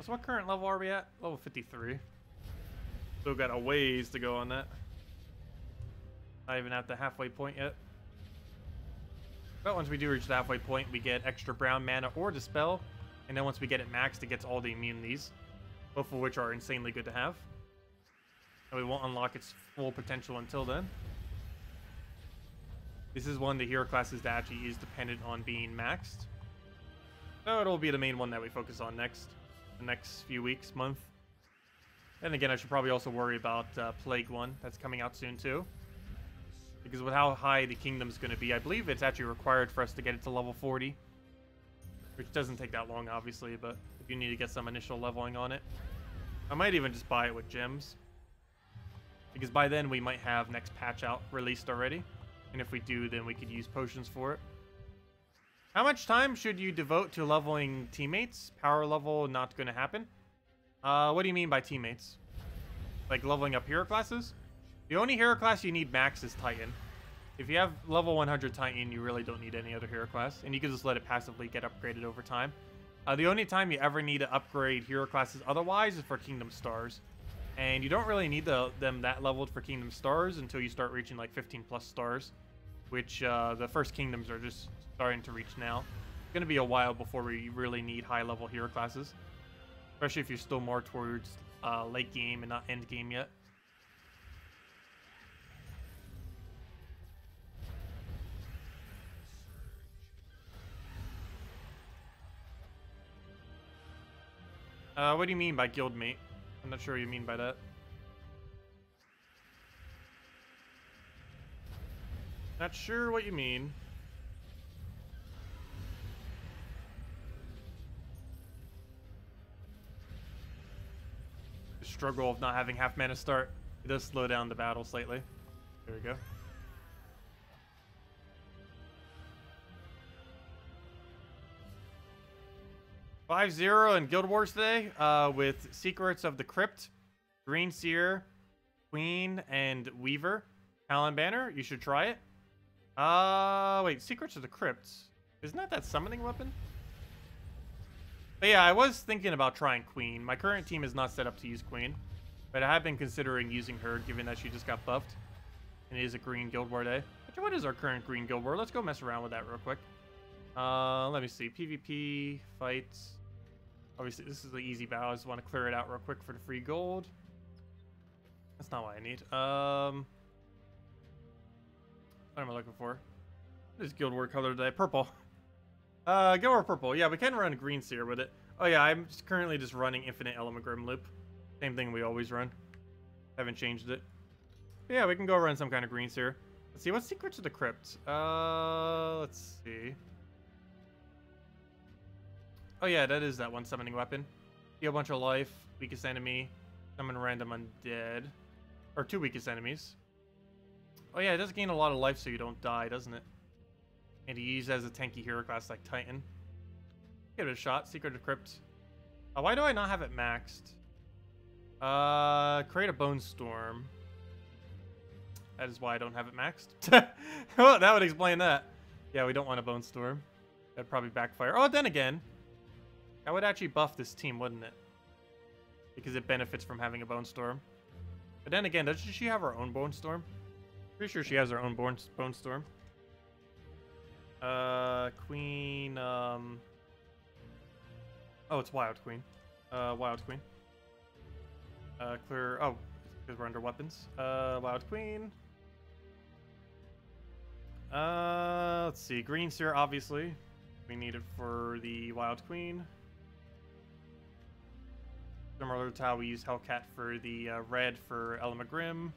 A: So what current level are we at? Level 53. Still got a ways to go on that. Not even at the halfway point yet. But once we do reach the halfway point, we get extra brown mana or Dispel. And then once we get it maxed, it gets all the immunities. Both of which are insanely good to have. And we won't unlock its full potential until then. This is one of the hero classes that actually is dependent on being maxed. So it'll be the main one that we focus on next. the next few weeks, month. And again, I should probably also worry about Plague 1. That's coming out soon too. Because with how high the kingdom's going to be, I believe it's actually required for us to get it to level 40. Which doesn't take that long, obviously, but if you need to get some initial leveling on it. I might even just buy it with gems. Because by then we might have next patch out released already. And if we do, then we could use potions for it. How much time should you devote to leveling teammates? Power level not going to happen. What do you mean by teammates? Like leveling up hero classes? The only hero class you need max is Titan. If you have level 100 Titan, you really don't need any other hero class. And you can just let it passively get upgraded over time. The only time you ever need to upgrade hero classes otherwise is for Kingdom Stars. And you don't really need them that leveled for Kingdom Stars until you start reaching like 15 plus stars. Which the first kingdoms are just starting to reach now. It's going to be a while before we really need high level hero classes. Especially if you're still more towards late game and not end game yet. What do you mean by guildmate? I'm not sure what you mean by that. Not sure what you mean. The struggle of not having half mana start. It does slow down the battle slightly. There we go. $5-0 in Guild Wars today, with Secrets of the Crypt, Green Seer, Queen, and Weaver. Talon Banner, you should try it. Wait, Secrets of the Crypt. Isn't that summoning weapon? But yeah, I was thinking about trying Queen. My current team is not set up to use Queen, but I have been considering using her, given that she just got buffed. And it is a green Guild War day. Actually, what is our current green Guild War? Let's go mess around with that real quick. Let me see. PvP, fights. Obviously, this is the easy battle. I just want to clear it out real quick for the free gold. That's not what I need. What am I looking for? What is Guild War color today? Purple. Guild War purple. Yeah, we can run Green Seer with it. Oh yeah, I'm currently just running Infinite Elemagrim loop. Same thing we always run. Haven't changed it. But yeah, we can go run some kind of Green Seer. Let's see, what's Secrets of the Crypt? Let's see. Oh yeah, that is that one summoning weapon. Heal a bunch of life, weakest enemy, summon random undead. Or 2 weakest enemies. Oh yeah, it does gain a lot of life so you don't die, doesn't it? And you use it as a tanky hero class like Titan. Give it a shot. Secret of the Crypt. Why do I not have it maxed? Create a Bone Storm. That is why I don't have it maxed. Oh, that would explain that. Yeah, we don't want a Bone Storm. That'd probably backfire. Oh, then again, that would actually buff this team, wouldn't it? Because it benefits from having a Bone Storm. But then again, doesn't she have her own Bone Storm? Pretty sure she has her own Bone Storm. Queen, oh, it's Wild Queen. Wild Queen. Clear, oh, because we're under weapons. Wild Queen. Let's see, Green Seer, obviously. We need it for the Wild Queen. Similar to how we use Hellcat for the red for Elemagrim.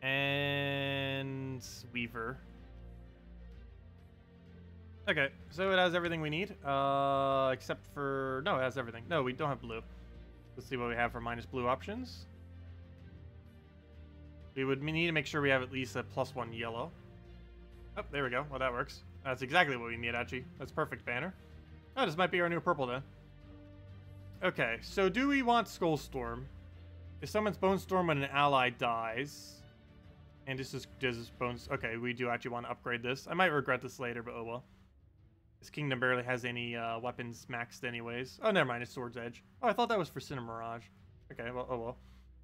A: And Weaver. Okay, so it has everything we need. Except for... No, it has everything. No, we don't have blue. Let's see what we have for minus blue options. We need to make sure we have at least a +1 yellow. Oh, there we go. Well, that works. That's exactly what we need, actually. That's perfect banner. Oh, this might be our new purple, then. Okay, so do we want Skullstorm? It summons Bone Storm when an ally dies. And this is Bones. Okay, we do actually want to upgrade this. I might regret this later, but oh well. This kingdom barely has any weapons maxed anyways. Oh, never mind. It's Sword's Edge. Oh, I thought that was for Cinemirage. Okay, well, oh well.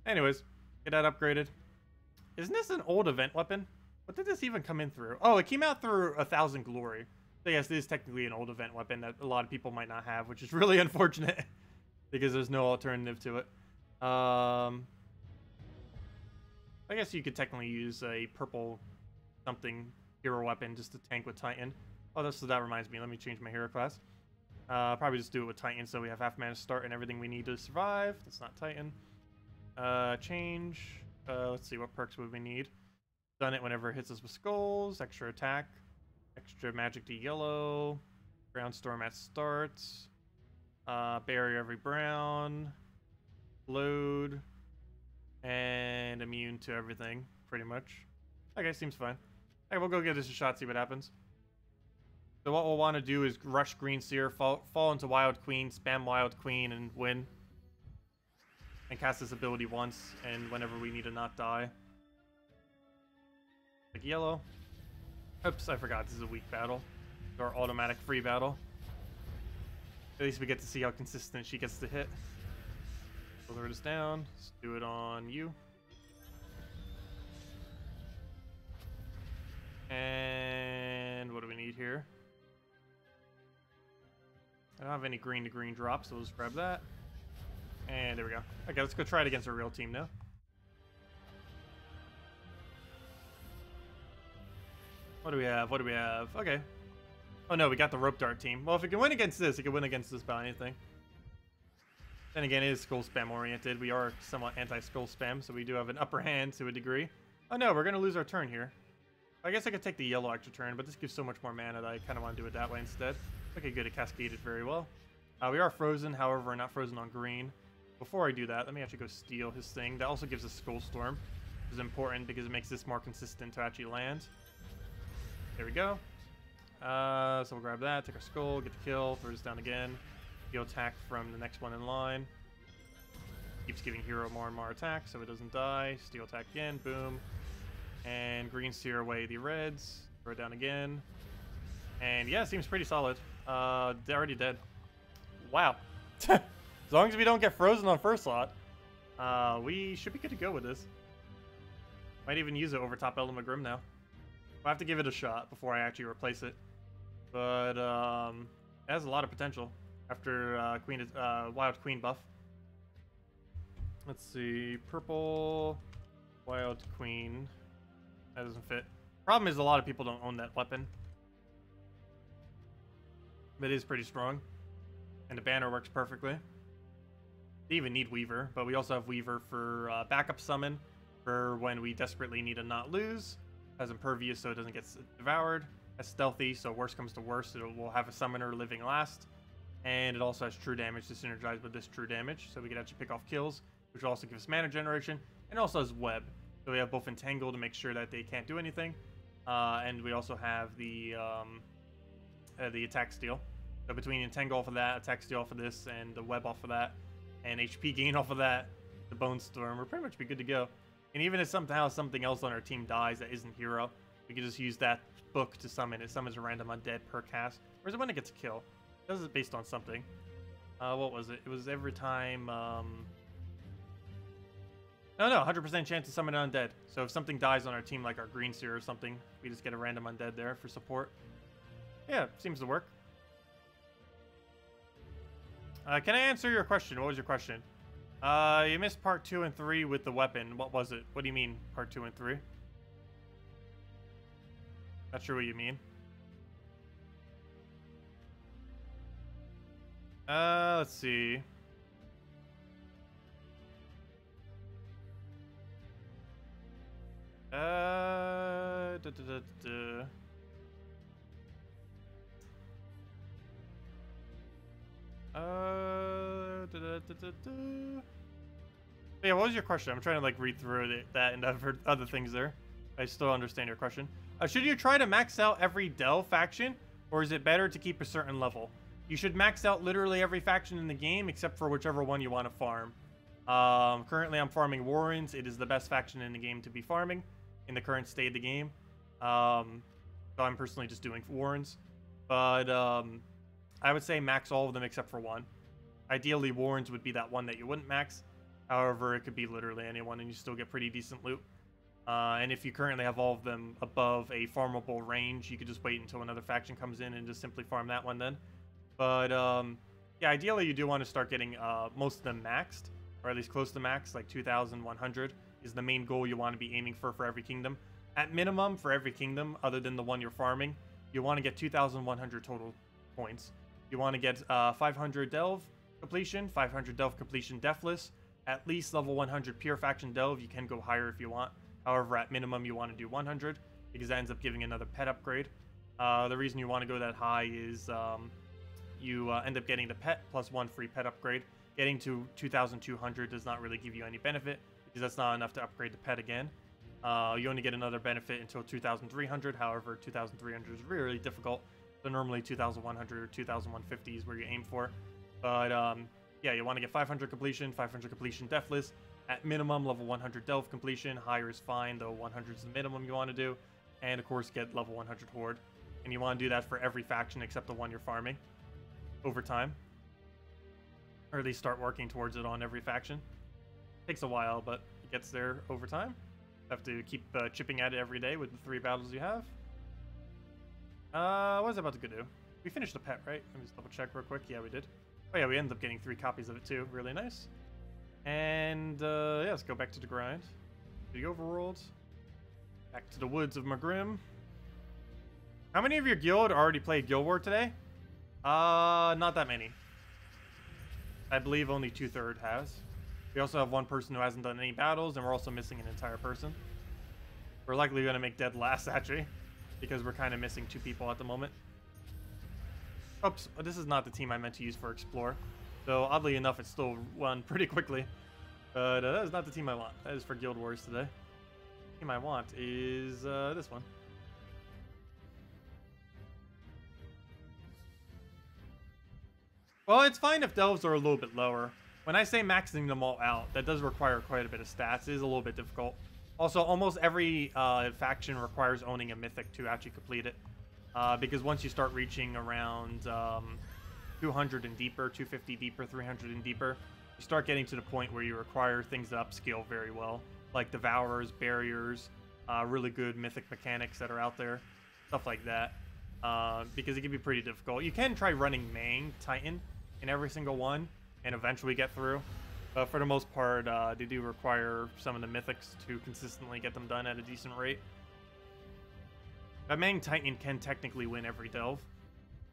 A: Anyways, get that upgraded. Isn't this an old event weapon? What did this even come in through? Oh, it came out through 1,000 Glory. So yes, this is technically an old event weapon that a lot of people might not have, which is really unfortunate. Because there's no alternative to it. I guess you could technically use a purple something hero weapon just to tank with Titan. Oh, so that reminds me. Let me change my hero class. Probably just do it with Titan so we have half mana start and everything we need to survive. That's not Titan. Change. Let's see, what perks would we need? Done it whenever it hits us with skulls. Extra attack. Extra magic to yellow. Ground storm at start. Barrier every brown. Load. And immune to everything, pretty much. Okay, seems fine. Okay, we'll go give this a shot, see what happens. So what we'll want to do is rush Green Seer, fall into Wild Queen, spam Wild Queen, and win. And cast this ability once, and whenever we need to not die. Like yellow. Oops, I forgot, this is a weak battle. It's our automatic free battle. At least we get to see how consistent she gets to hit. Lower this down. Let's do it on you. And what do we need here? I don't have any green to green drops, so let's grab that. And there we go. Okay, let's go try it against a real team now. What do we have? What do we have? Okay. Oh no, we got the rope dart team. Well, if we can win against this, it can win against this about anything. Then again, it is skull spam oriented. We are somewhat anti-skull spam, so we do have an upper hand to a degree. Oh no, we're going to lose our turn here. I guess I could take the yellow extra turn, but this gives so much more mana that I kind of want to do it that way instead. Okay, good. It cascaded very well. We are frozen, however, we're not frozen on green. Before I do that, let me actually go steal his thing. That also gives us Skull Storm, which is important because it makes this more consistent to actually land. There we go. So we'll grab that, take our skull, get the kill, throw this down again. Heal attack from the next one in line. Keeps giving hero more and more attack so it doesn't die. Steal attack again, boom. And green steer away the reds. Throw it down again. And yeah, seems pretty solid. They're already dead. Wow. As long as we don't get frozen on first slot, we should be good to go with this. Might even use it over top Element Grim now. I'll have to give it a shot before I actually replace it. But it has a lot of potential after Wild Queen buff. Let's see. Purple Wild Queen. That doesn't fit. Problem is a lot of people don't own that weapon. But it is pretty strong. And the banner works perfectly. They even need Weaver, but we also have Weaver for backup summon for when we desperately need to not lose. Has Impervious so it doesn't get devoured. Has Stealthy, so worst comes to worst, we'll have a summoner living last. And it also has True Damage to synergize with this True Damage, so we can actually pick off kills, which will also give us mana generation. And also has Web, so we have both Entangle to make sure that they can't do anything. And we also have the attack steal. So between Entangle off of that, attack steal off of this, and the Web off of that, and HP gain off of that, the Bone Storm, we're pretty much be good to go. And even if somehow something else on our team dies that isn't hero, we can just use that book to summon. It summons a random undead per cast. Or is it when it gets a kill? It does it based on something. What was it? It was every time... No, 100% chance to summon an undead. So if something dies on our team, like our Green Seer or something, we just get a random undead there for support. Yeah, seems to work. Can I answer your question? What was your question? You missed part 2 and 3 with the weapon. What was it? What do you mean, part 2 and 3? Not sure what you mean. Let's see. Yeah, what was your question? I'm trying to like read through that, and I've heard other things there. I still understand your question. Should you try to max out every Del faction, or is it better to keep a certain level? You should max out literally every faction in the game, except for whichever one you want to farm. Currently, I'm farming Warrens. It is the best faction in the game to be farming in the current state of the game. So I'm personally just doing Warrens. But I would say max all of them except for one. Ideally, Warrens would be that one that you wouldn't max. However, it could be literally anyone, and you still get pretty decent loot. And if you currently have all of them above a farmable range, you could just wait until another faction comes in and just simply farm that one then. But yeah, ideally you do want to start getting most of them maxed, or at least close to max, like 2,100 is the main goal you want to be aiming for every kingdom. At minimum, for every kingdom, other than the one you're farming, you want to get 2,100 total points. You want to get 500 delve completion, 500 delve completion deathless, at least level 100 pure faction delve. You can go higher if you want. However, at minimum, you want to do 100 because that ends up giving another pet upgrade. The reason you want to go that high is you end up getting the pet plus 1 free pet upgrade. Getting to 2,200 does not really give you any benefit because that's not enough to upgrade the pet again. You only get another benefit until 2,300. However, 2,300 is really difficult. So normally 2,100 or 2,150 is where you aim for. But yeah, you want to get 500 completion deathless. At minimum, level 100 delve completion. Higher is fine, though 100 is the minimum you want to do. And of course, get level 100 horde. And you want to do that for every faction except the one you're farming over time. Or at least start working towards it on every faction. Takes a while, but it gets there over time. Have to keep chipping at it every day with the 3 battles you have. What was I about to do? We finished the pet, right? Let me just double check real quick. Yeah, we did. Oh yeah, we ended up getting 3 copies of it too. Really nice. And yeah, let's go back to the grind. The overworld. Back to the woods of Magrim. How many of your guild already played Guild War today? Not that many. I believe only 2/3 has. We also have 1 person who hasn't done any battles, and we're also missing an entire person. We're likely going to make dead last, actually, because we're kind of missing 2 people at the moment. Oops, this is not the team I meant to use for Explore. Though, oddly enough, it still won pretty quickly. But that is not the team I want. That is for Guild Wars today. The team I want is this one. Well, it's fine if delves are a little bit lower. When I say maxing them all out, that does require quite a bit of stats. It is a little bit difficult. Also, almost every faction requires owning a mythic to actually complete it. Because once you start reaching around 200 and deeper, 250 deeper, 300 and deeper, you start getting to the point where you require things to upscale very well. Like Devourers, Barriers, really good mythic mechanics that are out there. Stuff like that. Because it can be pretty difficult. You can try running Main Titan in every single one and eventually get through. But for the most part, they do require some of the mythics to consistently get them done at a decent rate. But Main Titan can technically win every delve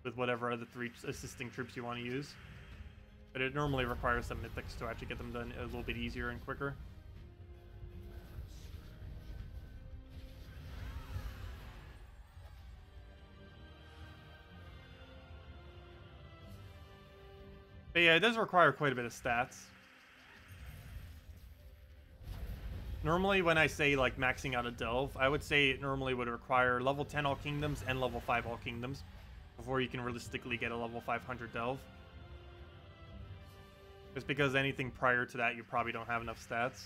A: with whatever other 3 assisting troops you want to use. But it normally requires some mythics to actually get them done a little bit easier and quicker. But yeah, it does require quite a bit of stats. Normally, when I say, like, maxing out a delve, I would say it normally would require level 10 all kingdoms and level 5 all kingdoms before you can realistically get a level 500 delve. Just because anything prior to that, you probably don't have enough stats.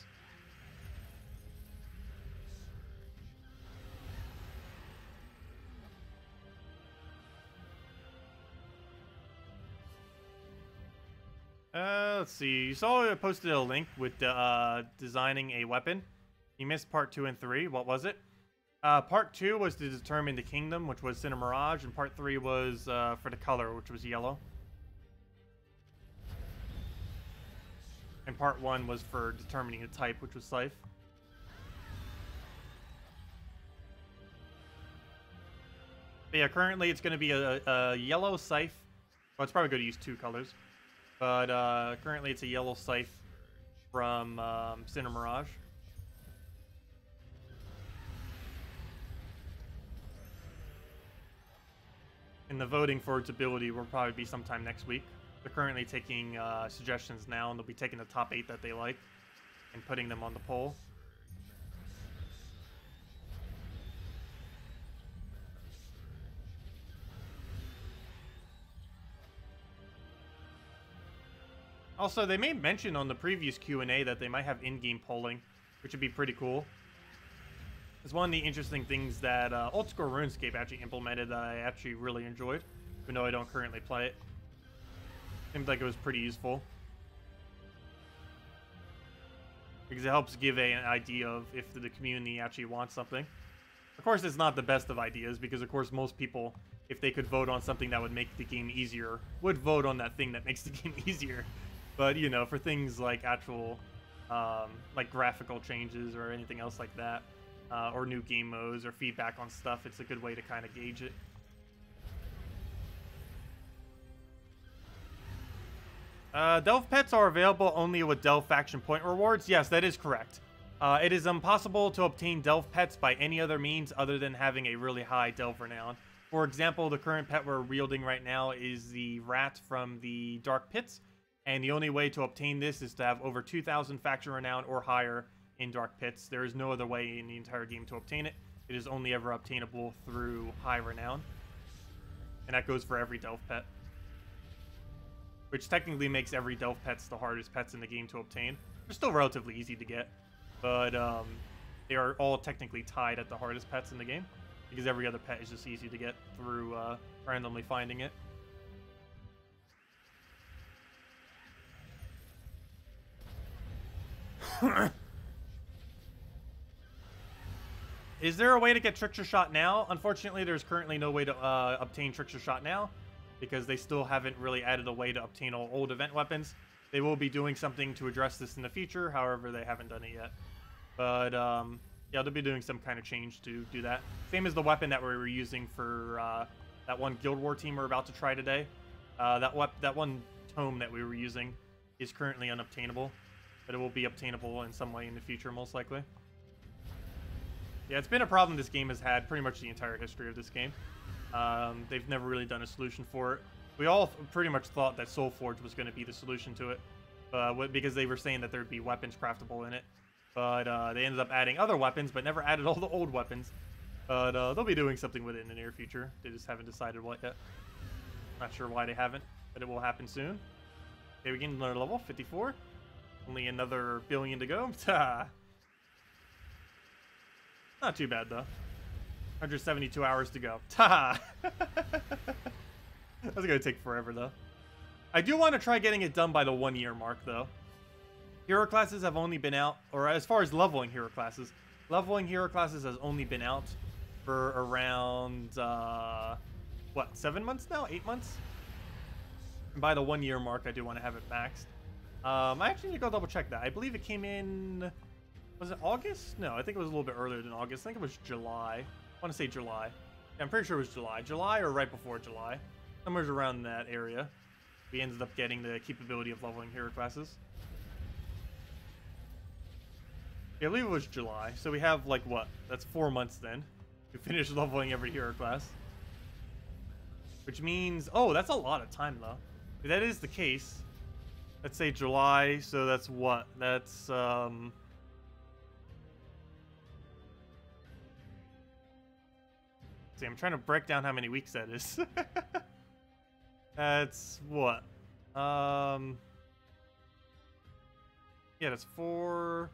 A: Let's see. You saw I posted a link with designing a weapon. You missed part 2 and 3. What was it? Part 2 was to determine the kingdom, which was Cinder Mirage, and part 3 was for the color, which was yellow. And part 1 was for determining the type, which was Scythe. But yeah, currently it's going to be a yellow Scythe. Well, it's probably going to use 2 colors. But currently it's a yellow Scythe from Cinder Mirage. And the voting for its ability will probably be sometime next week. They're currently taking suggestions now, and they'll be taking the top 8 that they like and putting them on the poll. Also, they made mention on the previous Q&A that they might have in-game polling, which would be pretty cool. It's one of the interesting things that Old School RuneScape actually implemented that I actually really enjoyed, even though I don't currently play it. Seemed like it was pretty useful. Because it helps give an idea of if the community actually wants something. Of course, it's not the best of ideas, because of course most people, if they could vote on something that would make the game easier, would vote on that thing that makes the game easier. But, you know, for things like actual, like graphical changes or anything else like that, or new game modes or feedback on stuff, it's a good way to kind of gauge it. Delve pets are available only with Delve faction point rewards. Yes, that is correct. It is impossible to obtain Delve pets by any other means other than having a really high Delve renown. For example, the current pet we're wielding right now is the rat from the Dark Pits, and the only way to obtain this is to have over 2,000 faction renown or higher in Dark Pits. There is no other way in the entire game to obtain it. It is only ever obtainable through high renown, and that goes for every Delve pet, which technically makes every Delve pets the hardest pets in the game to obtain. They're still relatively easy to get, but they are all technically tied at the hardest pets in the game, because every other pet is just easy to get through randomly finding it. Is there a way to get Trickster Shot now? Unfortunately, there's currently no way to obtain Trickster Shot now, because they still haven't really added a way to obtain all old event weapons. They will be doing something to address this in the future, however, they haven't done it yet. But, yeah, they'll be doing some kind of change to do that. Same as the weapon that we were using for that one Guild War team we're about to try today. That one tome that we were using is currently unobtainable, but it will be obtainable in some way in the future, most likely. Yeah, it's been a problem this game has had pretty much the entire history of this game. They've never really done a solution for it. We all pretty much thought that Soulforge was going to be the solution to it, because they were saying that there'd be weapons craftable in it. But they ended up adding other weapons, but never added all the old weapons. But they'll be doing something with it in the near future. They just haven't decided what yet. Not sure why they haven't, but it will happen soon. Okay, we gained another level, 54. Only another billion to go. Not too bad, though. 172 hours to go. Ta! That's going to take forever, though. I do want to try getting it done by the 1 year mark, though. Hero classes have only been out, or as far as leveling hero classes has only been out for around, what, 7 months now? 8 months? And by the 1 year mark, I do want to have it maxed. I actually need to go double check that. I believe it came in, was it August? No, I think it was a little bit earlier than August. I think it was July. I want to say July. Yeah, I'm pretty sure it was July. July or right before July. Somewhere around that area. We ended up getting the capability of leveling hero classes. Yeah, I believe it was July. So we have, like, what? That's 4 months then. We finished leveling every hero class. Which means... Oh, that's a lot of time, though. If that is the case, let's say July, so that's what? That's, see, I'm trying to break down how many weeks that is. That's what? Yeah, that's 4...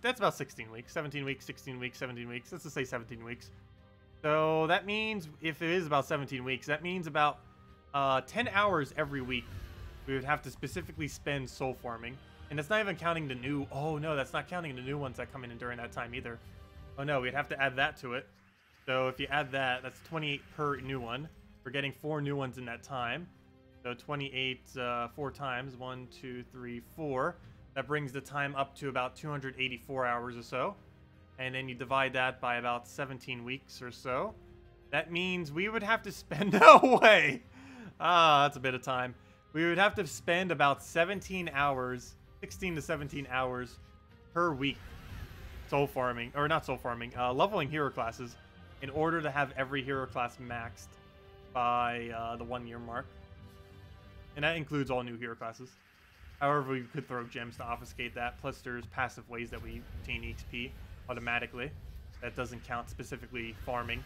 A: That's about 16 weeks. 17 weeks, 16 weeks, 17 weeks. Let's just say 17 weeks. So that means, if it is about 17 weeks, that means about 10 hours every week we would have to specifically spend soul farming. And that's not even counting the new... Oh, no, that's not counting the new ones that come in during that time either. Oh, no, we'd have to add that to it. So if you add that, that's 28 per new one. We're getting 4 new ones in that time. So 28 4 times. 1, 2, 3, 4. That brings the time up to about 284 hours or so. And then you divide that by about 17 weeks or so. That means we would have to spend... No way! Ah, that's a bit of time. We would have to spend about 17 hours, 16 to 17 hours per week soul farming, or not soul farming, leveling hero classes in order to have every hero class maxed by the 1 year mark. And that includes all new hero classes. However, we could throw gems to obfuscate that. Plus, there's passive ways that we obtain EXP automatically. That doesn't count specifically farming.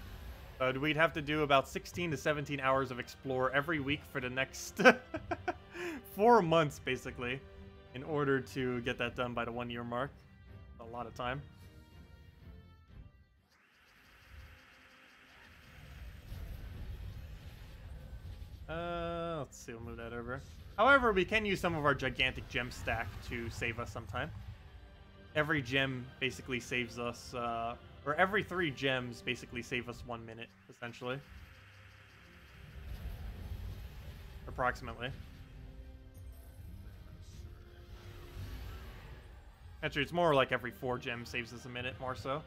A: But we'd have to do about 16 to 17 hours of explore every week for the next 4 months, basically, in order to get that done by the 1 year mark. A lot of time. Let's see, we'll move that over. However, we can use some of our gigantic gem stack to save us some time. Every gem basically saves us, or every 3 gems basically save us 1 minute, essentially. Approximately. Actually, it's more like every 4 gems saves us a minute, more so.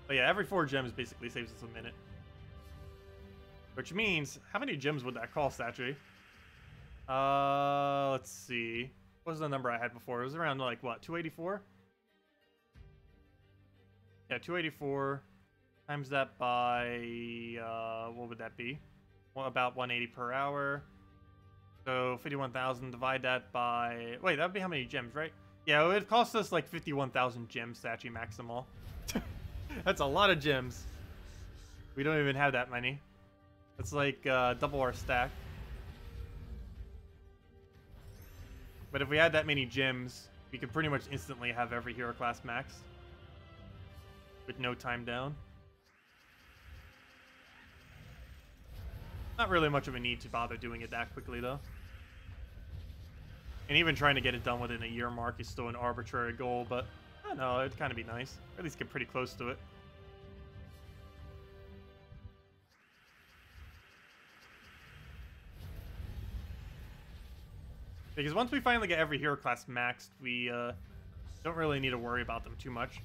A: But yeah, every 4 gems basically saves us a minute. Which means, how many gems would that cost, actually? Let's see. What was the number I had before? It was around like what, 284? Yeah, 284 times that by what would that be? Well, about 180 per hour. So 51,000, divide that by, wait, that would be how many gems, right? Yeah, it would cost us like 51,000 gems to actually max them all. That's a lot of gems. We don't even have that many. That's like double our stack. But if we had that many gems, we could pretty much instantly have every hero class maxed. With no time down. Not really much of a need to bother doing it that quickly, though. And even trying to get it done within a year mark is still an arbitrary goal, but I don't know, it'd kind of be nice. Or at least get pretty close to it. Because once we finally get every hero class maxed, we don't really need to worry about them too much.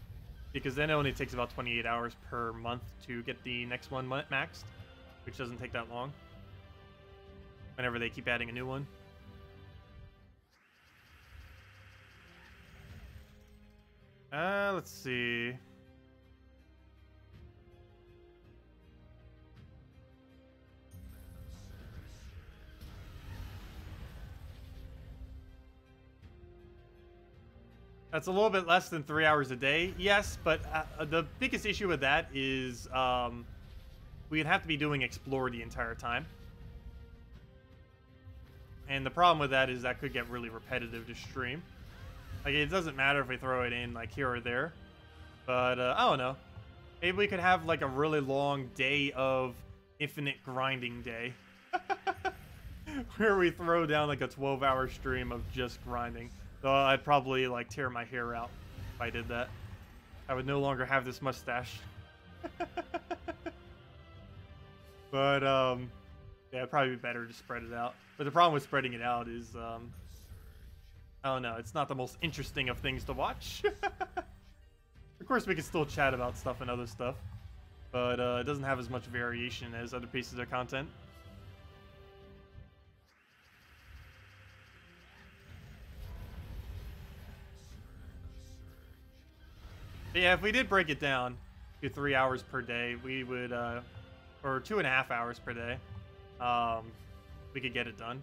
A: Because then it only takes about 28 hours per month to get the next one maxed, which doesn't take that long. Whenever they keep adding a new one. Let's see. That's a little bit less than 3 hours a day, yes, but the biggest issue with that is we'd have to be doing Explore the entire time. And the problem with that is that could get really repetitive to stream. Like, it doesn't matter if we throw it in, like, here or there. But, I don't know. Maybe we could have, like, a really long day of infinite grinding day. Where we throw down, like, a 12-hour stream of just grinding. So I'd probably, like, tear my hair out if I did that. I would no longer have this mustache. But, yeah, it'd probably be better to spread it out. But the problem with spreading it out is, I don't know, it's not the most interesting of things to watch. Of course, we can still chat about stuff and other stuff. But, it doesn't have as much variation as other pieces of content. But yeah, if we did break it down to 3 hours per day, we would, or 2.5 hours per day, we could get it done.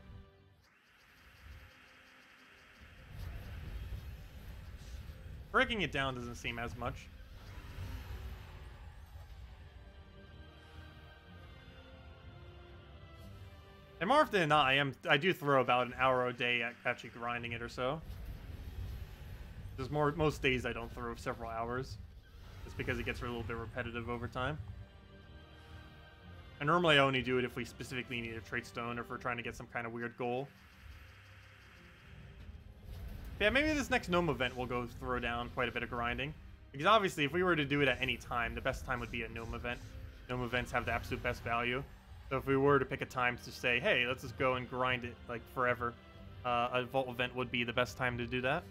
A: Breaking it down doesn't seem as much. And more often than not, I do throw about an hour a day at actually grinding it or so. There's most days I don't throw several hours. Just because it gets a little bit repetitive over time. And normally I only do it if we specifically need a trait stone or if we're trying to get some kind of weird goal. Yeah, maybe this next gnome event will go throw down quite a bit of grinding. Because obviously if we were to do it at any time, the best time would be a gnome event. Gnome events have the absolute best value. So if we were to pick a time to say, hey, let's just go and grind it like forever, a vault event would be the best time to do that.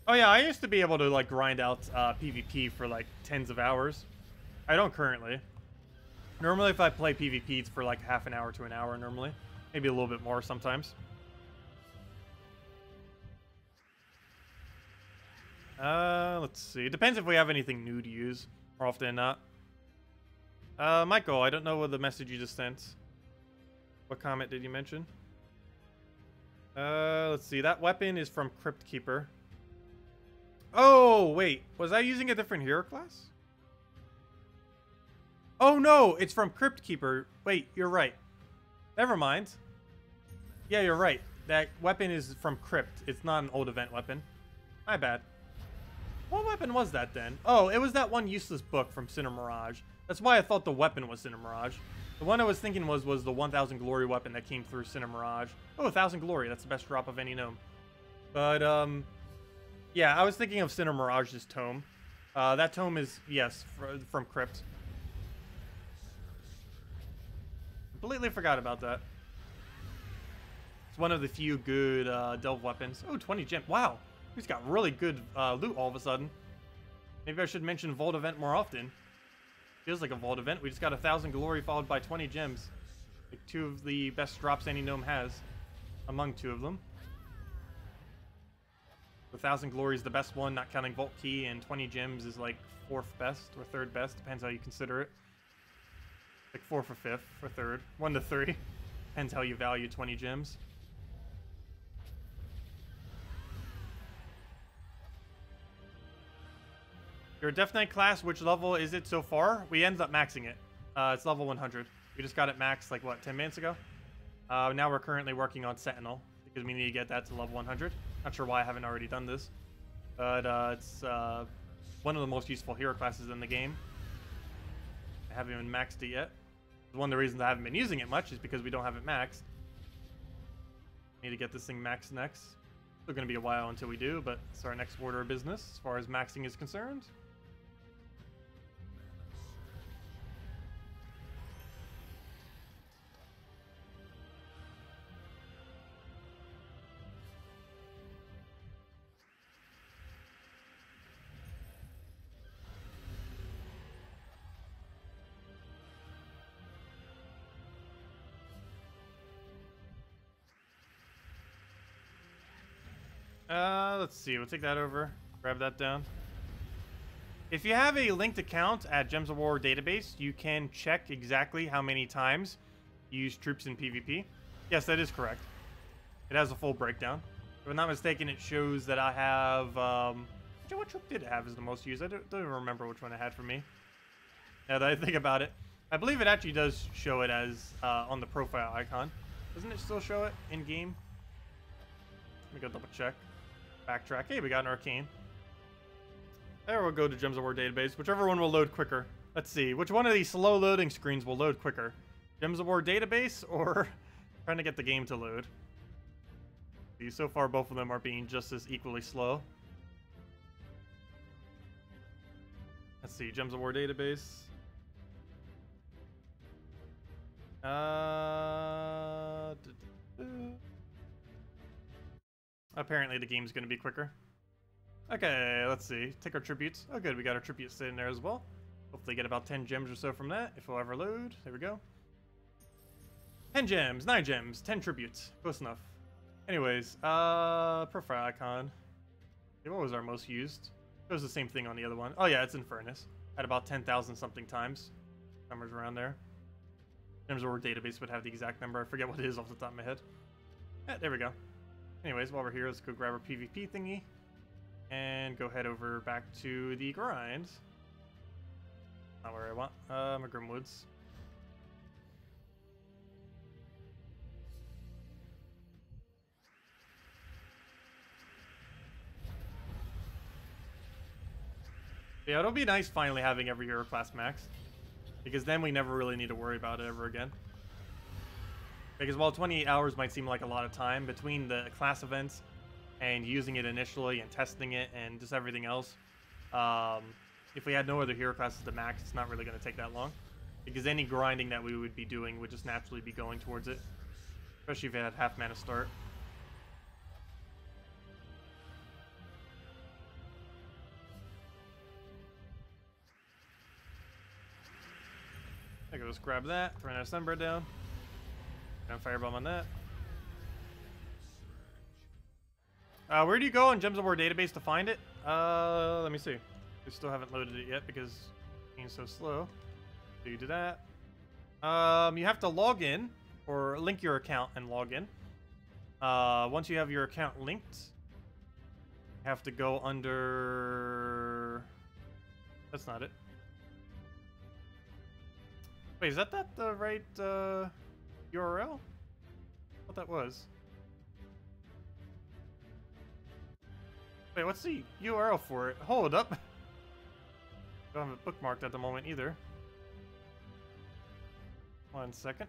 A: Oh yeah, I used to be able to like grind out PvP for like tens of hours. I don't currently. Normally if I play PvP, it's for like half an hour to an hour normally. Maybe a little bit more sometimes. Let's see. It depends if we have anything new to use. More often than not. Michael, I don't know what the message you just sent. What comment did you mention? Let's see. That weapon is from Crypt Keeper. Oh, wait. Was I using a different hero class? Oh, no. It's from Crypt Keeper. Wait, you're right. Never mind. Yeah, you're right. That weapon is from Crypt. It's not an old event weapon. My bad. What weapon was that then? Oh, it was that one useless book from Sinner Mirage. That's why I thought the weapon was Sinner Mirage. The one I was thinking was the 1000 glory weapon that came through Sinner Mirage. Oh, 1000 glory. That's the best drop of any gnome. But, yeah, I was thinking of Sinner Mirage's tome. That tome is, yes, from Crypt. Completely forgot about that. It's one of the few good delve weapons. Oh, 20 gem. Wow. He's got really good loot all of a sudden. Maybe I should mention Vault Event more often. Feels like a Vault Event. We just got 1,000 glory followed by 20 gems. Like 2 of the best drops any gnome has. Among 2 of them. 1,000 glory is the best one, not counting Vault Key, and 20 gems is like 4th best or 3rd best, depends how you consider it. Like 4th or 5th or 3rd. 1 to 3. Depends how you value 20 gems. Your Deathknight class, which level is it so far? We ended up maxing it. It's level 100. We just got it maxed like, what, 10 minutes ago? Now we're currently working on Sentinel, because we need to get that to level 100. Not sure why I haven't already done this. But it's one of the most useful hero classes in the game. I haven't even maxed it yet. One of the reasons I haven't been using it much is because we don't have it maxed. Need to get this thing maxed next. Still going to be a while until we do, but it's our next order of business as far as maxing is concerned. Let's see. We'll take that over. Grab that down. If you have a linked account at Gems of War database, you can check exactly how many times you use troops in PvP. Yes, that is correct. It has a full breakdown. If I'm not mistaken, it shows that I have... what troop did it have as the most used? I don't even remember which one it had for me. Now that I think about it. I believe it actually does show it as on the profile icon. Doesn't it still show it in-game? Let me go double check. Backtrack. Hey, we got an arcane. There, we'll go to Gems of War database. Whichever one will load quicker. Let's see. Which one of these slow loading screens will load quicker? Gems of War database or trying to get the game to load? See, so far, both of them are being just as equally slow. Let's see. Gems of War database. Apparently the game's going to be quicker. Okay, let's see. Take our tributes. Oh, good. We got our tributes sitting there as well. Hopefully get about 10 gems or so from that, if we'll ever load. There we go. 10 gems, 9 gems, 10 tributes. Close enough. Anyways, profile icon. Okay, what was our most used? It was the same thing on the other one. Oh, yeah, it's Infernus. At about 10,000 something times. Numbers around there. Gems of War database would have the exact number. I forget what it is off the top of my head. Yeah, there we go. Anyways, while we're here, let's go grab our PvP thingy. And go head over back to the grind. Not where I want. My Grimwoods. Yeah, it'll be nice finally having every hero class maxed. Because then we never really need to worry about it ever again. Because while 28 hours might seem like a lot of time between the class events and using it initially and testing it and just everything else, if we had no other hero classes to max, it's not really going to take that long. Because any grinding that we would be doing would just naturally be going towards it. Especially if it had half mana start. I can just grab that, throw an Sunbird down. And Firebomb on that. Where do you go on Gems of War database to find it? Let me see. We still haven't loaded it yet because it's being so slow. So you do that. You have to log in or link your account and log in. Once you have your account linked, you have to go under... That's not it. Wait, is that the right URL? I thought that was. Wait, what's the URL for it? Hold up. Don't have it bookmarked at the moment either. 1 second.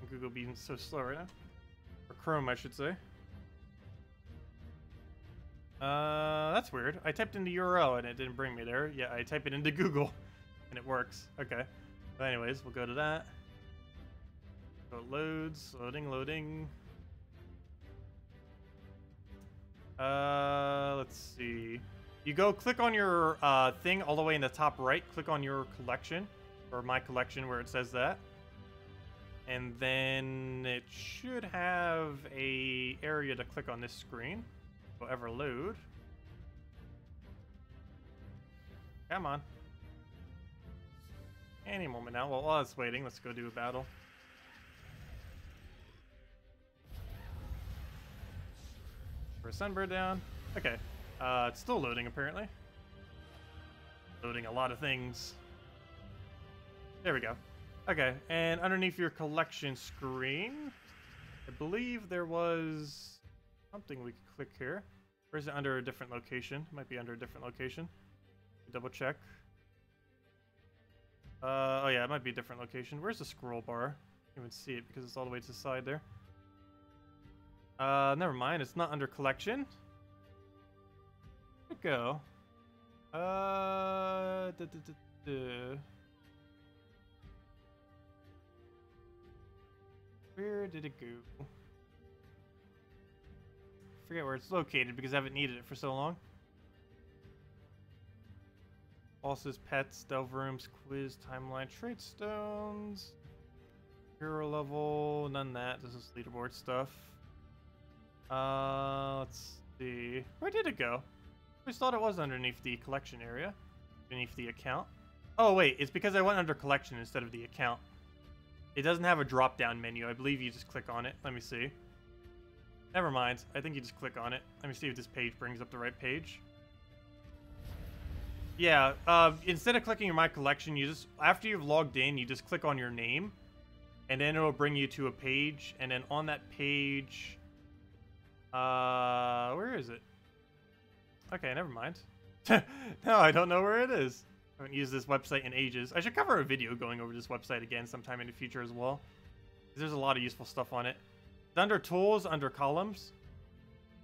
A: Google being so slow right now. Or Chrome, I should say. That's weird. I typed in the URL and it didn't bring me there. Yeah, I type it into Google and it works. Okay. But anyways, we'll go to that. So it loads, loading. Let's see. You go click on your thing all the way in the top right. Click on your collection, or my collection where it says that. And then it should have a area to click on this screen. Will ever load. Come on. Any moment now. Well, while it's waiting, let's go do a battle. For a Sunbird down. Okay. It's still loading, apparently. Loading a lot of things. There we go. Okay, and underneath your collection screen, I believe there was something we could click here. Or is it under a different location? It might be under a different location. Double check. Oh yeah, it might be a different location. Where's the scroll bar? You can't even see it because it's all the way to the side there. Never mind. It's not under collection. Where'd it go? Where did it go? I forget where it's located because I haven't needed it for so long. Bosses, pets, delve rooms, quiz, timeline, trade stones, hero level, none of that. This is leaderboard stuff. Let's see. Where did it go? I just thought it was underneath the collection area, beneath the account. Oh wait, it's because I went under collection instead of the account. It doesn't have a drop-down menu. I believe you just click on it. Let me see. Never mind. I think you just click on it. Let me see if this page brings up the right page. Yeah, instead of clicking on my collection, you just, after you've logged in, you just click on your name, and then it'll bring you to a page, and then on that page, where is it? Okay, never mind. No, I don't know where it is. I haven't used this website in ages. I should cover a video going over this website again sometime in the future as well. There's a lot of useful stuff on it. It's under tools, under columns.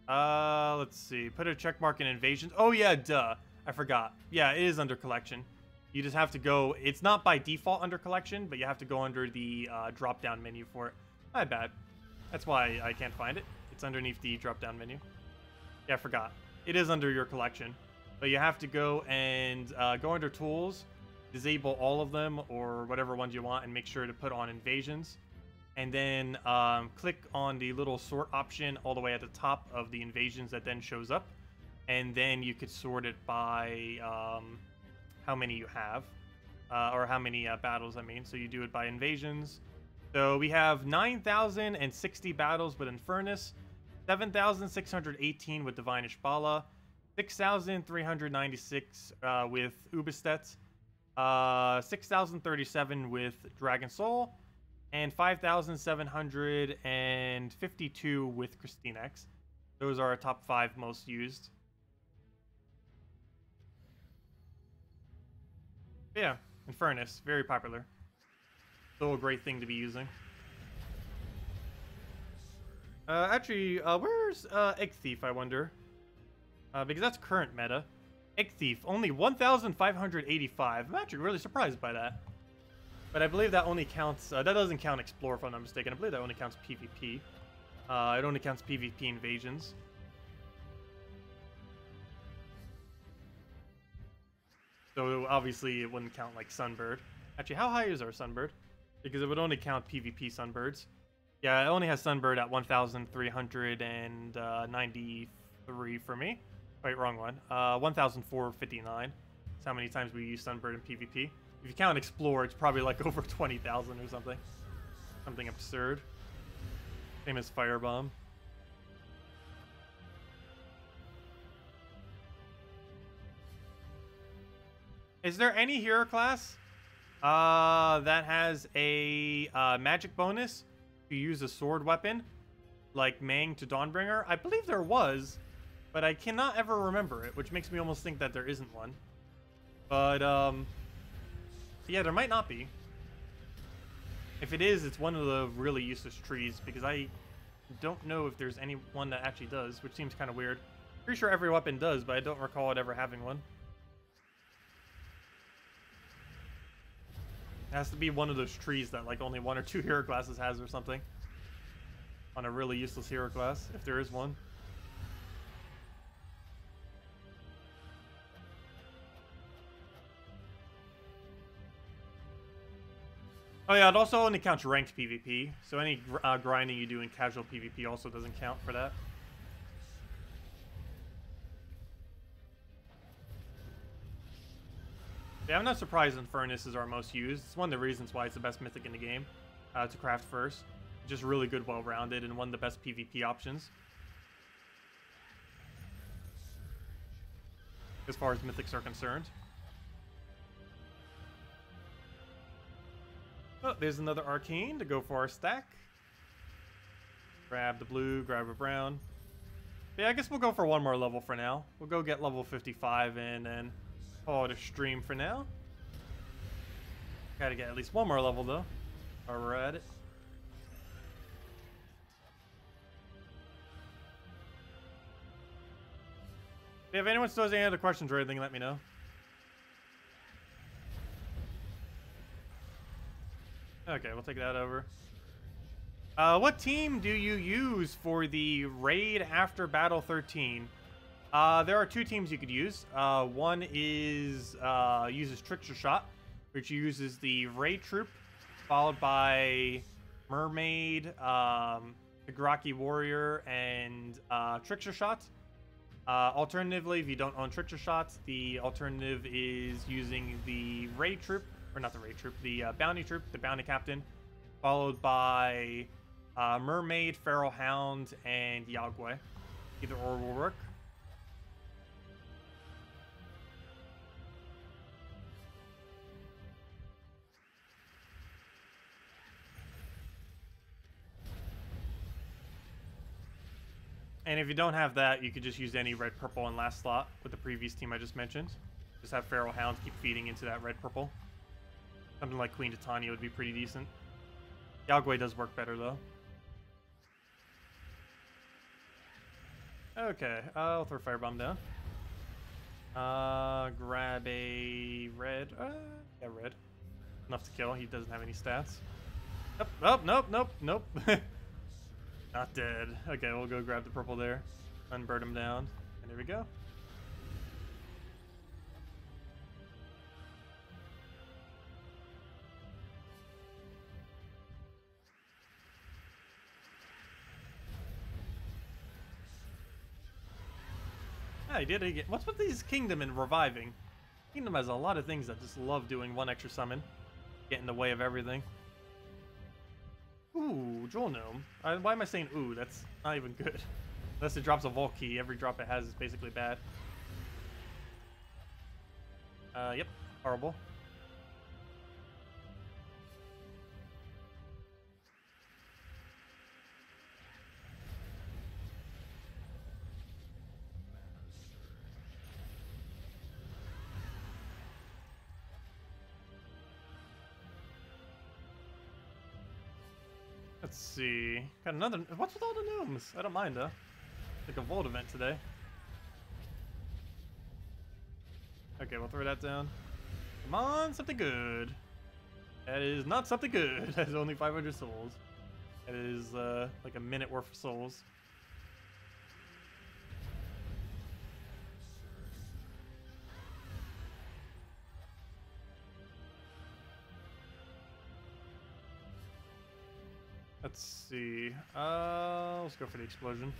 A: Let's see. Put a check mark in invasions. Oh yeah, duh. I forgot. Yeah, it is under collection. You just have to go. It's not by default under collection, but you have to go under the drop-down menu for it. My bad. That's why I can't find it. It's underneath the drop-down menu. Yeah, I forgot. It is under your collection. But you have to go and go under tools, disable all of them or whatever ones you want, and make sure to put on invasions. And then click on the little sort option all the way at the top of the invasions that then shows up. And then you could sort it by how many you have, or how many battles, I mean. So you do it by invasions. So we have 9,060 battles with Infernus, 7,618 with Divine Ishbala, 6,396 with Ubistet, 6,037 with Dragon Soul, and 5,752 with Christinex. Those are our top 5 most used. Yeah, Infernus, very popular. Still a great thing to be using. Actually, where's Egg Thief, I wonder? Because that's current meta. Egg Thief, only 1,585. I'm actually really surprised by that. But I believe that only counts, that doesn't count Explore if I'm not mistaken. I believe that only counts PvP. It only counts PvP invasions. So obviously it wouldn't count like Sunbird. Actually, how high is our Sunbird? Because it would only count PvP Sunbirds. Yeah, it only has Sunbird at 1,393 for me. Wait, wrong one. 1,459. That's how many times we use Sunbird in PvP. If you count Explore, it's probably like over 20,000 or something. Something absurd. Same as Firebomb. Is there any hero class that has a magic bonus to use a sword weapon, like Mang to Dawnbringer? I believe there was, but I cannot ever remember it, which makes me almost think that there isn't one. But, yeah, there might not be. If it is, it's one of the really useless trees, because I don't know if there's any one that actually does, which seems kind of weird. Pretty sure every weapon does, but I don't recall it ever having one. It has to be one of those trees that like only 1 or 2 hero classes has or something. On a really useless hero class, if there is one. Oh yeah, it also only counts ranked PvP, so any grinding you do in casual PvP also doesn't count for that. Yeah, I'm not surprised Infernus is our most used. It's one of the reasons why it's the best mythic in the game to craft first. Just really good, well-rounded, and one of the best PvP options. As far as mythics are concerned. Oh, there's another arcane to go for our stack. Grab the blue, grab a brown. But yeah, I guess we'll go for one more level for now. We'll go get level 55 and then call it a stream for now. Gotta get at least one more level though. While we're at it. If anyone still has any other questions or anything, let me know. Okay, we'll take that over. What team do you use for the raid after Battle 13? There are two teams you could use. One is uses Trickster Shot, which uses the raid troop, followed by Mermaid, Nagaraki Warrior, and Trickster Shot. Alternatively, if you don't own Trickster Shots, the alternative is using the raid troop. Or not the raid troop, the bounty troop, the bounty captain, followed by Mermaid, Feral Hound, and Yagwe. Either or will work. And if you don't have that, you could just use any red, purple, and last slot with the previous team I just mentioned. Just have Feral Hound keep feeding into that red, purple. Something like Queen Titania would be pretty decent. Yagwe does work better, though. Okay, I'll throw Firebomb down. Grab a red. Yeah, red. Enough to kill. He doesn't have any stats. Oh, nope, nope, nope. Not dead. Okay, we'll go grab the purple there. Unbird him down. And there we go. Yeah, he did it again. What's with these Kingdom and reviving? Kingdom has a lot of things that just love doing one extra summon. Get in the way of everything. Ooh, Jewel Gnome. Why am I saying ooh? That's not even good. Unless it drops a Vault Key. Every drop it has is basically bad. Yep. Horrible. Let's see. Got another. What's with all the gnomes? I don't mind, though. Like a Volt event today. Okay, we'll throw that down. Come on, something good. That is not something good. That is only 500 souls. That is like a minute worth of souls. Let's see. Let's go for the explosion.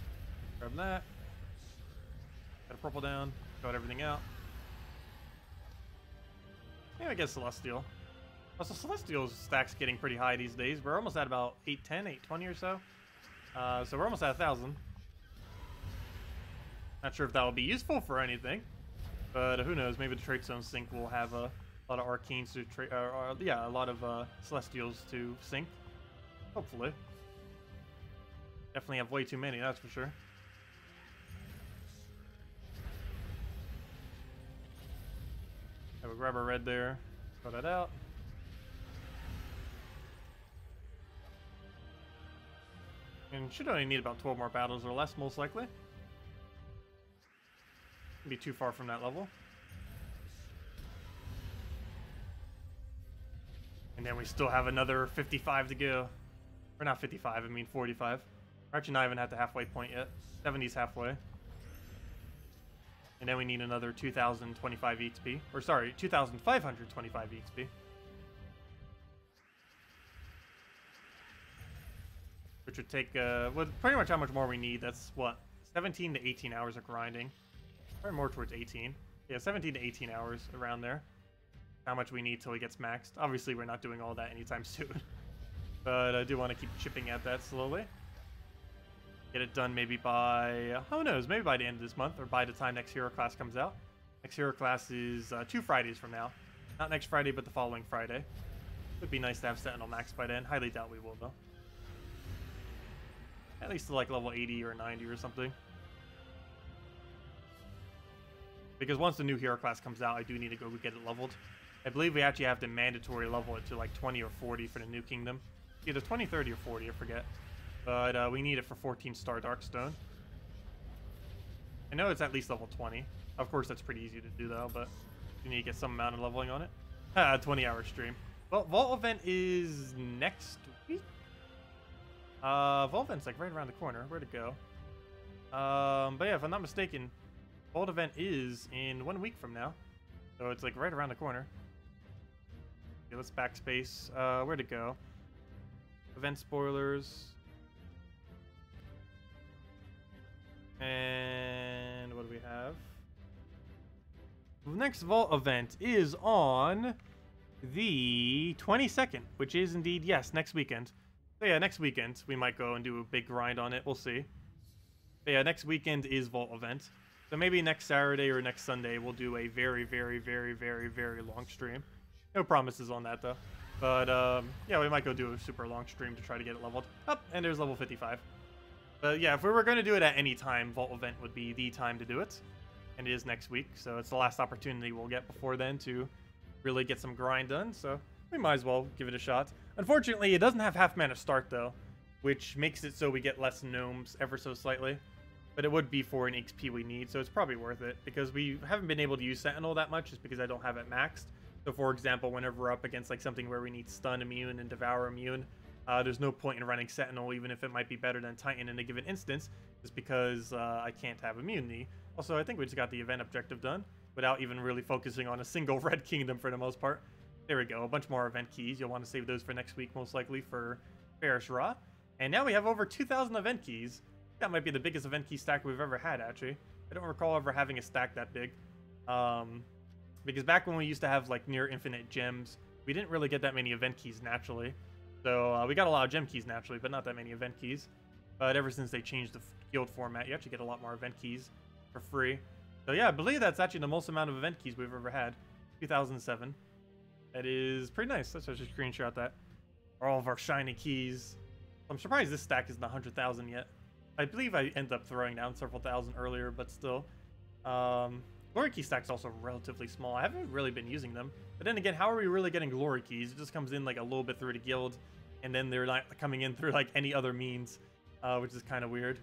A: Grab that. Got a purple down. Got everything out. Yeah, I guess Celestial. Also, Celestial's stack's getting pretty high these days. We're almost at about 810, 820 or so. So we're almost at 1,000. Not sure if that will be useful for anything, but who knows? Maybe the Trade Zone sync will have a lot of Arcanes to trade. Yeah, a lot of Celestials to sync. Hopefully. Definitely have way too many, that's for sure. I will grab our red there. Throw that out. And should only need about 12 more battles or less, most likely. Be too far from that level. And then we still have another 55 to go. Or not 55, I mean 45. We're actually not even at the halfway point yet. 70's halfway. And then we need another 2,025 EXP. Or sorry, 2,525 EXP. which would take well, pretty much how much more we need. That's what, 17 to 18 hours of grinding. Probably more towards 18. Yeah, 17 to 18 hours around there. How much we need till he gets maxed. Obviously, we're not doing all that anytime soon. But I do want to keep chipping at that slowly. Get it done maybe by, who knows, maybe by the end of this month or by the time next hero class comes out. Next hero class is 2 Fridays from now. Not next Friday, but the following Friday. Would be nice to have Sentinel max by then. Highly doubt we will, though. At least to like level 80 or 90 or something. Because once the new hero class comes out, I do need to go get it leveled. I believe we actually have to mandatory level it to like 20 or 40 for the new kingdom. Either 20, 30, or 40, I forget. But we need it for 14 star Darkstone. I know it's at least level 20. Of course, that's pretty easy to do though, but you need to get some amount of leveling on it. 20-hour stream. Well, Vault event is next week. Vault event's like right around the corner. Where'd it go? But yeah, if I'm not mistaken, Vault event is in 1 week from now. So it's like right around the corner. Okay, let's backspace. Where'd it go? Event spoilers. And what do we have? The next Vault event is on the 22nd, which is indeed, yes, next weekend. So yeah, next weekend we might go and do a big grind on it. We'll see. But yeah, next weekend is Vault event. So maybe next Saturday or next Sunday we'll do a very, very, very, very, very long stream. No promises on that though. But yeah, we might go do a super long stream to try to get it leveled up. And there's level 55. But yeah, if we were going to do it at any time, Vault event would be the time to do it. And it is next week, so it's the last opportunity we'll get before then to really get some grind done. So we might as well give it a shot. Unfortunately, it doesn't have half mana start though, which makes it so we get less gnomes ever so slightly. But it would be for an XP we need, so it's probably worth it because we haven't been able to use Sentinel that much just because I don't have it maxed. So for example, whenever we're up against like something where we need Stun Immune and Devour Immune, there's no point in running Sentinel, even if it might be better than Titan in a given instance, just because I can't have immunity. Also, I think we just got the event objective done without even really focusing on a single red kingdom for the most part. There we go, a bunch more event keys. You'll want to save those for next week, most likely, for Ferris Ra. And now we have over 2,000 event keys. That might be the biggest event key stack we've ever had, actually. I don't recall ever having a stack that big. Because back when we used to have, like, near infinite gems, we didn't really get that many event keys naturally. So we got a lot of gem keys naturally, but not that many event keys. But ever since they changed the guild format, you actually get a lot more event keys for free. So yeah, I believe that's actually the most amount of event keys we've ever had. 2007. That is pretty nice. Let's just screenshot that. All of our shiny keys. I'm surprised this stack isn't 100,000 yet. I believe I ended up throwing down several thousand earlier, but still. Glory key stack's also relatively small. I haven't really been using them. But then again, how are we really getting glory keys? It just comes in like a little bit through the guild, and then they're not coming in through like any other means, which is kind of weird.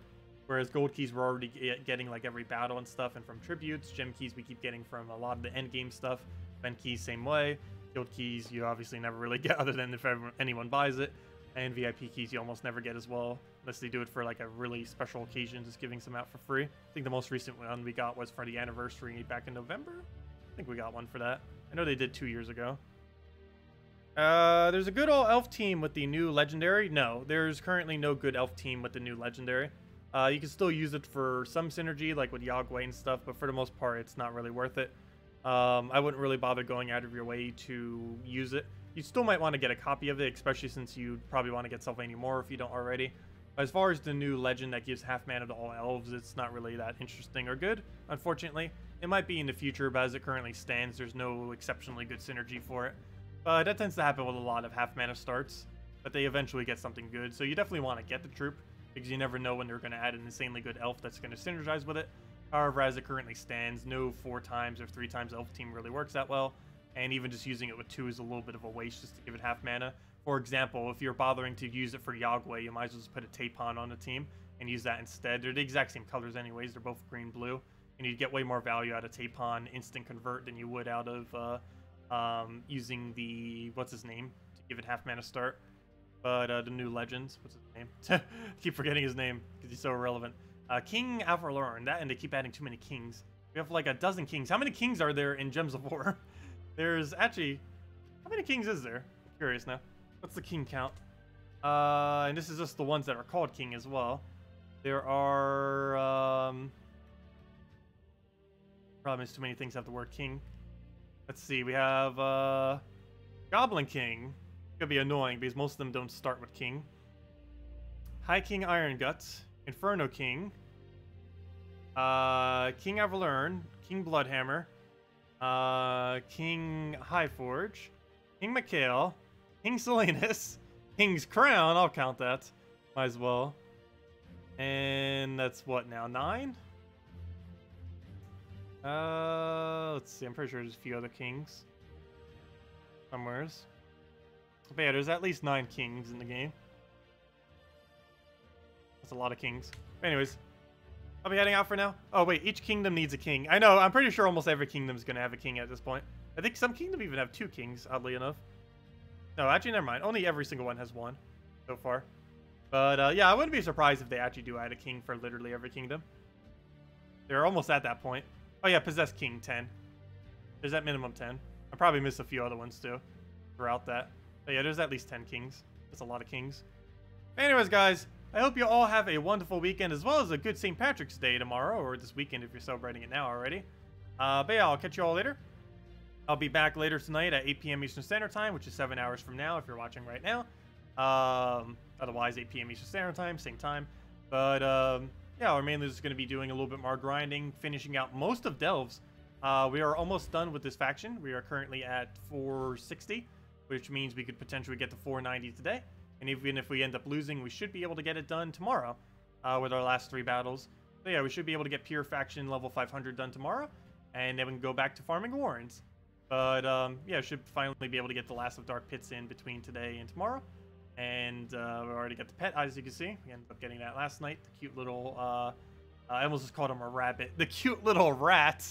A: Whereas gold keys we're already getting like every battle and stuff, and from tributes. Gem keys we keep getting from a lot of the end game stuff. Event keys same way. Guild keys you obviously never really get other than if anyone buys it. And VIP keys you almost never get as well, unless they do it for like a really special occasion, just giving some out for free. I think the most recent one we got was for the anniversary back in November. I think we got one for that. I know they did 2 years ago. There's a good old elf team with the new legendary. No, there's currently no good elf team with the new legendary. You can still use it for some synergy, like with Yagway and stuff, but for the most part, it's not really worth it. I wouldn't really bother going out of your way to use it. You still might want to get a copy of it, especially since you'd probably want to get Sylvania more if you don't already. As far as the new legend that gives half mana to all elves, it's not really that interesting or good, unfortunately. It might be in the future, but as it currently stands, there's no exceptionally good synergy for it. But that tends to happen with a lot of half mana starts, but they eventually get something good, so you definitely want to get the troop, because you never know when they're going to add an insanely good elf that's going to synergize with it. However, as it currently stands, no 4 times or 3 times elf team really works that well. And even just using it with 2 is a little bit of a waste just to give it half mana. For example, if you're bothering to use it for Yagway, you might as well just put a Tapon on the team and use that instead. They're the exact same colors anyways. They're both green-blue. And you'd get way more value out of Tapon Instant Convert than you would out of using the... what's his name? To give it half mana start. But the new Legends. What's his name? Keep forgetting his name because he's so irrelevant. King Avalorn. That, and they keep adding too many kings. We have like a dozen kings. How many kings are there in Gems of War? There's actually... how many kings is there? I'm curious now. What's the king count? And this is just the ones that are called king as well. There are, problem is too many things have the word king. Let's see, we have, Goblin King. Could be annoying because most of them don't start with king. High King Iron Guts. Inferno King. King Avalern. King Bloodhammer. King Highforge. King Mikhail. King Salinas. King's Crown. I'll count that. Might as well. And that's what now? 9? Let's see. I'm pretty sure there's a few other kings. Somewheres. But yeah, there's at least 9 kings in the game. That's a lot of kings. But anyways, I'll be heading out for now. Oh wait, each kingdom needs a king. I know, I'm pretty sure almost every kingdom is going to have a king at this point. I think some kingdom even have 2 kings, oddly enough. No, actually, never mind. Only every single one has 1 so far. But yeah, I wouldn't be surprised if they actually do add a king for literally every kingdom. They're almost at that point. Oh yeah, Possessed King, 10. There's at minimum 10. I probably missed a few other ones too throughout that. But yeah, there's at least 10 kings. That's a lot of kings. Anyways, guys, I hope you all have a wonderful weekend as well as a good St. Patrick's Day tomorrow, or this weekend if you're celebrating it now already. But yeah, I'll catch you all later. I'll be back later tonight at 8 p.m. Eastern Standard Time, which is 7 hours from now if you're watching right now. Otherwise, 8 p.m. Eastern Standard Time, same time. But yeah, we're mainly just going to be doing a little bit more grinding, finishing out most of Delves. We are almost done with this faction. We are currently at 460, which means we could potentially get to 490 today. And even if we end up losing, we should be able to get it done tomorrow with our last 3 battles. So yeah, we should be able to get pure faction level 500 done tomorrow. And then we can go back to farming warrens. But yeah, should finally be able to get the last of Dark Pits in between today and tomorrow. And we already got the pet, as you can see. We ended up getting that last night. The cute little, I almost just called him a rabbit. The cute little rat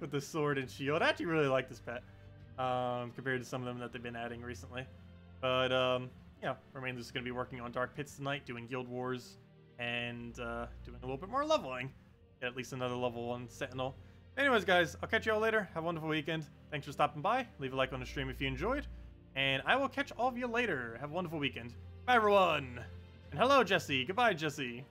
A: with the sword and shield. I actually really like this pet compared to some of them that they've been adding recently. But yeah, we're mainly just going to be working on Dark Pits tonight, doing Guild Wars, and doing a little bit more leveling. Get at least another level 1 Sentinel. Anyways, guys, I'll catch you all later. Have a wonderful weekend. Thanks for stopping by. Leave a like on the stream if you enjoyed. And I will catch all of you later. Have a wonderful weekend. Bye, everyone. And hello, Jesse. Goodbye, Jesse.